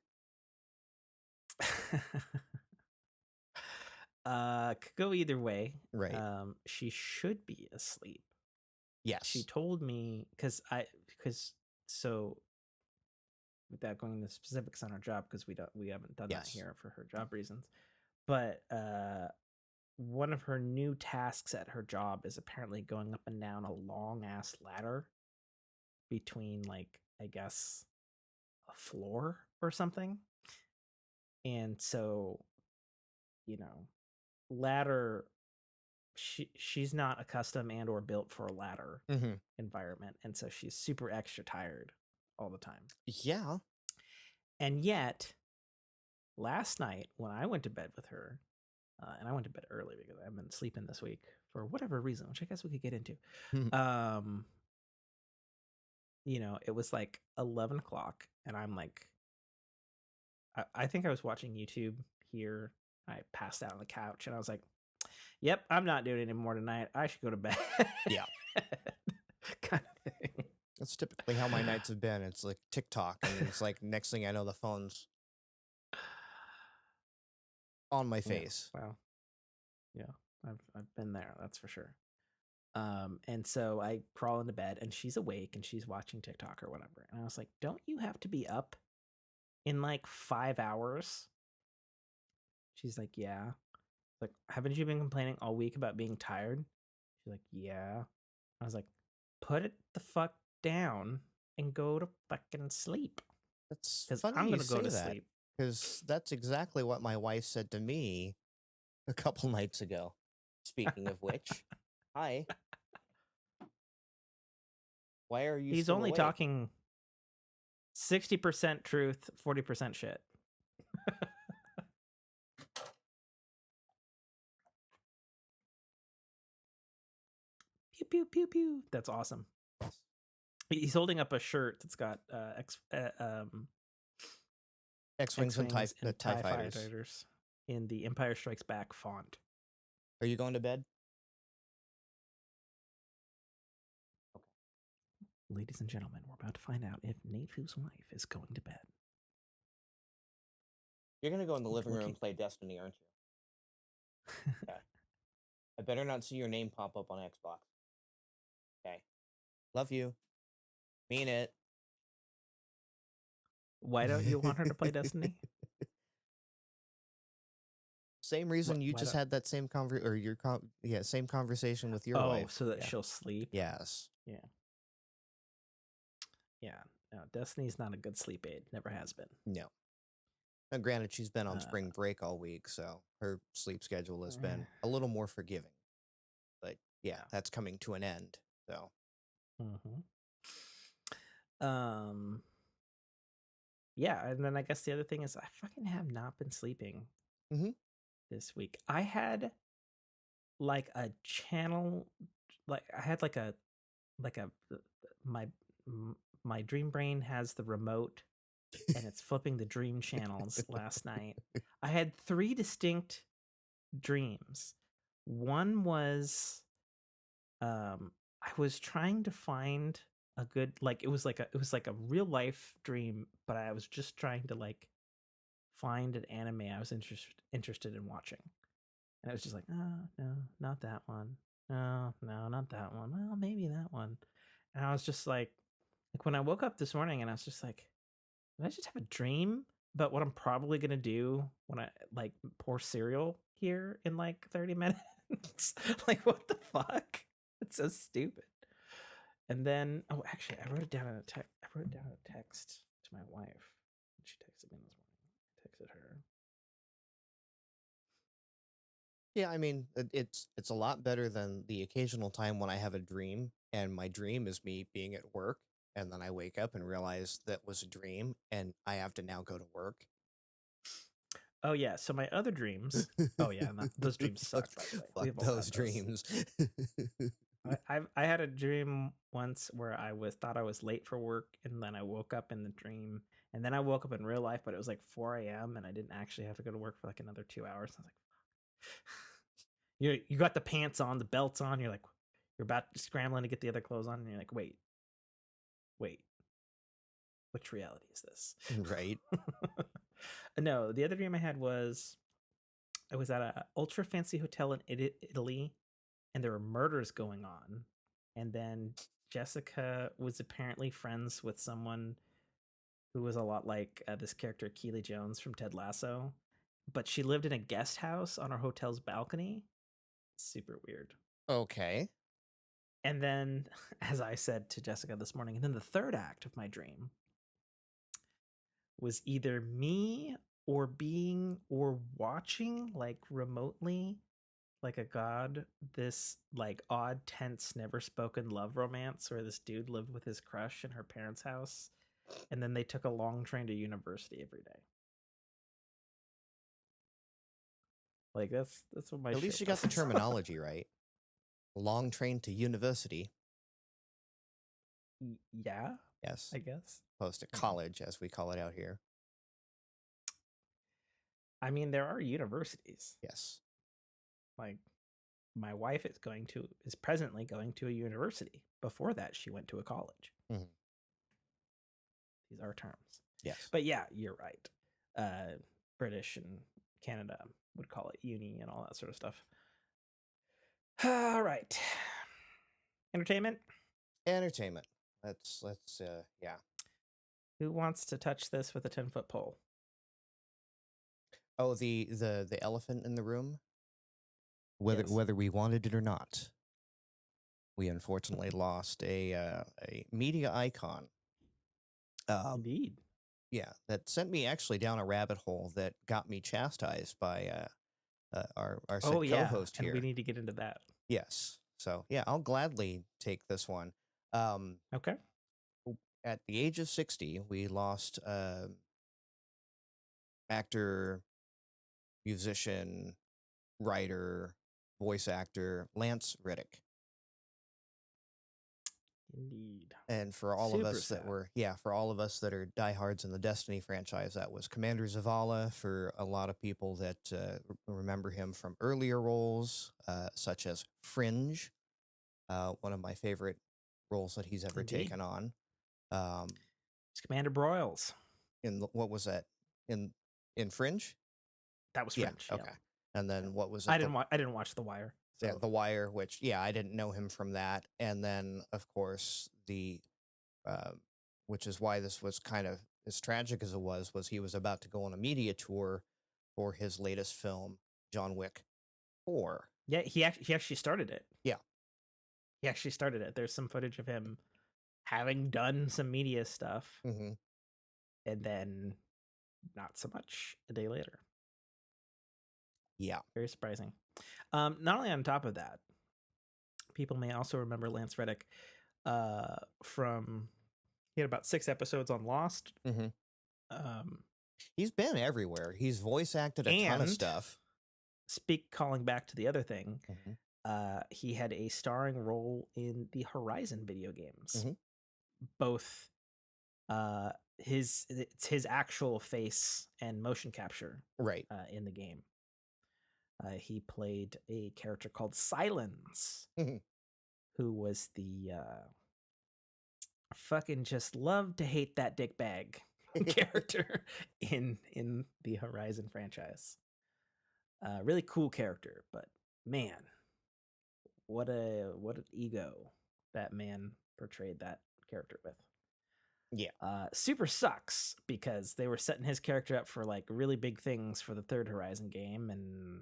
Could go either way. Right. She should be asleep. She Yes. told me because so without going into specifics on her job because we haven't done that Yes. here for her job reasons, but one of her new tasks at her job is apparently going up and down a long ass ladder between like I guess a floor or something, and so you know ladder she's not accustomed and or built for a ladder Mm-hmm. environment, and so she's super extra tired all the time. Yeah. And yet last night when I went to bed with her, and I went to bed early because I've been sleeping this week for whatever reason, which I guess we could get into. It was like 11 o'clock, and I'm like, I think I was watching YouTube here. I passed out on the couch, and I was like, yep, I'm not doing it anymore tonight. I should go to bed. Yeah. Kind of thing. That's typically how my nights have been. It's like TikTok, and it's like next thing I know, the phone's on my face. Yeah, well, yeah, I've been there, that's for sure. And so I crawl into bed, and she's awake, and she's watching TikTok or whatever. And I was like, don't you have to be up in like 5 hours? She's like, yeah. Like, haven't you been complaining all week about being tired? She's like, yeah. I was like, put it the fuck down and go to fucking sleep. That's because funny I'm you gonna go say to that, sleep. because that's exactly what my wife said to me a couple nights ago. Speaking of which, hi. Why are you He's still only awake? talking 60% truth, 40% shit. Pew pew pew pew. That's awesome. Yes. He's holding up a shirt that's got X-Wings and TIE TIE Fighters. Fighters in the Empire Strikes Back font. Are you going to bed? Okay. Ladies and gentlemen, we're about to find out if Natefu's wife is going to bed. You're going to go in the living room and play Destiny, aren't you? Okay. I better not see your name pop up on Xbox. Okay. Love you. Mean it. Why don't you want her to play Destiny? Same reason you just had that same same conversation with your wife. So that she'll sleep. Yes. Yeah. No, Destiny's not a good sleep aid. Never has been. No. Now, granted, she's been on spring break all week, so her sleep schedule has been a little more forgiving. But yeah, that's coming to an end. So. Yeah, and then I guess the other thing is I fucking have not been sleeping this week. I had like a channel, like I had like a my dream brain has the remote and it's flipping the dream channels last night. I had 3 distinct dreams. One was I was trying to find a good, like it was like a real life dream, but I was just trying to like find an anime I was interested in watching. And I was just like, oh, no, not that one. No, not that one. Well, maybe that one. And I was just like when I woke up this morning and I was just like, did I just have a dream about what I'm probably going to do when I like pour cereal here in like 30 minutes? Like, what the fuck? It's so stupid. And then, actually, I wrote it down in a text. I wrote down a text to my wife. She texted me this morning. I texted her. Yeah, I mean, it's a lot better than the occasional time when I have a dream and my dream is me being at work, and then I wake up and realize that was a dream and I have to now go to work. Oh yeah, so my other dreams. Oh yeah, those dreams suck. By the way, fuck those dreams. I had a dream once where I thought I was late for work, and then I woke up in the dream, and then I woke up in real life, but it was like 4 a.m. and I didn't actually have to go to work for like another 2 hours. I was like, fuck. You got the pants on, the belts on. You're like, you're about scrambling to get the other clothes on, and you're like, wait, which reality is this? Right. No, the other dream I had was I was at a ultra fancy hotel in Italy, and there were murders going on. And then Jessica was apparently friends with someone who was a lot like this character Keely Jones from Ted Lasso, but she lived in a guest house on our hotel's balcony. Super weird. Okay. And then, as I said to Jessica this morning, and then the third act of my dream was either me or being or watching like remotely like a god this like odd tense never spoken love romance where this dude lived with his crush in her parents' house and then they took a long train to university every day. Like that's what my At shit least you got was. the terminology right. Long train to university. Yeah, Yes. I guess. Opposed to college, as we call it out here. I mean, there are universities. Yes. Like my wife is presently going to a university. Before that, she went to a college. Mm-hmm. These are terms. Yes. But yeah, you're right. British and Canada would call it uni and all that sort of stuff. All right. Entertainment. Let's yeah. Who wants to touch this with a 10-foot pole? Oh, the elephant in the room. Whether we wanted it or not, we unfortunately lost a media icon. Indeed. Yeah, that sent me actually down a rabbit hole that got me chastised by our said co-host here. And we need to get into that. Yes. So yeah, I'll gladly take this one. Okay. At the age of 60, we lost actor, musician, writer, voice actor Lance Reddick. Indeed. And for all of us that are diehards in the Destiny franchise, that was Commander Zavala. For a lot of people that remember him from earlier roles, such as Fringe, one of my favorite roles that he's ever taken on. It's Commander Broyles. What was that? In Fringe? That was Fringe. Yeah, okay. And then what was it? I didn't watch The Wire. So. Yeah, The Wire, which I didn't know him from that. And then of course which is why this was kind of as tragic as it was he was about to go on a media tour for his latest film, John Wick 4. Yeah, he actually started it. Yeah. He actually started it. There's some footage of him having done some media stuff. Mm-hmm. And then not so much a day later. Yeah. Very surprising. Not only on top of that, people may also remember Lance Reddick from he had about 6 episodes on Lost. Mm-hmm. He's been everywhere. He's voice acted a ton of stuff. Calling back to the other thing, he had a starring role in the Horizon video games. Mm-hmm. Both it's his actual face and motion capture right in the game. He played a character called Silence, who was the fucking just love to hate that dick bag character in the Horizon franchise. Really cool character, but man, what an ego that man portrayed that character with. Yeah. Super sucks because they were setting his character up for like really big things for the third Horizon game, and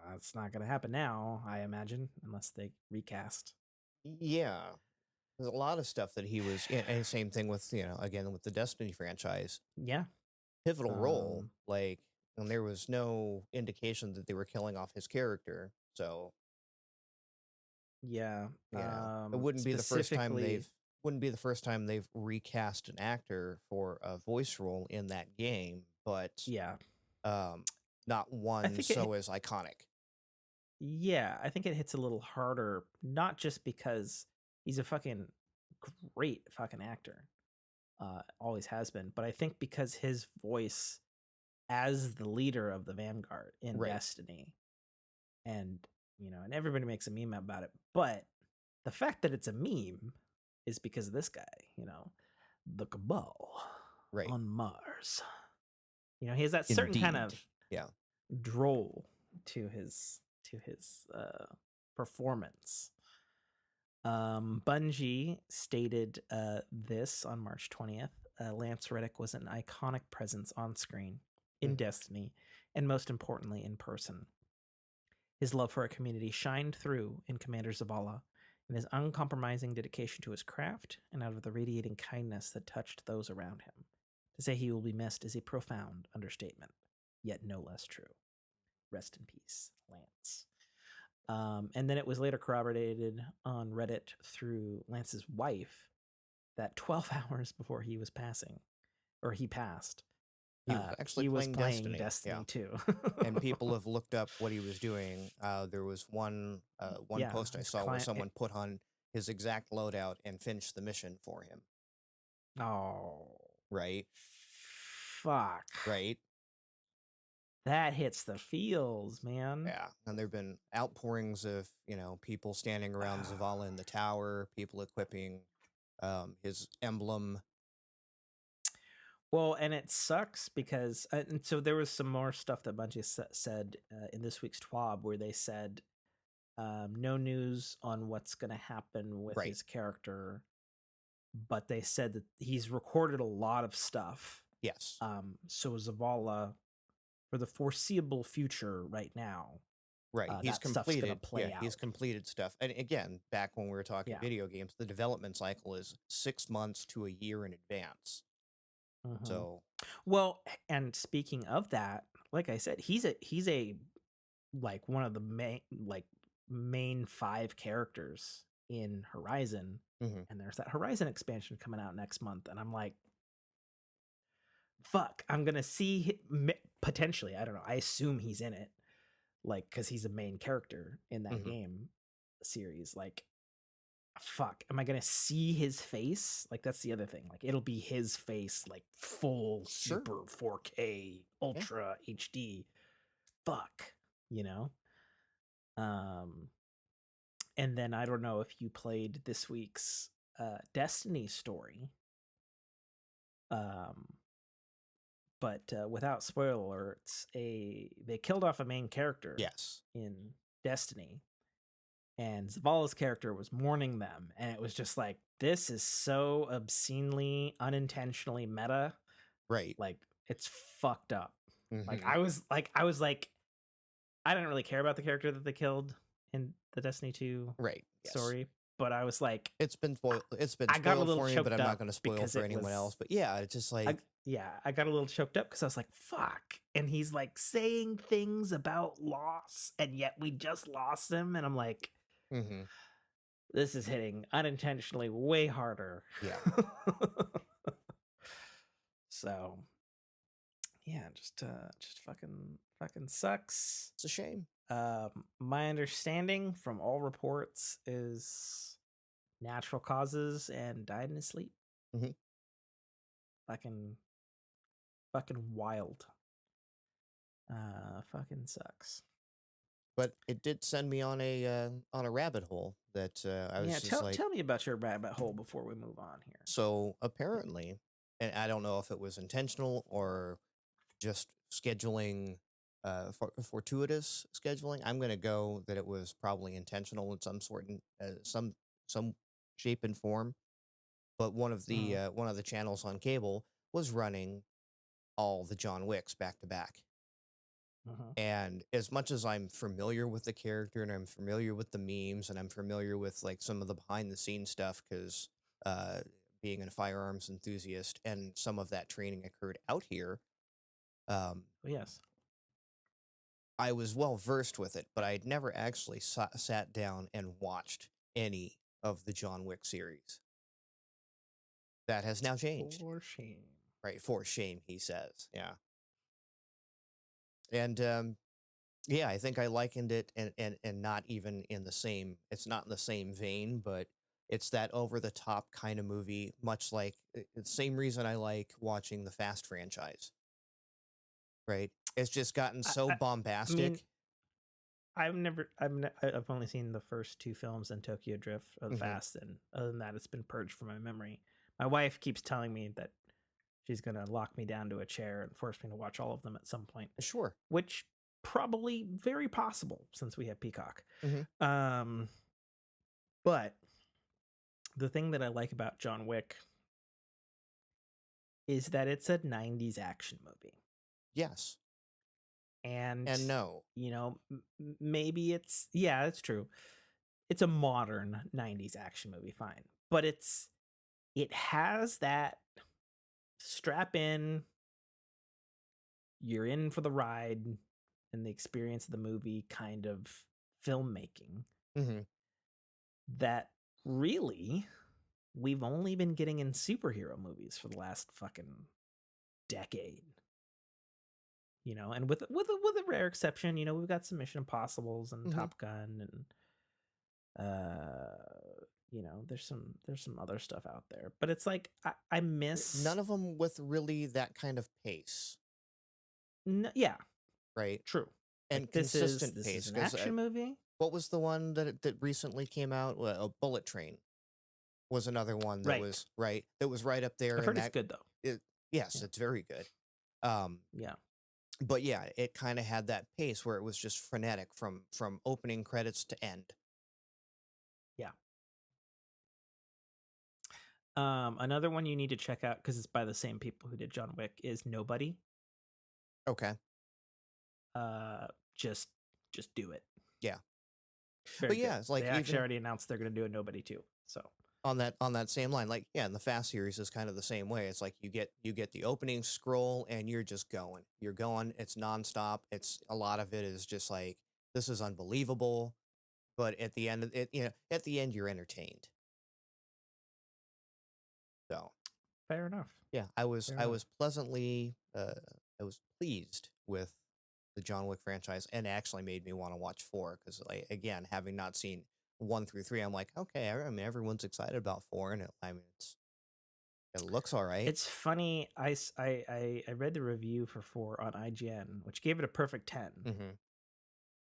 that's not going to happen now, I imagine, unless they recast. Yeah. There's a lot of stuff that he was in, and same thing with, again, with the Destiny franchise. Yeah. Pivotal role. And there was no indication that they were killing off his character. So. Yeah. It wouldn't be the first time they've recast an actor for a voice role in that game, but not one as iconic. Yeah, I think it hits a little harder, not just because he's a fucking great fucking actor, always has been, but I think because his voice as the leader of the Vanguard in Destiny, and and everybody makes a meme about it, but the fact that it's a meme is because of this guy, the Cabal on Mars. He has that certain kind of droll to his performance. Bungie stated this on March 20th. Lance Reddick was an iconic presence on screen, in Destiny, and most importantly, in person. His love for our community shined through in Commander Zavala, and his uncompromising dedication to his craft and out of the radiating kindness that touched those around him. To say he will be missed is a profound understatement, yet no less true. Rest in peace, Lance. And then it was later corroborated on Reddit through Lance's wife that 12 hours before he passed, He was actually He was playing playing Destiny. Destiny too. And people have looked up what he was doing. There was one post I his saw where client. someone put on his exact loadout and finished the mission for him. Oh, Right? fuck. Right? That hits the feels, man. Yeah. And there have been outpourings of, people standing around Zavala in the tower, people equipping his emblem. Well, and it sucks because, and so there was some more stuff that Bungie said in this week's TWAB where they said no news on what's going to happen with his character, but they said that he's recorded a lot of stuff. Yes. So Zavala, for the foreseeable future, right now, right, he's completed. Play out. He's completed stuff. And again, back when we were talking video games, the development cycle is 6 months to a year in advance. Mm-hmm. So, well, and speaking of that, like I said, he's a like one of the main 5 characters in Horizon, and there's that Horizon expansion coming out next month, and I'm like, fuck, I'm gonna see potentially, I don't know, I assume he's in it, like, because he's a main character in that game series. Like, fuck, am I gonna see his face? Like, that's the other thing, like, it'll be his face, like, full super 4K ultra HD. Fuck, and then I don't know if you played this week's Destiny story, but without spoiler alerts, they killed off a main character in Destiny, and Zavala's character was mourning them, and it was just like, this is so obscenely, unintentionally meta, right? Like, it's fucked up. Like, I was like, I didn't really care about the character that they killed in the Destiny 2 story, but I was like, it's been spoiled for me, but I'm not going to spoil for anyone else. But yeah, it's just like, I got a little choked up because I was like, fuck. And he's like saying things about loss, and yet we just lost him. And I'm like, this is hitting unintentionally way harder. Yeah. So yeah, just fucking sucks. It's a shame. My understanding from all reports is natural causes and died in his sleep. Fucking wild. Fucking sucks. But it did send me on a rabbit hole that I was just like, tell me about your rabbit hole before we move on here. So apparently, and I don't know if it was intentional or just scheduling, fortuitous scheduling. I'm going to go that it was probably intentional in some sort, some shape and form. But one of the channels on cable was running all the John Wicks back to back. And as much as I'm familiar with the character and I'm familiar with the memes and I'm familiar with like some of the behind the scenes stuff, because being a firearms enthusiast and some of that training occurred out here. Yes. I was well versed with it, but I'd never actually sat down and watched any of the John Wick series. That has now changed. For shame. Right, for shame, he says. Yeah. And yeah, I think I likened it, and not even in the same, it's not in the same vein, but it's that over-the-top kind of movie, much like the same reason I like watching the Fast franchise. Right? It's just gotten so bombastic. I mean, I've only seen the first 2 films in Tokyo Drift of Fast, and other than that, it's been purged from my memory. My wife keeps telling me that she's going to lock me down to a chair and force me to watch all of them at some point. Sure. Which probably very possible since we have Peacock. But the thing that I like about John Wick is that it's a 90s action movie. Yes. And no. Maybe it's, yeah, it's true. It's a modern 90s action movie, fine. But it has that strap in, you're in for the ride and the experience of the movie kind of filmmaking that really we've only been getting in superhero movies for the last fucking decade. and with a rare exception, we've got some Mission Impossibles and Top Gun and there's some other stuff out there, but it's like I miss none of them with really that kind of pace. Yeah, right, true. and Like, consistent this pace. is an action movie. What was the one that recently came out? Well, Bullet Train was another one that was right up there. I've heard it's good though. Yes, it's very good. Yeah. But yeah, it kind of had that pace where it was just frenetic from opening credits to end. Yeah. Another one you need to check out, because it's by the same people who did John Wick, is Nobody. Okay. Just do it. Yeah. But yeah, it's like they actually already announced they're going to do a Nobody too. So on that same line, like, yeah, and the Fast series is kind of the same way. It's like you get the opening scroll and you're just going. You're going. It's nonstop. It's a lot of it is just like, this is unbelievable. But at the end of it, at the end you're entertained. So fair enough. Yeah, I was pleasantly I was pleased with the John Wick franchise, and actually made me want to watch 4 because, like, again, having not seen 1 through 3, I'm like, okay, I mean, everyone's excited about 4, and it looks all right. It's funny. I read the review for 4 on IGN, which gave it a perfect 10.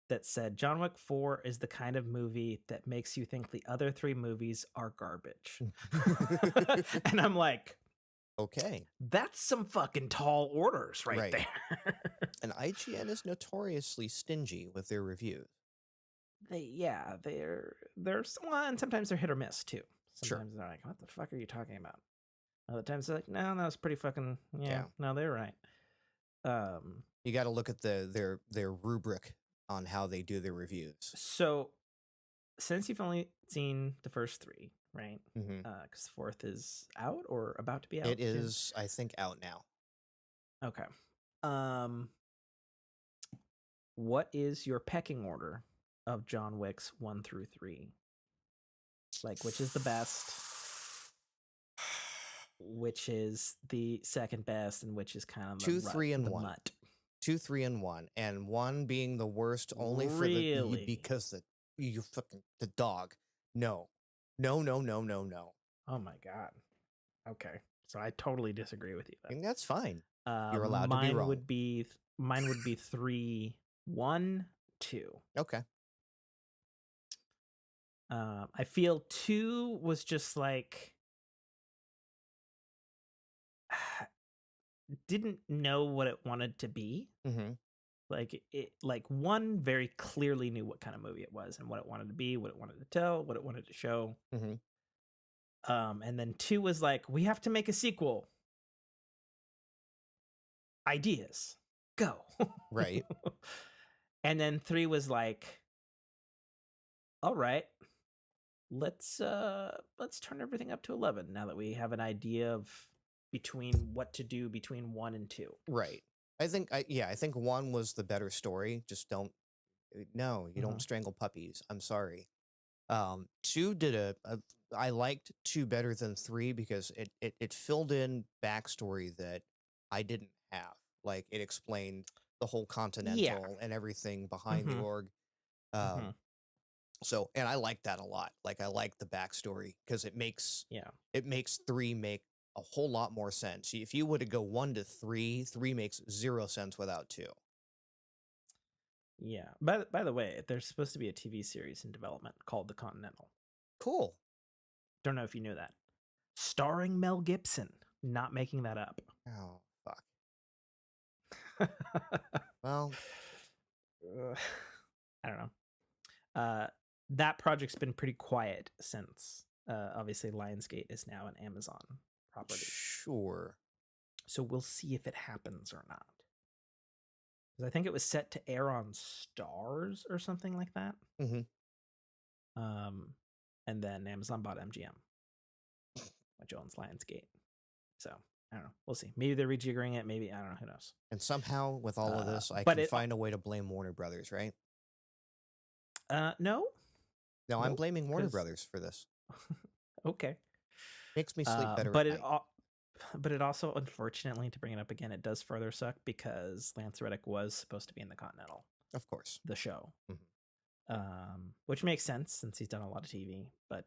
That said, John Wick 4 is the kind of movie that makes you think the other 3 movies are garbage. And I'm like, okay, that's some fucking tall orders right there. And IGN is notoriously stingy with their reviews. They're and sometimes they're hit or miss too. Sometimes they're like, what the fuck are you talking about? Other times they're like, no, that was pretty fucking no, they're right. You got to look at their rubric on how they do their reviews. So, since you've only seen the first 3, right? Because the 4th is out or about to be out. It is, I think, out now. Okay. What is your pecking order of John Wick's 1 through 3? Like, which is the best? Which is the second best, and which is kind of 2, 3, and 1. Mutt. 2, 3, and 1, and 1 being the worst only for because the dog. No. Oh my god. Okay, so I totally disagree with you. And that's fine. You're allowed to be wrong. Mine would be 3, 1, 2. Okay. I feel 2 was just like didn't know what it wanted to be. Like 1 very clearly knew what kind of movie it was and what it wanted to be, what it wanted to tell, what it wanted to show. And then 2 was like, we have to make a sequel. Ideas, go. Right. And then 3 was like, all right, let's turn everything up to 11 now that we have an idea of what to do between 1 and 2. Right. I think 1 was the better story. Just don't strangle puppies. I'm sorry. 2 did I liked 2 better than 3 because it filled in backstory that I didn't have. Like, it explained the whole Continental and everything behind the org. So, and I like that a lot. Like, I like the backstory because it makes 3 make a whole lot more sense. If you would to go 1 to 3, 3 makes 0 sense without 2. Yeah. By the way, there's supposed to be a TV series in development called The Continental. Cool. Don't know if you knew that. Starring Mel Gibson. Not making that up. Oh, fuck. Well, I don't know. That project's been pretty quiet since obviously Lionsgate is now an Amazon property. Sure. So we'll see if it happens or not. Because I think it was set to air on Stars or something like that. And then Amazon bought MGM, which owns Lionsgate. So I don't know. We'll see. Maybe they're rejiggering it. Maybe, I don't know. Who knows? And somehow with all of this, I can find a way to blame Warner Brothers, right? No. No, I'm blaming Warner Brothers for this. Okay. Makes me sleep better but at night. but it also, unfortunately, to bring it up again, it does further suck because Lance Reddick was supposed to be in the Continental, Of course. the show, Mhm. which makes sense since he's done a lot of TV. But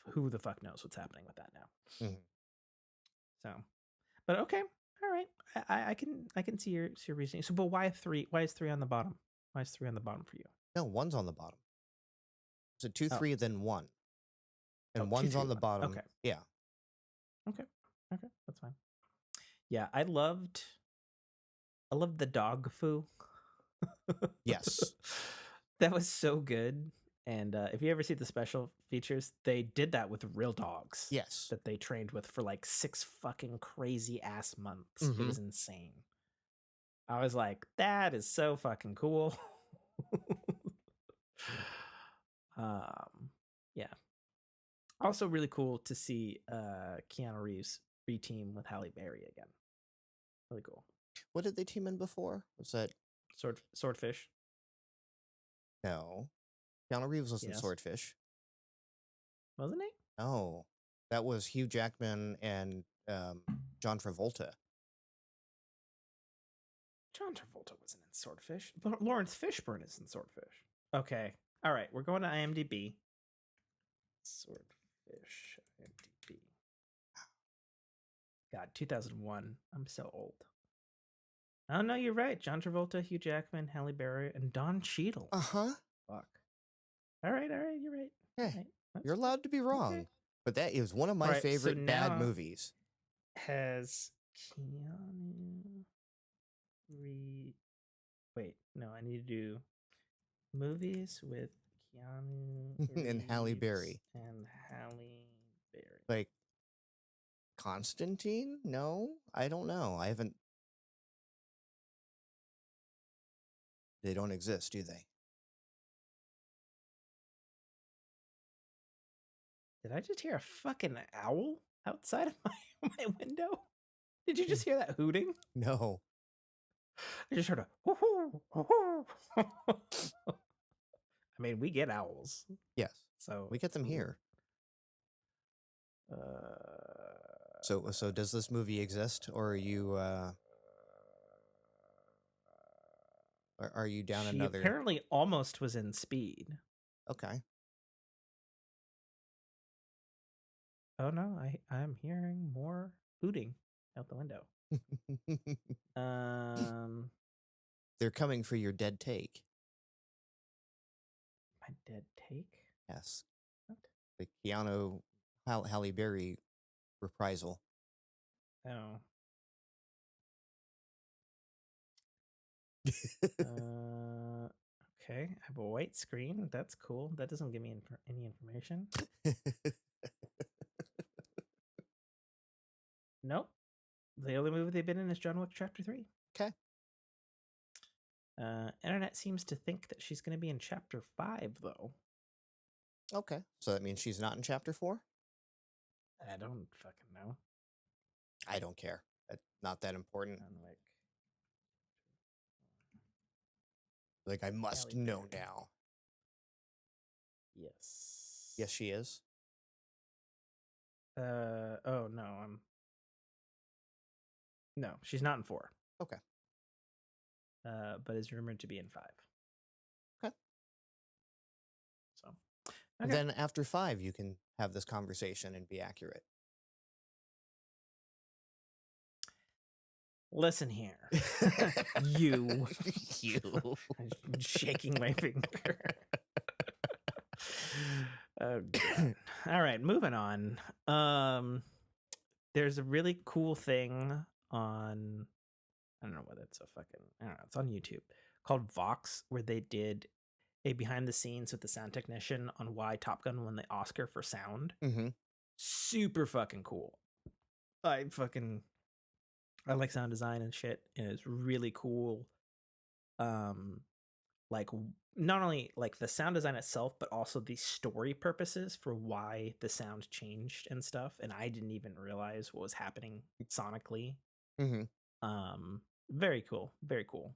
who the fuck knows what's happening with that now? Mhm. So, but okay, all right, I can see your reasoning. So, but why 3? Why is 3 on the bottom? Why is 3 on the bottom for you? No, 1's on the bottom. So 2, Oh. 3, then 1. And Oh, 2, 1's 3, on the 1. bottom. Okay. Yeah. Okay, that's fine. Yeah, I loved the dog foo. Yes. That was so good. And if you ever see the special features, they did that with real dogs. Yes. That they trained with for like 6 fucking crazy ass months. It Mhm. was insane. I was like, that is so fucking cool. Yeah. Also really cool to see Keanu Reeves reteam with Halle Berry again. Really cool. What did they team in before? Was that Swordfish? No. Keanu Reeves was in Yes. Swordfish. Wasn't he? No. That was Hugh Jackman and John Travolta. John Travolta wasn't in Swordfish. Lawrence Fishburne is in Swordfish. Okay. All right. We're going to IMDb. Swordfish IMDb. God, 2001. I'm so old. Oh, no, you're right. John Travolta, Hugh Jackman, Halle Berry, and Don Cheadle. Uh-huh. Fuck. All right. You're right. Hey, Right. you're allowed to be wrong. Okay. But that is one of my favorite bad movies. Has Keanu Wait, no, I need to do movies with Keanu And Halle Reeves Berry. And Halle Berry. Like Constantine? No, I don't know. I haven't. They don't exist, do they? Did I just hear a fucking owl outside of my window? Did you just hear that hooting? No. I just heard a whoo hoo. I mean, we get owls. Yes. So we get them here. So does this movie exist, or are you are you down she another? Apparently almost was in Speed. Okay. Oh no, I'm hearing more hooting out the window. They're coming for your dead take. My dead take? Yes. What? The Keanu Halle Berry reprisal. Oh. Okay, I have a white screen. That's cool. That doesn't give me any information. Nope. The only movie they've been in is John Wick Chapter 3. Okay. Internet seems to think that she's going to be in Chapter 5, though. Okay. So that means she's not in Chapter 4? I don't fucking know. I don't care. That's not that important. John Wick. Like, I must know now. Yes. Yes, she is. Oh, no, No, she's not in 4. Okay. But is rumored to be in 5. Okay. So. Okay. Then after 5, you can have this conversation and be accurate. Listen here. You. I'm shaking my finger. Oh, God. All right, moving on. There's a really cool thing on, I don't know whether it's it's on YouTube called Vox, where they did a behind the scenes with the sound technician on why Top Gun won the Oscar for sound. Mm-hmm. Super fucking cool. I like sound design and shit, and it's really cool. Like not only like the sound design itself, but also the story purposes for why the sound changed and stuff. And I didn't even realize what was happening sonically. Mm-hmm. Very cool. Very cool.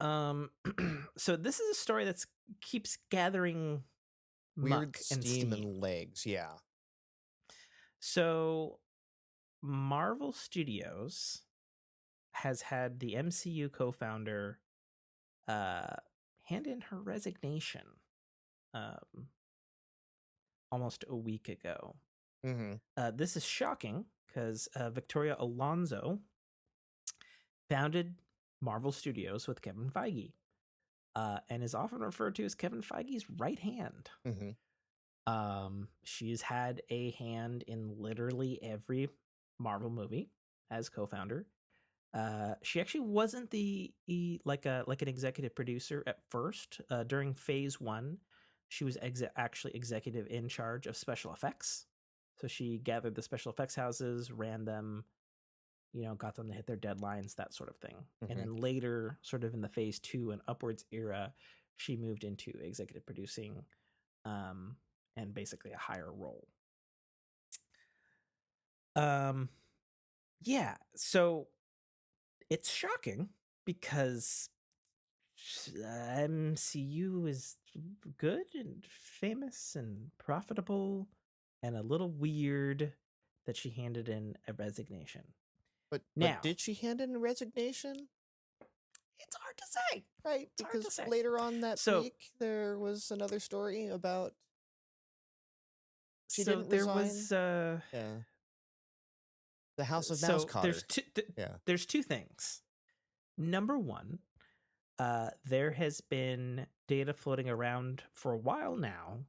So this is a story that's keeps gathering weird muck steam and legs. Yeah. So Marvel Studios has had the MCU co-founder hand in her resignation almost a week ago. This is shocking because Victoria Alonso founded Marvel Studios with Kevin Feige and is often referred to as Kevin Feige's right hand. She's had a hand in literally every Marvel movie as co-founder. She actually wasn't like an executive producer at first. During phase 1, she was actually executive in charge of special effects. So she gathered the special effects houses, ran them, got them to hit their deadlines, that sort of thing. And then later, sort of in the phase 2 and upwards era, she moved into executive producing, and basically a higher role. Yeah, so it's shocking because MCU is good and famous and profitable, and a little weird that she handed in a resignation. But Now, did she hand in a resignation? It's hard to say, right? Because later on that week there was another story about she didn't resign. There was the House of Mouse Cotter. There's two things. Number one, there has been data floating around for a while now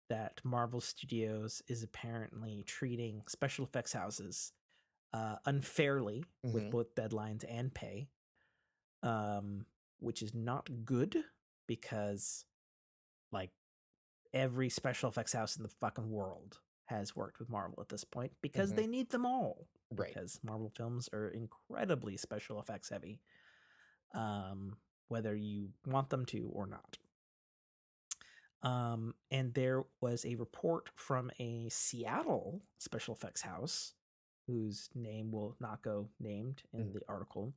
that Marvel Studios is apparently treating special effects houses unfairly with both deadlines and pay, which is not good because, like, every special effects house in the fucking world has worked with Marvel at this point because they need them all. Right. Because Marvel films are incredibly special effects heavy, whether you want them to or not. And there was a report from a Seattle special effects house, whose name will not go named in the article,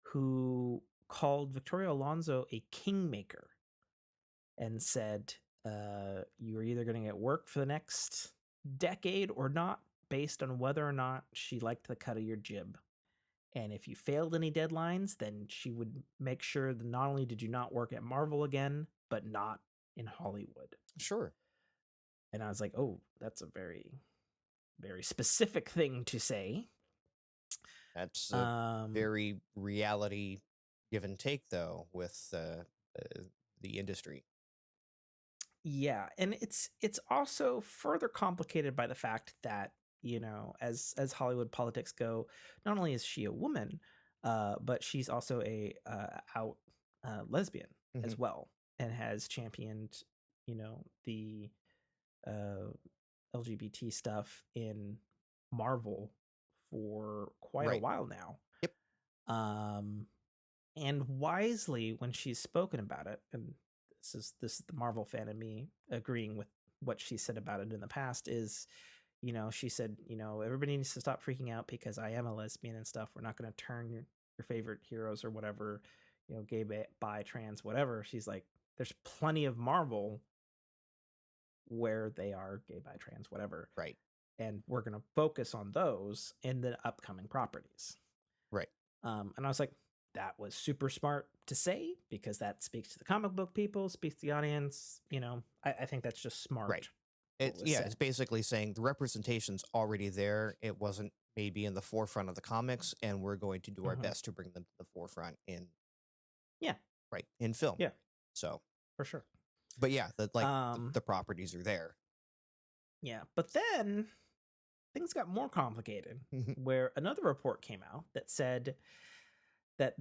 who called Victoria Alonso a kingmaker and said, you're either going to get work for the next decade or not, based on whether or not she liked the cut of your jib. And if you failed any deadlines, then she would make sure that not only did you not work at Marvel again, but not in Hollywood. Sure. And I was like, oh, that's a very, very specific thing to say. That's a very reality give and take, though, with the industry. Yeah, and it's also further complicated by the fact that, as Hollywood politics go, not only is she a woman, but she's also a out lesbian as well, and has championed, the LGBT stuff in Marvel for quite a while now. Yep. And wisely, when she's spoken about it, and this is the Marvel fan in me agreeing with what she said about it in the past, is, she said, everybody needs to stop freaking out because I am a lesbian and stuff. We're not going to turn your favorite heroes or whatever, gay, bi, trans, whatever. She's like, there's plenty of Marvel where they are gay, bi, trans, whatever. Right. And we're going to focus on those in the upcoming properties. Right. And I was like, that was super smart to say because that speaks to the comic book people, speaks to the audience. I think that's just smart. Right. It's basically saying the representation's already there. It wasn't maybe in the forefront of the comics, and we're going to do our best to bring them to the forefront in. Yeah. Right. In film. Yeah. So. For sure. But yeah, the properties are there. Yeah. But then things got more complicated where another report came out that said that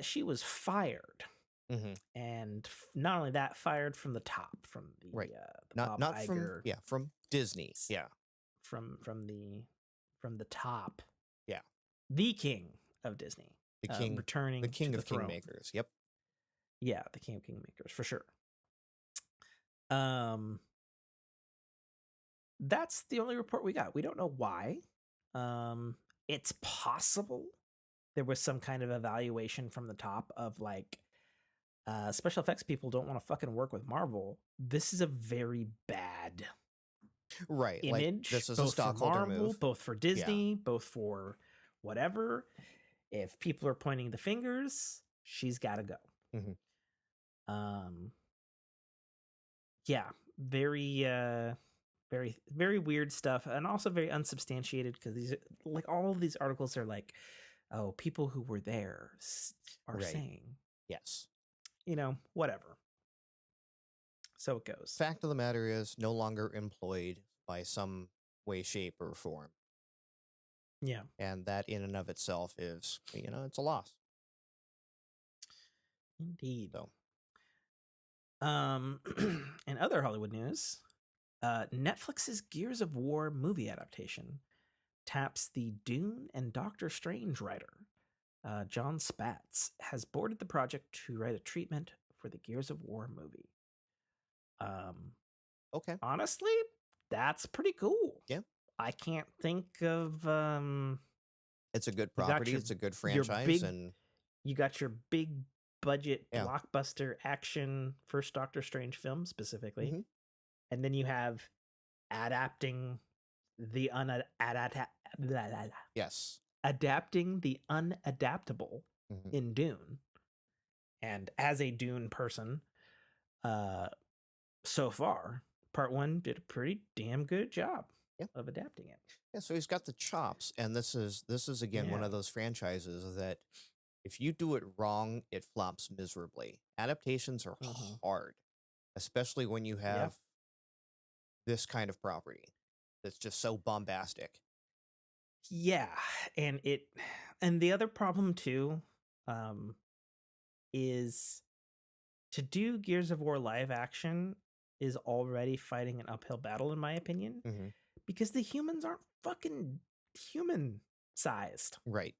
she was fired. And not only that, fired from the top, from the not Iger, from Disney, from the top, the king of Disney, the king returning, the king to of the throne. Kingmakers, yep, the king of Kingmakers for sure. That's the only report we got. We don't know why. It's possible there was some kind of evaluation from the top of like, special effects people don't want to fucking work with Marvel. This is a very bad Right. Like, image, this is a both for stockholder Marvel, move. both for Disney, both for whatever. If people are pointing the fingers, she's got to go. Um, yeah, very, very weird stuff, and also very unsubstantiated because these, like, all of these articles are like, oh, people who were there are saying, yes, whatever. So it goes. Fact of the matter is, no longer employed by some way, shape, or form. Yeah. And that in and of itself is, it's a loss. Indeed. So, in other Hollywood news, Netflix's Gears of War movie adaptation taps the Dune and Doctor Strange writer. John Spatz has boarded the project to write a treatment for the Gears of War movie. okay. Honestly, that's pretty cool. Yeah. I can't think of. It's a good property. It's a good franchise, and you got your big budget blockbuster action first Doctor Strange film specifically, and then you have adapting the adapting the unadaptable in Dune. And as a Dune person, so far, Part 1 did a pretty damn good job of adapting it. Yeah, so he's got the chops, and this is again one of those franchises that if you do it wrong, it flops miserably. Adaptations are hard, especially when you have this kind of property that's just so bombastic. Yeah, and the other problem too is to do Gears of War live action is already fighting an uphill battle, in my opinion, because the humans aren't fucking human sized. Right.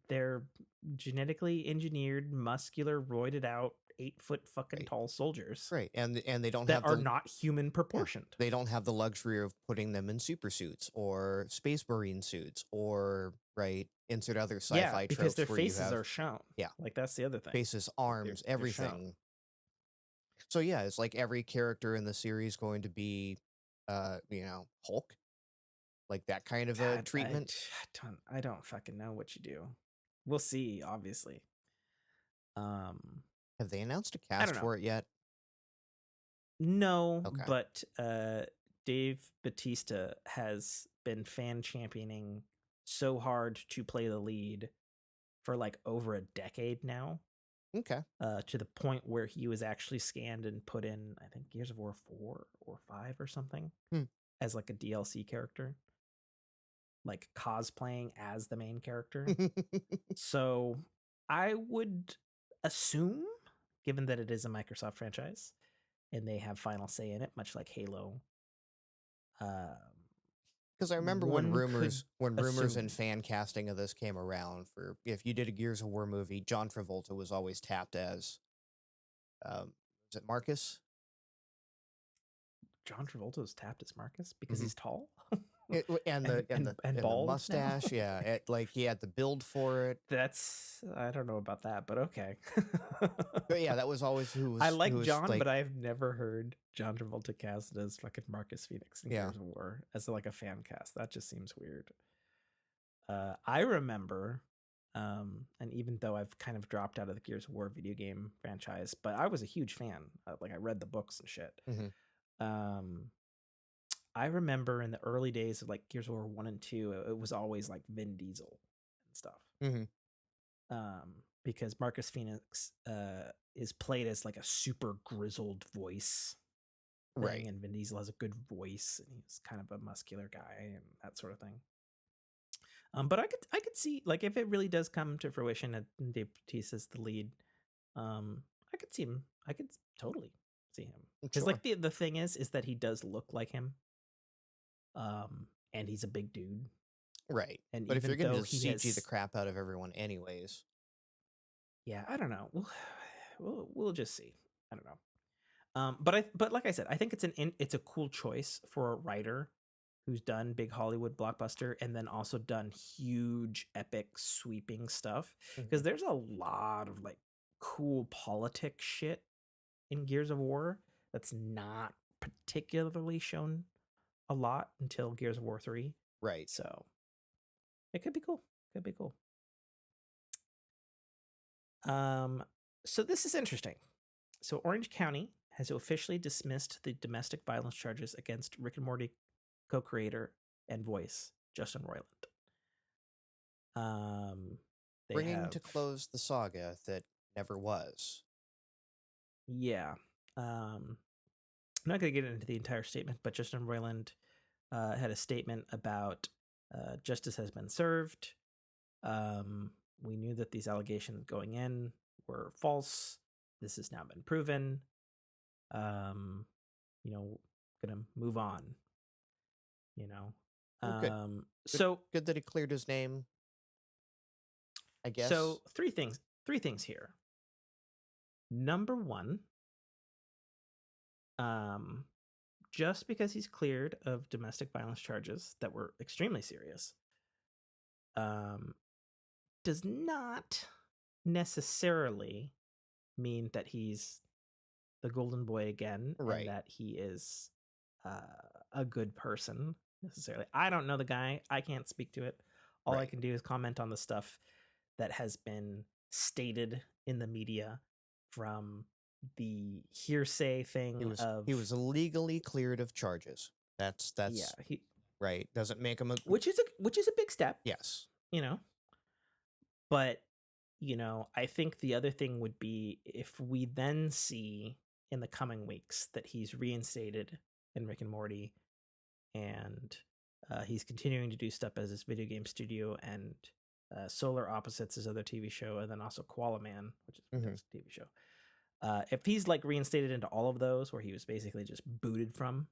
They're genetically engineered, muscular, roided out, 8-foot fucking tall soldiers. Right. And they don't that are not human proportioned. They don't have the luxury of putting them in super suits or space marine suits or insert other sci-fi tropes because their faces are shown. Yeah. Like, that's the other thing. Faces, arms, everything. So yeah, it's like every character in the series going to be Hulk. Like that kind of a treatment. I don't fucking know what you do. We'll see, obviously. Have they announced a cast for it yet? No, but Dave Bautista has been fan championing so hard to play the lead for like over a decade now. Okay. To the point where he was actually scanned and put in, I think, Gears of War 4 or 5 or something as like a DLC character. Like cosplaying as the main character. So I would assume, given that it is a Microsoft franchise and they have final say in it, much like Halo. Because I remember when rumors and fan casting of this came around for if you did a Gears of War movie, John Travolta was always tapped as, is it Marcus? John Travolta was tapped as Marcus because he's tall. And bald the mustache, yeah. He had the build for it. I don't know about that, but okay. But yeah, that was always who was. I like John, but I've never heard John Travolta cast as fucking Marcus Phoenix in Gears of War as like a fan cast. That just seems weird. I remember, and even though I've kind of dropped out of the Gears of War video game franchise, but I was a huge fan. Like I read the books and shit. I remember in the early days of like Gears of War 1 and 2, it was always like Vin Diesel and stuff. Because Marcus Phoenix is played as like a super grizzled voice. Right. And Vin Diesel has a good voice and he's kind of a muscular guy and that sort of thing. But I could see, like, if it really does come to fruition and Dave Bautista's the lead, I could see him. I could totally see him. Because like the thing is that he does look like him. And he's a big dude. Right. And but if you're going to CG the crap out of everyone anyways. Yeah, I don't know. We'll just see. I don't know. But like I said, I think it's a cool choice for a writer who's done big Hollywood blockbuster and then also done huge, epic, sweeping stuff. Because there's a lot of like cool politic shit in Gears of War that's not particularly shown a lot until Gears of War 3. Right. So it could be cool. Could be cool. So this is interesting. So Orange County has officially dismissed the domestic violence charges against Rick and Morty co-creator and voice Justin Roiland. Bringing to close the saga that never was. Yeah. I'm not going to get into the entire statement, but Justin Roiland had a statement about justice has been served. We knew that these allegations going in were false. This has now been proven. Gonna move on. Good that he cleared his name, I guess. So three things here. Number one, just because he's cleared of domestic violence charges that were extremely serious, does not necessarily mean that he's the golden boy again, right, and that he is a good person necessarily. I don't know the guy. I can't speak to it. All I can do is comment on the stuff that has been stated in the media from the hearsay thing. He was legally cleared of charges. That's right. Doesn't make him which is a big step. Yes. But I think the other thing would be if we then see in the coming weeks that he's reinstated in Rick and Morty, and he's continuing to do stuff as his video game studio, and Solar Opposites, his other TV show, and then also Koala Man, which is a TV show. If he's like reinstated into all of those, where he was basically just booted from,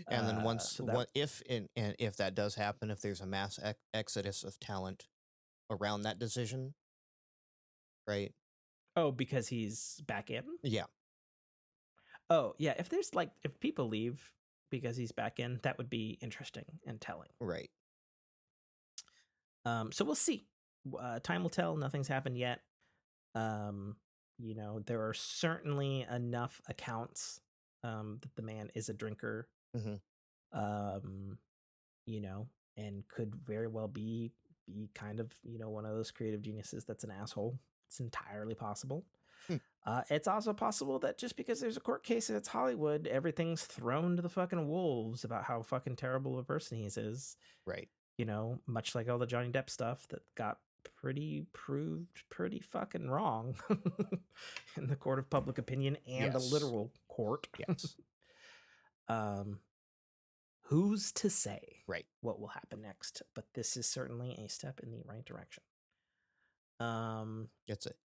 and then if that does happen, if there's a mass exodus of talent around that decision, right? Oh, because he's back in? Yeah. Oh, yeah. If people leave because he's back in, that would be interesting and telling. Right. So we'll see. Time will tell. Nothing's happened yet. There are certainly enough accounts that the man is a drinker. And could very well be kind of, one of those creative geniuses that's an asshole. It's entirely possible. It's also possible that just because there's a court case and it's Hollywood, everything's thrown to the fucking wolves about how fucking terrible of a person he is. Right. Much like all the Johnny Depp stuff that got proved pretty fucking wrong in the court of public opinion and a literal court. Yes. Who's to say what will happen next? But this is certainly a step in the right direction.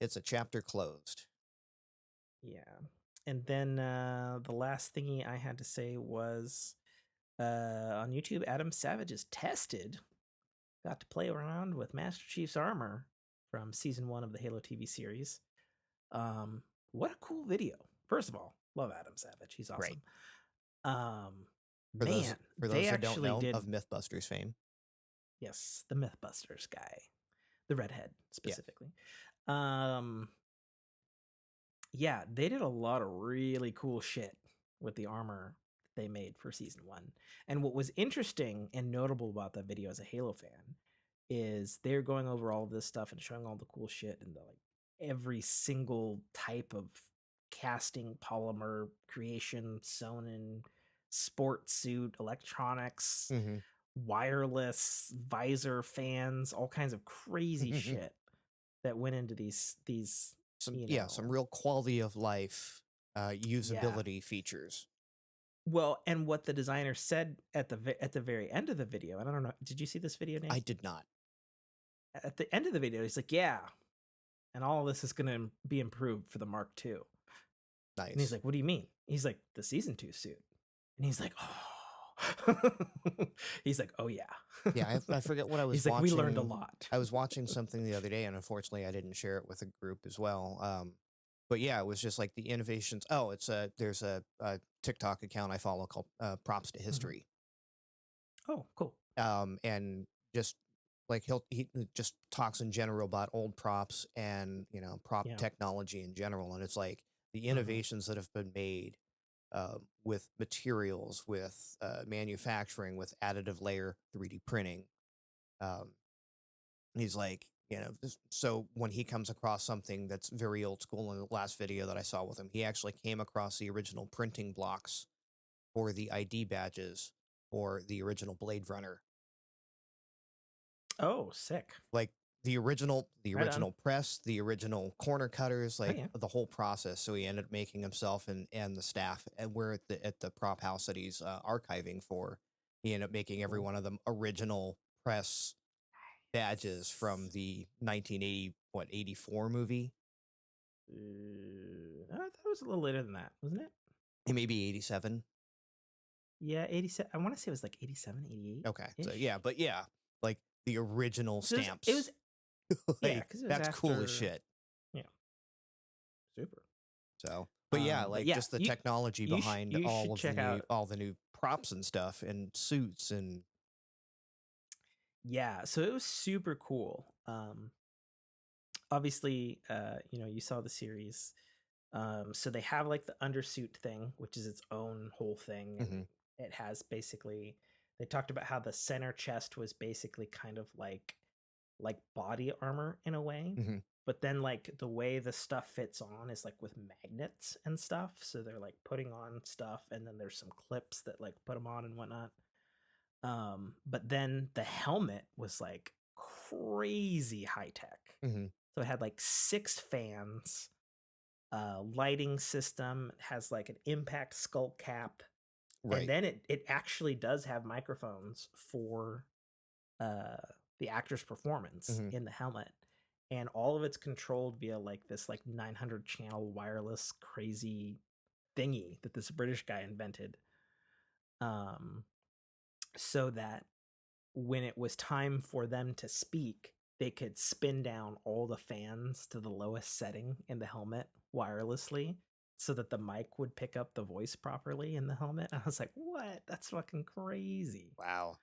It's a chapter closed. Yeah. And then the last thingy I had to say was on YouTube, Adam Savage is tested. Got to play around with Master Chief's armor from season 1 of the Halo TV series. What a cool video. First of all, love Adam Savage. He's awesome. For those who don't know of Mythbusters fame. Yes, the Mythbusters guy. The redhead, specifically. Yeah, they did a lot of really cool shit with the armor they made for season 1. And what was interesting and notable about that video as a Halo fan is they're going over all of this stuff and showing all the cool shit and every single type of casting, polymer creation, sewn in, sport suit, electronics, wireless, visor, fans, all kinds of crazy shit that went into these some real quality of life usability features. Well, and what the designer said at the very end of the video, and I don't know, did you see this video, Nate? I did not. At the end of the video, he's like, yeah, and all of this is going to be improved for the Mark II. Nice. And he's like, what do you mean? He's like, the season 2 suit. And he's like, oh. He's like, oh yeah. Yeah, I forget what I was watching. He's like, we learned a lot. I was watching something the other day, and unfortunately I didn't share it with a group as well. But yeah, it was just like the innovations. Oh, there's a TikTok account I follow called Props to History. Oh, cool. And just like he just talks in general about old props and prop technology in general, and it's like the innovations that have been made with materials, with manufacturing, with additive layer 3D printing. Um, he's like, so when he comes across something that's very old school in the last video that I saw with him, he actually came across the original printing blocks for the ID badges or the original Blade Runner. Oh, sick. Like the original Right on. press, the original corner cutters, Oh, like yeah. the whole process. So he ended up making himself and the staff, and we're at the prop house that he's archiving for. He ended up making every Cool. one of them original press badges from the 1984 movie. I thought it was a little later than that, wasn't it? It may be 87. Yeah, 87. I want to say it was like 87, 88. Okay. So yeah, but yeah, like the original stamps. It was like, yeah, because that's cool as shit. Yeah. Super. So, but yeah, like just the technology behind all the new props and stuff and suits and. Yeah, so it was super cool. Obviously, you saw the series. So they have like the undersuit thing, which is its own whole thing. And it has basically, they talked about how the center chest was basically kind of like body armor in a way. But then like the way the stuff fits on is like with magnets and stuff. So they're like putting on stuff, and then there's some clips that like put them on and whatnot. But then the helmet was like crazy high tech. So it had like 6 fans, lighting system, has like an impact skull cap, and then it actually does have microphones for the actor's performance in the helmet, and all of it's controlled via like this like 900 channel wireless crazy thingy that this British guy invented, so that when it was time for them to speak, they could spin down all the fans to the lowest setting in the helmet wirelessly so that the mic would pick up the voice properly in the helmet. I was like, what? That's fucking crazy. Wow.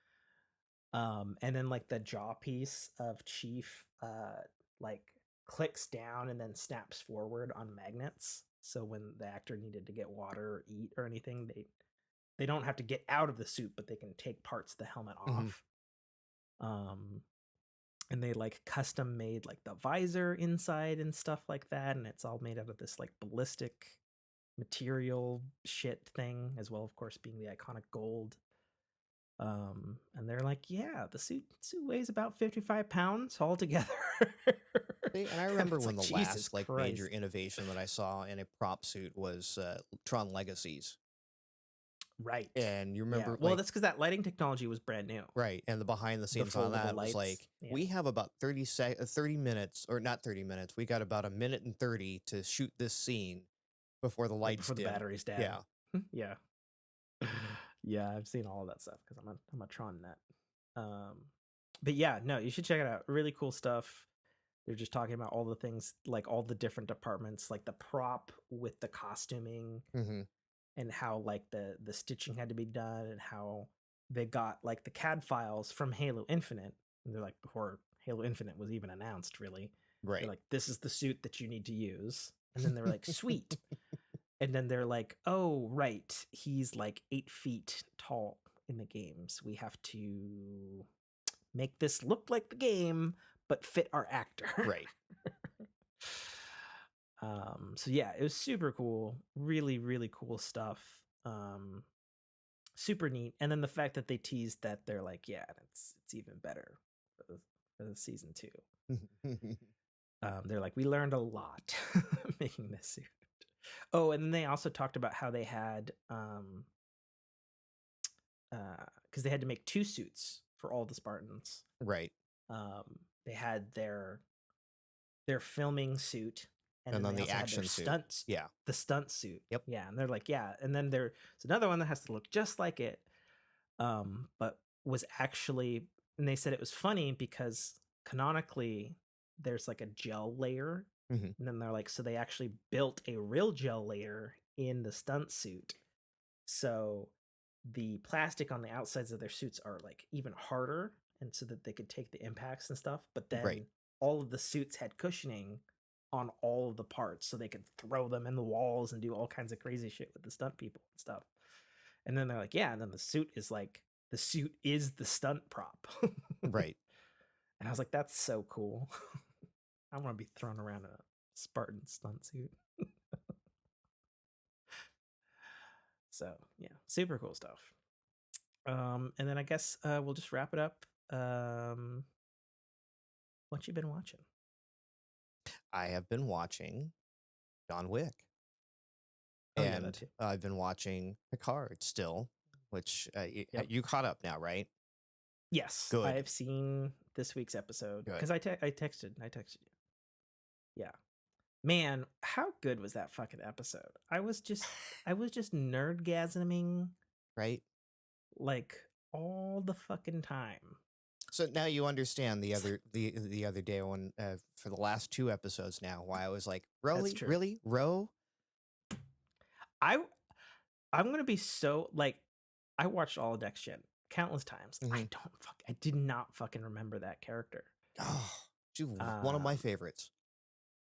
And then like the jaw piece of Chief like clicks down and then snaps forward on magnets. So when the actor needed to get water or eat or anything, they don't have to get out of the suit, but they can take parts of the helmet off. And they like custom made like the visor inside and stuff like that, and it's all made out of this like ballistic material shit thing, as well, of course, being the iconic gold. And they're like, yeah, the suit weighs about 55 pounds altogether. And I remember when like, the last like major innovation that I saw in a prop suit was Tron Legacies. Right. And you remember, well, that's because that lighting technology was brand new. Right. And the behind the scenes on that was like, we have about 30 minutes, or not 30 minutes. We got about 1:30 to shoot this scene before the lights before the batteries dead. Yeah. Yeah. Yeah, I've seen all of that stuff because I'm a Tron nut. But yeah, no, you should check it out. Really cool stuff. They're just talking about all the things, like all the different departments, like the prop with the costuming, and how like the stitching had to be done, and how they got like the CAD files from Halo Infinite. And they're like, before Halo Infinite was even announced, really. Right. They're like, this is the suit that you need to use. And then they're like, sweet. And then they're like, oh, right, he's like 8 feet tall in the games. We have to make this look like the game, but fit our actor. Right. So yeah, it was super cool. Really, really cool stuff. Super neat. And then the fact that they teased that they're like, yeah, it's even better for the season 2. They're like, we learned a lot making this suit. Oh, and then they also talked about how they had because they had to make 2 suits for all the Spartans. Right. They had their filming suit, and then the action suit. Yeah. The stunt suit. Yep. Yeah. And they're like, yeah. And then there's another one that has to look just like it. But was actually, and they said it was funny because canonically there's like a gel layer. And then they're like, so they actually built a real gel layer in the stunt suit. So the plastic on the outsides of their suits are like even harder, and so that they could take the impacts and stuff. But then all of the suits had cushioning on all of the parts, so they could throw them in the walls and do all kinds of crazy shit with the stunt people and stuff. And then they're like, yeah, and then the suit is the stunt prop. Right. And I was like, that's so cool. I want to be thrown around in a Spartan stunt suit. So yeah, super cool stuff. And then I guess we'll just wrap it up. What you been watching? I have been watching John Wick. Oh yeah, that And too. I've been watching Picard still, which Yep. you caught up now, right? Yes, Good. I've seen this week's episode Good. because I texted you. Yeah, man, how good was that fucking episode? I was just nerdgasming Right? like all the fucking time. So now you understand the other day when for the last 2 episodes now why I was like, That's true. really, Ro? I'm gonna be so like, I watched all of Next Gen countless times. Mm-hmm. I did not fucking remember that character. Oh, she's one of my favorites.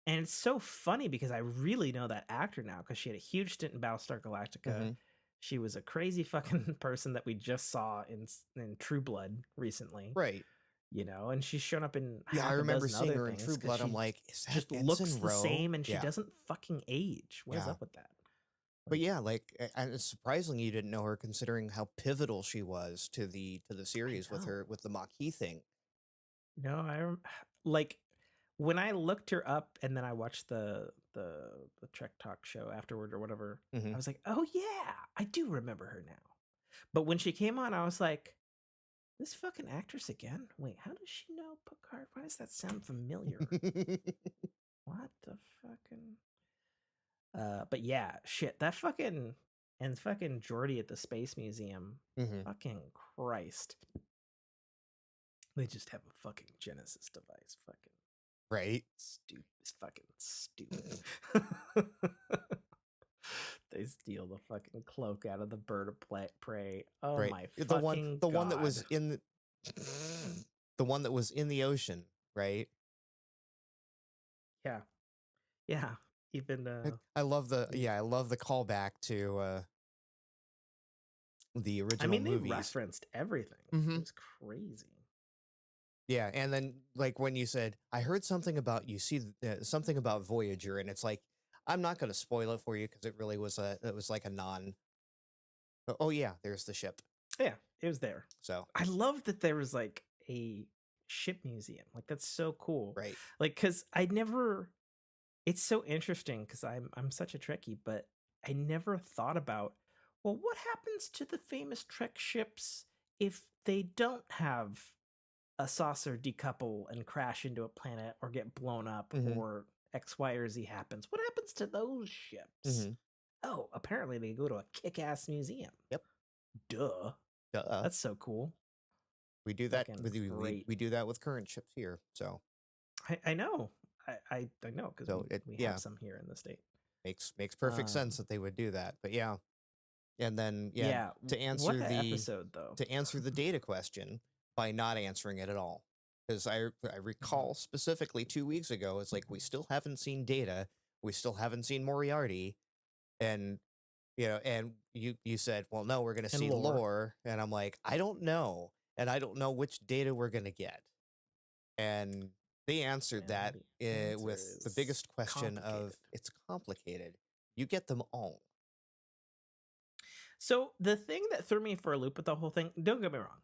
And it's so funny because I really know that actor now because she had a huge stint in Battlestar Galactica. Mm-hmm. She was a crazy fucking person that we just saw in True Blood recently. Right. You know, and she's shown up in I remember seeing her in things True Blood. I'm like, is that just Ensign looks the Ro? same and she doesn't fucking age. What is up with that? But yeah, like, and it's surprising you didn't know her considering how pivotal she was to the series with the Maquis thing. No, like when I looked her up and then I watched the Trek Talk show afterward or whatever. Mm-hmm. I was like, oh yeah, I do remember her now. But when she came on, I was like, this fucking actress again? Wait, how does she know Picard? Why does that sound familiar? What the fucking? But yeah, shit, that fucking Geordi at the Space Museum. Mm-hmm. Fucking Christ. They just have a fucking Genesis device. Fucking right. Stupid. It's fucking stupid. They steal the fucking cloak out of the bird of prey. Oh right. my the fucking God. one that was in the one that was in the ocean, right? Yeah. Yeah. Even I love the callback to the original movies. They referenced everything. Mm-hmm. It was crazy. Yeah, and then like when you said, I heard something about something about Voyager, and it's like, I'm not going to spoil it for you because it really was like a non. Oh yeah, there's the ship. Yeah, it was there. So I love that there was like a ship museum. Like that's so cool. Right. Like because it's so interesting because I'm such a Trekkie, but I never thought about, well, what happens to the famous Trek ships if they don't have a saucer decouple and crash into a planet or get blown up or X, Y, or Z happens? What happens to those ships? Oh, apparently they go to a kick-ass museum. Yep. Duh. That's so cool. We do that we do that with current ships here. So I know. I know because we have some here in the state. Makes perfect sense that they would do that. But yeah. And then to answer what episode though? To answer the data question by not answering it at all. Because I recall specifically 2 weeks ago, it's like we still haven't seen Data, we still haven't seen Moriarty, and and you said, well, no, we're gonna see lore, and I'm like, I don't know, and I don't know which Data we're gonna get, and they answered that with the biggest question of it's complicated. You get them all. So the thing that threw me for a loop with the whole thing, don't get me wrong,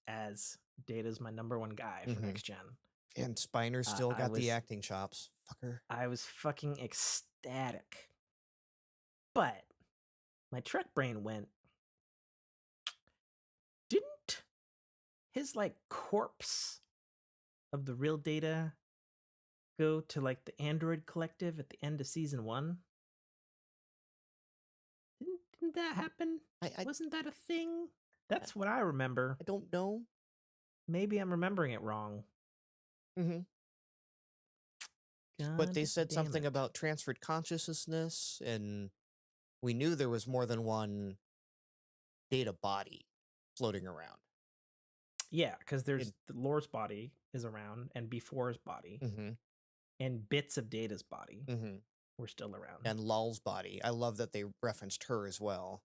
as Data's my number one guy for Next Gen. And Spiner still got the acting chops. Fucker. I was fucking ecstatic. But my Trek brain went, didn't his like corpse of the real Data go to like the Android Collective at the end of season 1? Didn't that happen? Wasn't that a thing? That's what I remember. I don't know. Maybe I'm remembering it wrong. But they said something about transferred consciousness, and we knew there was more than one Data body floating around. Yeah, because there's the Lore's body is around, and B4's body, and bits of Data's body were still around. And Lul's body. I love that they referenced her as well.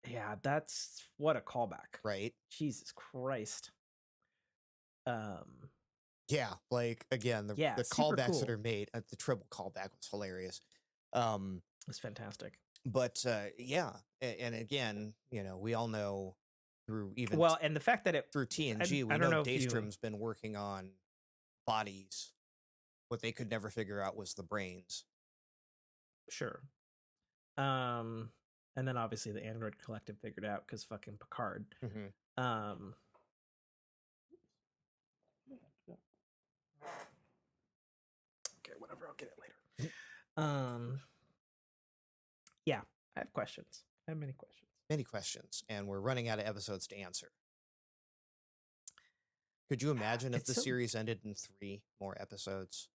Yeah, that's what a callback. Right? Jesus Christ. Um, Yeah, like again, yeah, the super callbacks that cool. are made, the triple callback was hilarious. Um, It's fantastic. but yeah, and again, we all know through even Well, and the fact that through TNG, I we don't know know if you Daystrom's been working on bodies. What they could never figure out was the brains. sure. Um, and then obviously the Android Collective figured out because fucking Picard. Mm-hmm. Um, okay, whatever. I'll get it later. Yeah, I have questions. I have many questions. Many questions, and we're running out of episodes to answer. Could you imagine if the series ended in 3 more episodes?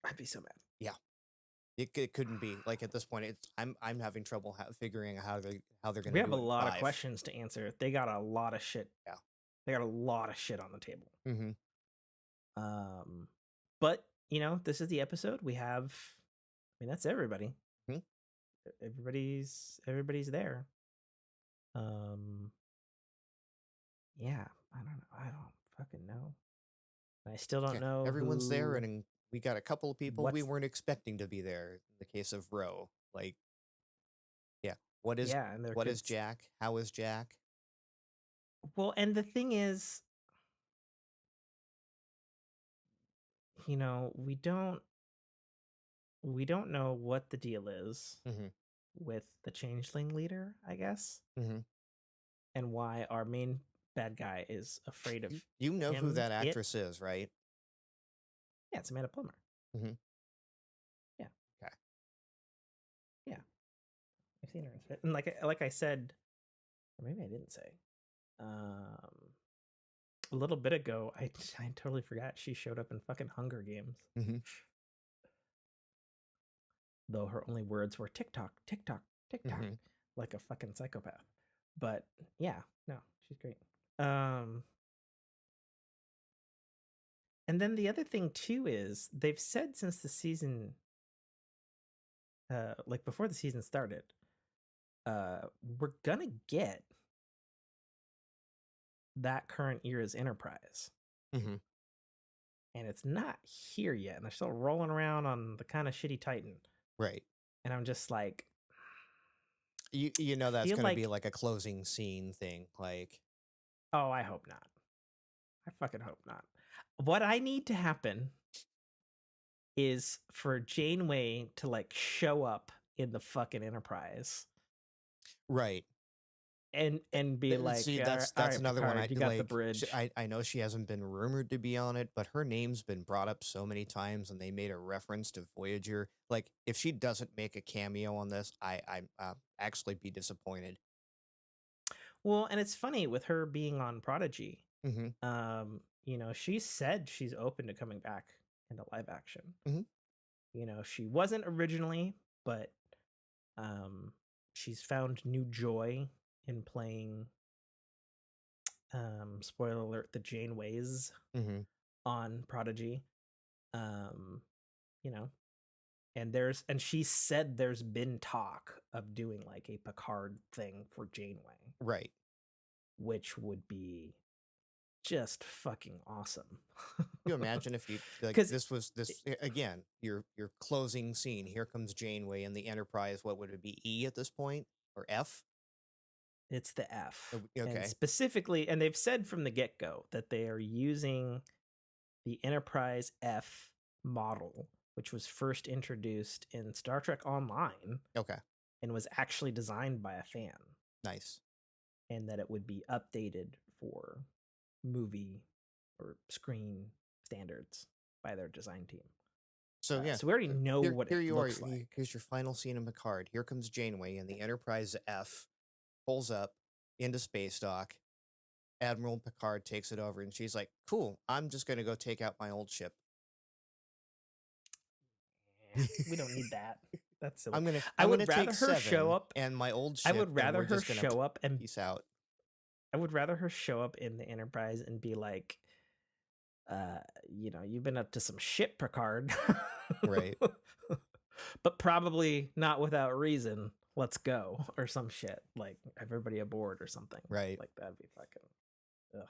I'd be so mad. Yeah, it couldn't be. Like at this point, I'm having trouble figuring out how they're going to do it. We have a in lot 5. of questions to answer. They got a lot of shit. Yeah, they got a lot of shit on the table. Mm-hmm. But this is the episode. We have. I mean, that's everybody. Mm-hmm. Everybody's there. Yeah, I don't know. I don't fucking know. I still don't know. Everyone's there, and we got a couple of people we weren't expecting to be there. In the case of Ro, like, yeah, what is Jack? How is Jack? Well, and the thing is, we don't know what the deal is Mm-hmm. with the changeling leader, I guess, Mm-hmm. and why our main bad guy is afraid of. You know who that actress is, right? Yeah, it's Amanda Plummer. Mm-hmm. Yeah. Okay. Yeah, I've seen her. And like I said, or maybe I didn't say. A little bit ago, I totally forgot she showed up in fucking Hunger Games. Mm-hmm. Though her only words were TikTok, TikTok, TikTok, Mm-hmm. like a fucking psychopath. But yeah, no, she's great. And then the other thing too is they've said since the season, like before the season started, we're gonna get that current era's Enterprise. Mm-hmm. And it's not here yet, and they're still rolling around on the kind of shitty Titan. Right. And I'm just like, you know that's going to be like a closing scene thing, like. Oh, I hope not. I fucking hope not. What I need to happen is for Janeway to like show up in the fucking Enterprise, right? And be like, see, that's right, another Picard, one. You got the bridge. I know she hasn't been rumored to be on it, but her name's been brought up so many times, and they made a reference to Voyager. Like, if she doesn't make a cameo on this, I actually be disappointed. Well, and it's funny with her being on Prodigy. Mm-hmm. She said she's open to coming back into live action. Mm-hmm. She wasn't originally, but she's found new joy in playing. Spoiler alert: the Janeways on Prodigy. And she said there's been talk of doing like a Picard thing for Janeway, right? Which would be just fucking awesome. Can you imagine if you like this again, your closing scene? Here comes Janeway in the Enterprise. What would it be? E at this point or F? It's the F. Okay. And specifically, and they've said from the get-go that they are using the Enterprise F model, which was first introduced in Star Trek Online. Okay. And was actually designed by a fan. Nice. And that it would be updated for movie or screen standards by their design team. So yeah, so we already know what it looks like. Here's your final scene in Picard. Here comes Janeway, and the Enterprise F pulls up into space dock. Admiral Picard takes it over, and she's like, "Cool, I'm just gonna go take out my old ship." We don't need that. That's silly. I would rather her show up and my old ship. I would rather her show up and peace out. I would rather her show up in the Enterprise and be like, you've been up to some shit, Picard. Right. But probably not without reason. let's go or some shit, like everybody aboard or something. Right. Like that'd be fucking ugh.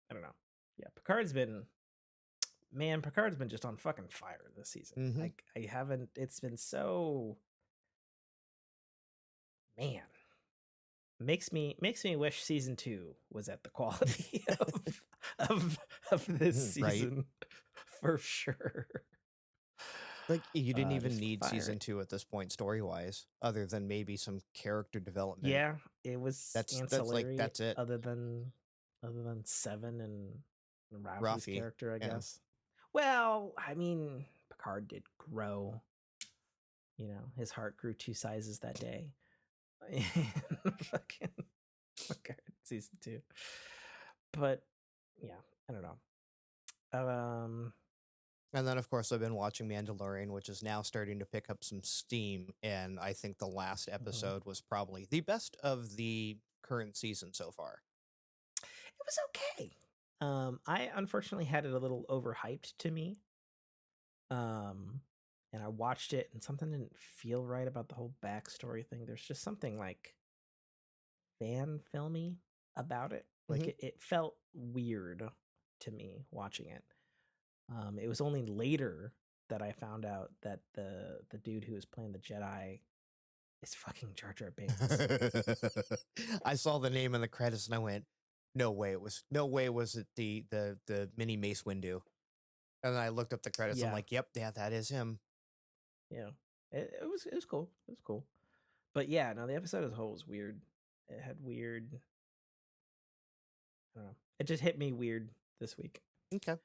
I don't know. Yeah, Picard's been just on fucking fire this season. Mm-hmm. I haven't, it's been so, man, makes me wish season 2 was at the quality of this season. Right. For sure. Like, you didn't even Just need fire. season 2 at this point, story-wise, other than maybe some character development. Yeah, it was ancillary. That's it. Other than Seven and Ralphie's Rafi, character, I yeah. guess. Well, I mean, Picard did grow. You know, his heart grew 2 sizes that day. Fucking Picard season 2. But yeah, I don't know. And then, of course, I've been watching Mandalorian, which is now starting to pick up some steam. And I think the last episode was probably the best of the current season so far. It was okay. I unfortunately had it a little overhyped to me. And I watched it and something didn't feel right about the whole backstory thing. There's just something like fan filmy about it. Like it felt weird to me watching it. It was only later that I found out that the dude who was playing the Jedi is fucking Jar Jar Binks. I saw the name in the credits and I went, no way was it the mini Mace Windu. And then I looked up the credits. Yeah. I'm like, yep, yeah, that is him. Yeah, it was cool. It was cool. But yeah, no, the episode as a whole was weird. It had weird. I don't know. It just hit me weird this week. Okay.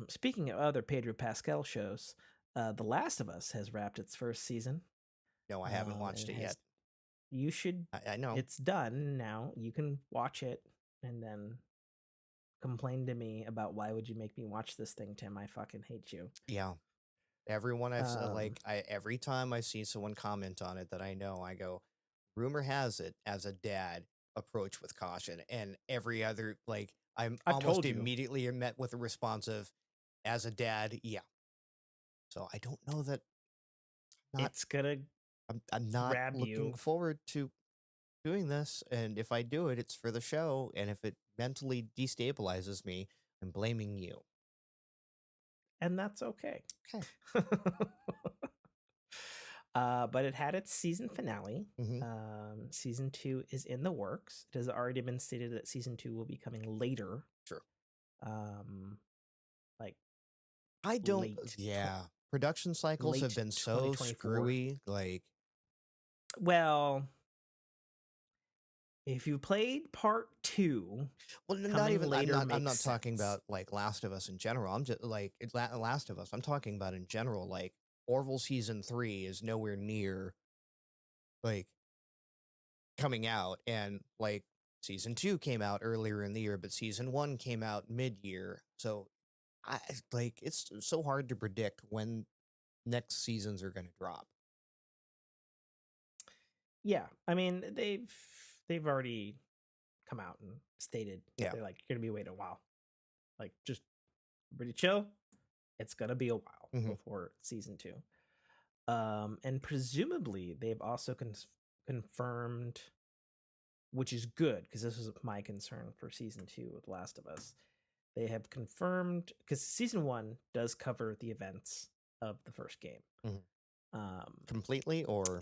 Speaking of other Pedro Pascal shows, The Last of Us has wrapped its first season. No, I haven't watched it yet. You should. I know. It's done now. You can watch it and then complain to me about why would you make me watch this thing, Tim? I fucking hate you. Yeah. Everyone I've every time I see someone comment on it that I know, I go, rumor has it, as a dad, approach with caution. And every other, like, I'm almost immediately met with a response of, as a dad, yeah. So I don't know that it's gonna I'm not looking forward to doing this. And if I do it, it's for the show. And if it mentally destabilizes me, I'm blaming you. And that's okay. Okay. But it had its season finale. Season 2 is in the works. It has already been stated that season 2 will be coming later. Sure. Like I don't. Production cycles have been so screwy. Like, well, if you played part 2, well, not even later. I'm not talking about like Last of Us in general. I'm just like Last of Us. I'm talking about in general. Like, Orville season 3 is nowhere near like coming out, and like season 2 came out earlier in the year, but season 1 came out mid-year. So it's so hard to predict when next seasons are going to drop. Yeah, I mean they've already come out and stated they're like, you're gonna be waiting a while. Like, just pretty chill. It's gonna be a while before season 2. And presumably they've also confirmed, which is good because this was my concern for season 2 with Last of Us. They have confirmed, because season 1 does cover the events of the first game. Completely, or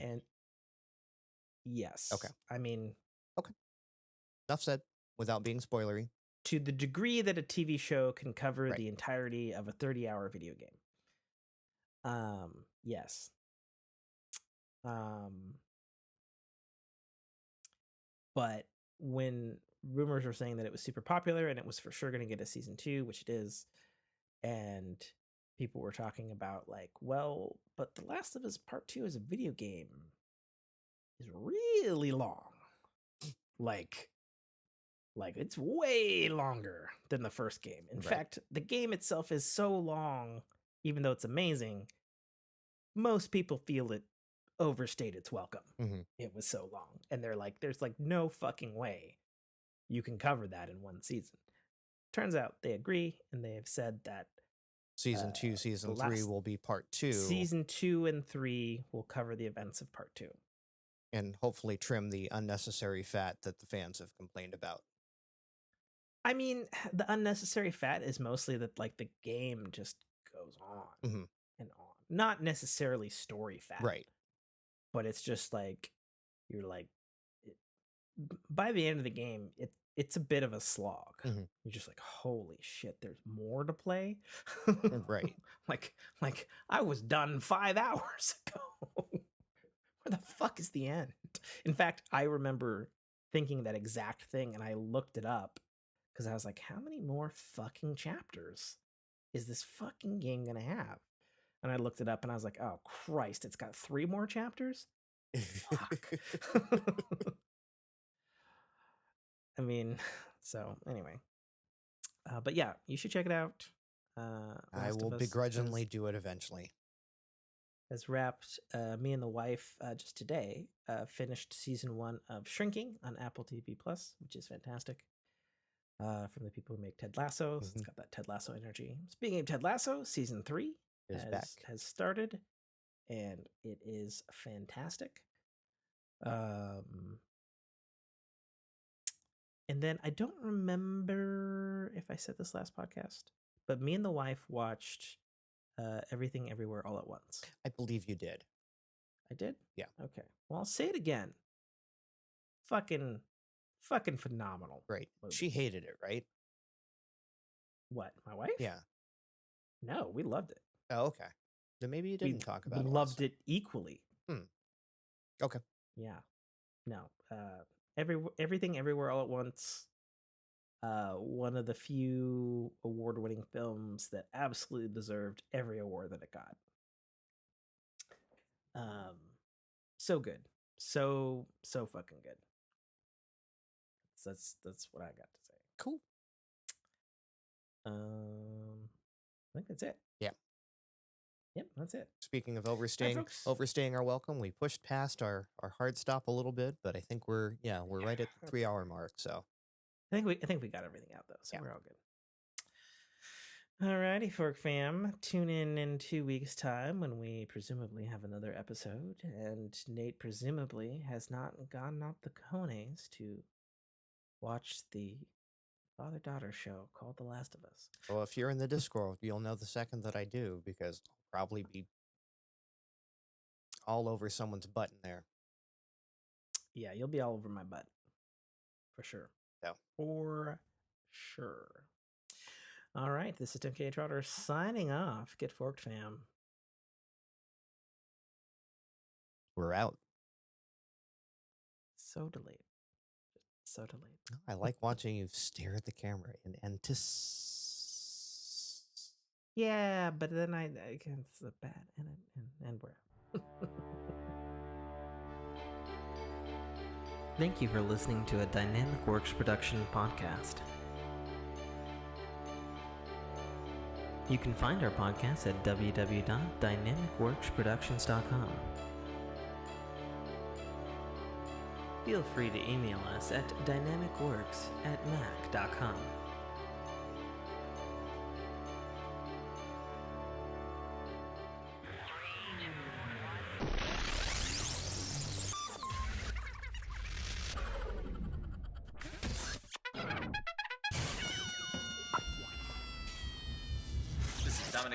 yes. Okay. I mean, okay. Enough said, without being spoilery. To the degree that a TV show can cover the entirety of a 30-hour video game. Yes. But when rumors were saying that it was super popular and it was for sure going to get a season 2, which it is, and people were talking about like, well, but The Last of Us Part 2 as a video game is really long. Like it's way longer than the first game. In fact, the game itself is so long, even though it's amazing, most people feel it overstayed its welcome. It was so long. And they're like, there's like no fucking way you can cover that in one season. Turns out they agree, and they have said that Season 2, Season 3 will be Part 2. Season 2 and 3 will cover the events of Part 2. And hopefully trim the unnecessary fat that the fans have complained about. I mean, the unnecessary fat is mostly that, like, the game just goes on and on. Not necessarily story fat. Right. But it's just like, you're like, by the end of the game, it's a bit of a slog. You're just like, holy shit, there's more to play. Right. Like I was done 5 hours ago. Where the fuck is the end? In fact, I remember thinking that exact thing, and I looked it up because I was like, how many more fucking chapters is this fucking game gonna have? And I looked it up, and I was like, oh Christ, it's got 3 more chapters? Fuck. I mean, so anyway. But yeah, you should check it out. I will begrudgingly do it eventually. Has wrapped. Me and the wife just today finished season 1 of Shrinking on Apple TV Plus, which is fantastic. From the people who make Ted Lasso. So it's got that Ted Lasso energy. Speaking of Ted Lasso, season 3 has started, and it is fantastic. And then I don't remember if I said this last podcast, but me and the wife watched Everything Everywhere All at Once. I believe you did. I did? Yeah. Okay. Well, I'll say it again. Fucking phenomenal. Right. Movie. She hated it, right? What? My wife? Yeah. No, we loved it. Oh, okay. Then maybe you didn't talk about it. We loved it equally. Okay. Yeah. No. Everything Everywhere All at Once. One of the few award-winning films that absolutely deserved every award that it got. So good. So fucking good. That's what I got to say. Cool. I think that's it. Yeah. Yep, that's it. Speaking of overstaying our welcome, we pushed past our hard stop a little bit, but I think we're right at the 3-hour mark. So I think we got everything out though, so we're all good. Alrighty, Fork fam. Tune in 2 weeks' time when we presumably have another episode, and Nate presumably has not gotten up the cojones to watch the father-daughter show called The Last of Us. Well, if you're in the Discord, you'll know the second that I do, because I'll probably be all over someone's butt in there. Yeah, you'll be all over my butt. For sure. Yeah. For sure. All right, this is Tim K. Trotter signing off. Get forked, fam. We're out. So delayed. So delayed. I like watching you stare at the camera in Yeah, but then I it's a bad and we're out. Thank you for listening to a Dynamicworks production podcast. You can find our podcast at www.dynamicworksproductions.com. Feel free to email us at dynamicworks@mac.com.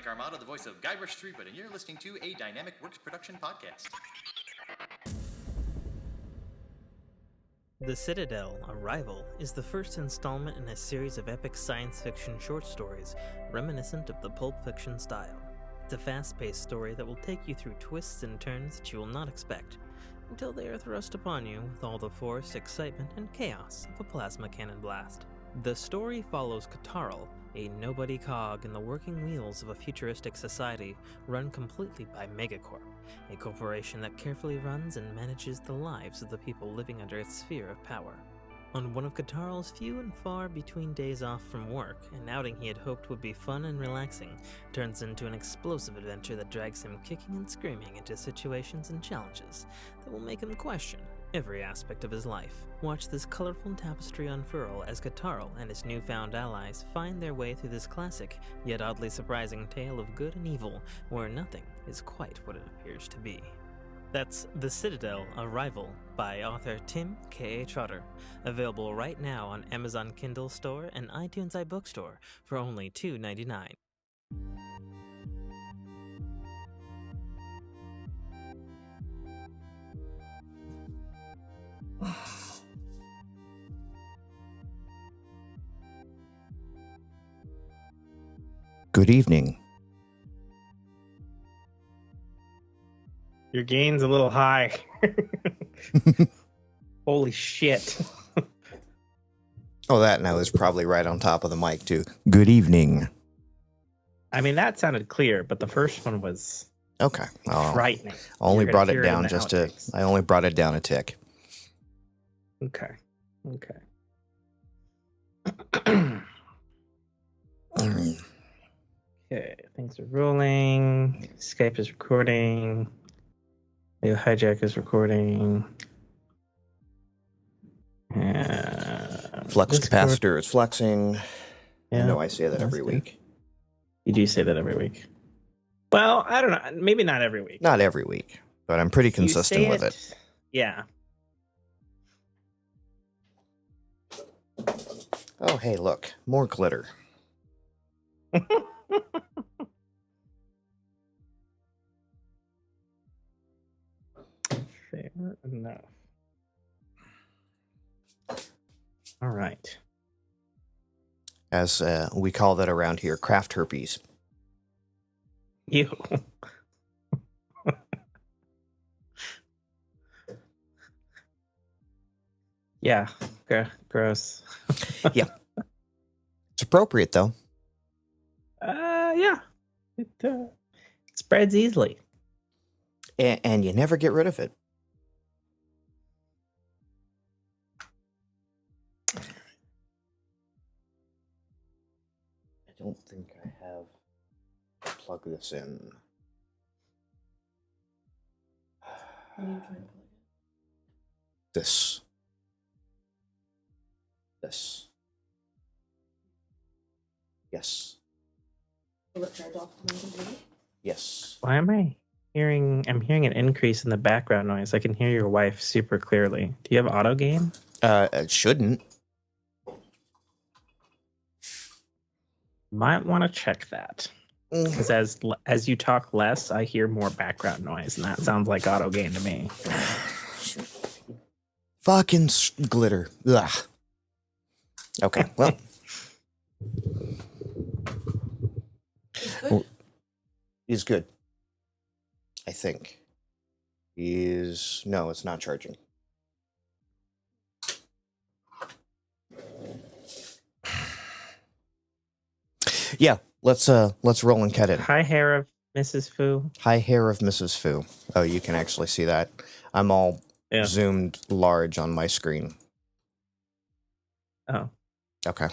Armado, the voice of Guybrush Threepwood, and you're listening to a Dynamicworks production podcast. The Citadel, Arrival, is the first installment in a series of epic science fiction short stories reminiscent of the Pulp Fiction style. It's a fast-paced story that will take you through twists and turns that you will not expect, until they are thrust upon you with all the force, excitement, and chaos of a plasma cannon blast. The story follows Katarl, a nobody cog in the working wheels of a futuristic society run completely by Megacorp, a corporation that carefully runs and manages the lives of the people living under its sphere of power. On one of Katarl's few and far between days off from work, an outing he had hoped would be fun and relaxing turns into an explosive adventure that drags him kicking and screaming into situations and challenges that will make him question every aspect of his life. Watch this colorful tapestry unfurl as Kataro and his newfound allies find their way through this classic, yet oddly surprising tale of good and evil, where nothing is quite what it appears to be. That's The Citadel: Arrival by author Tim K. Trotter, available right now on Amazon Kindle Store and iTunes iBookstore for only $2.99. Good evening. Your gain's a little high. Holy shit. Oh, that and I was probably right on top of the mic, too. Good evening. I mean, that sounded clear, but the first one was Okay. frightening. I only You're brought gonna it hear down in the just outtakes. I only brought it down a tick. Okay. Okay, things are rolling. Skype is recording. Leo Hijack is recording. Flux Discord- capacitor is flexing. Yeah, I know I say that that's every good. week. You do say that every week. Well, I don't know. Maybe not every week. Not every week, but I'm pretty You consistent say with it. Yeah. Oh, hey, look. More glitter. Fair enough. All right. As we call that around here, craft herpes. You. Yeah. Gross. It's appropriate, though. Yeah. It spreads easily. And you never get rid of it. I don't think I have to plug this in. This. Yes. Will it charge off to my computer? Yes. Why am I hearing? I'm hearing an increase in the background noise. I can hear your wife super clearly. Do you have auto gain? It shouldn't. Might want to check that. Because as you talk less, I hear more background noise, and that sounds like auto gain to me. Fucking glitter. Ugh. Okay, well. Good. He's good. I think. No, it's not charging. Yeah, let's roll and cut it. Hi, hair of Mrs. Fu. High hair of Mrs. Fu. Oh, you can actually see that. I'm all zoomed large on my screen. Oh. Okay.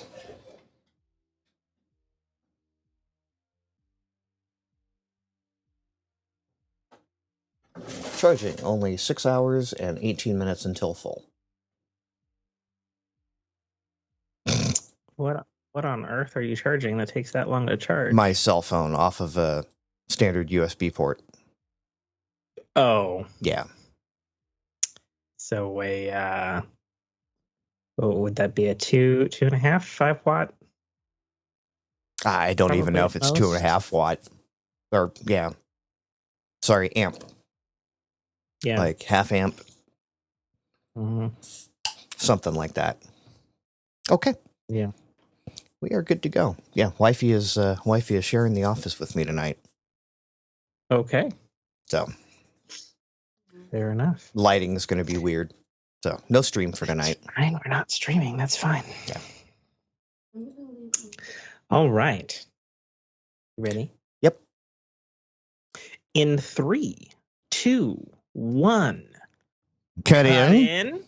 Charging only 6 hours and 18 minutes until full. What on earth are you charging that takes that long to charge? My cell phone off of a standard USB port. Oh. Yeah. So what would that be? A 2.5, 5 watt? I don't even know if it's Probably 2.5 watt. Or, yeah. Sorry, amp. Yeah. Like half amp. Mhm. Something like that. Okay. Yeah. We are good to go. Yeah, wifey is sharing the office with me tonight. Okay. So Fair enough. lighting's going to be weird. So no stream for tonight. Fine, we're not streaming. That's fine. Yeah. I'm gonna leave you. All right. Ready? Yep. In 3, 2, 1. Cut Cut in. in.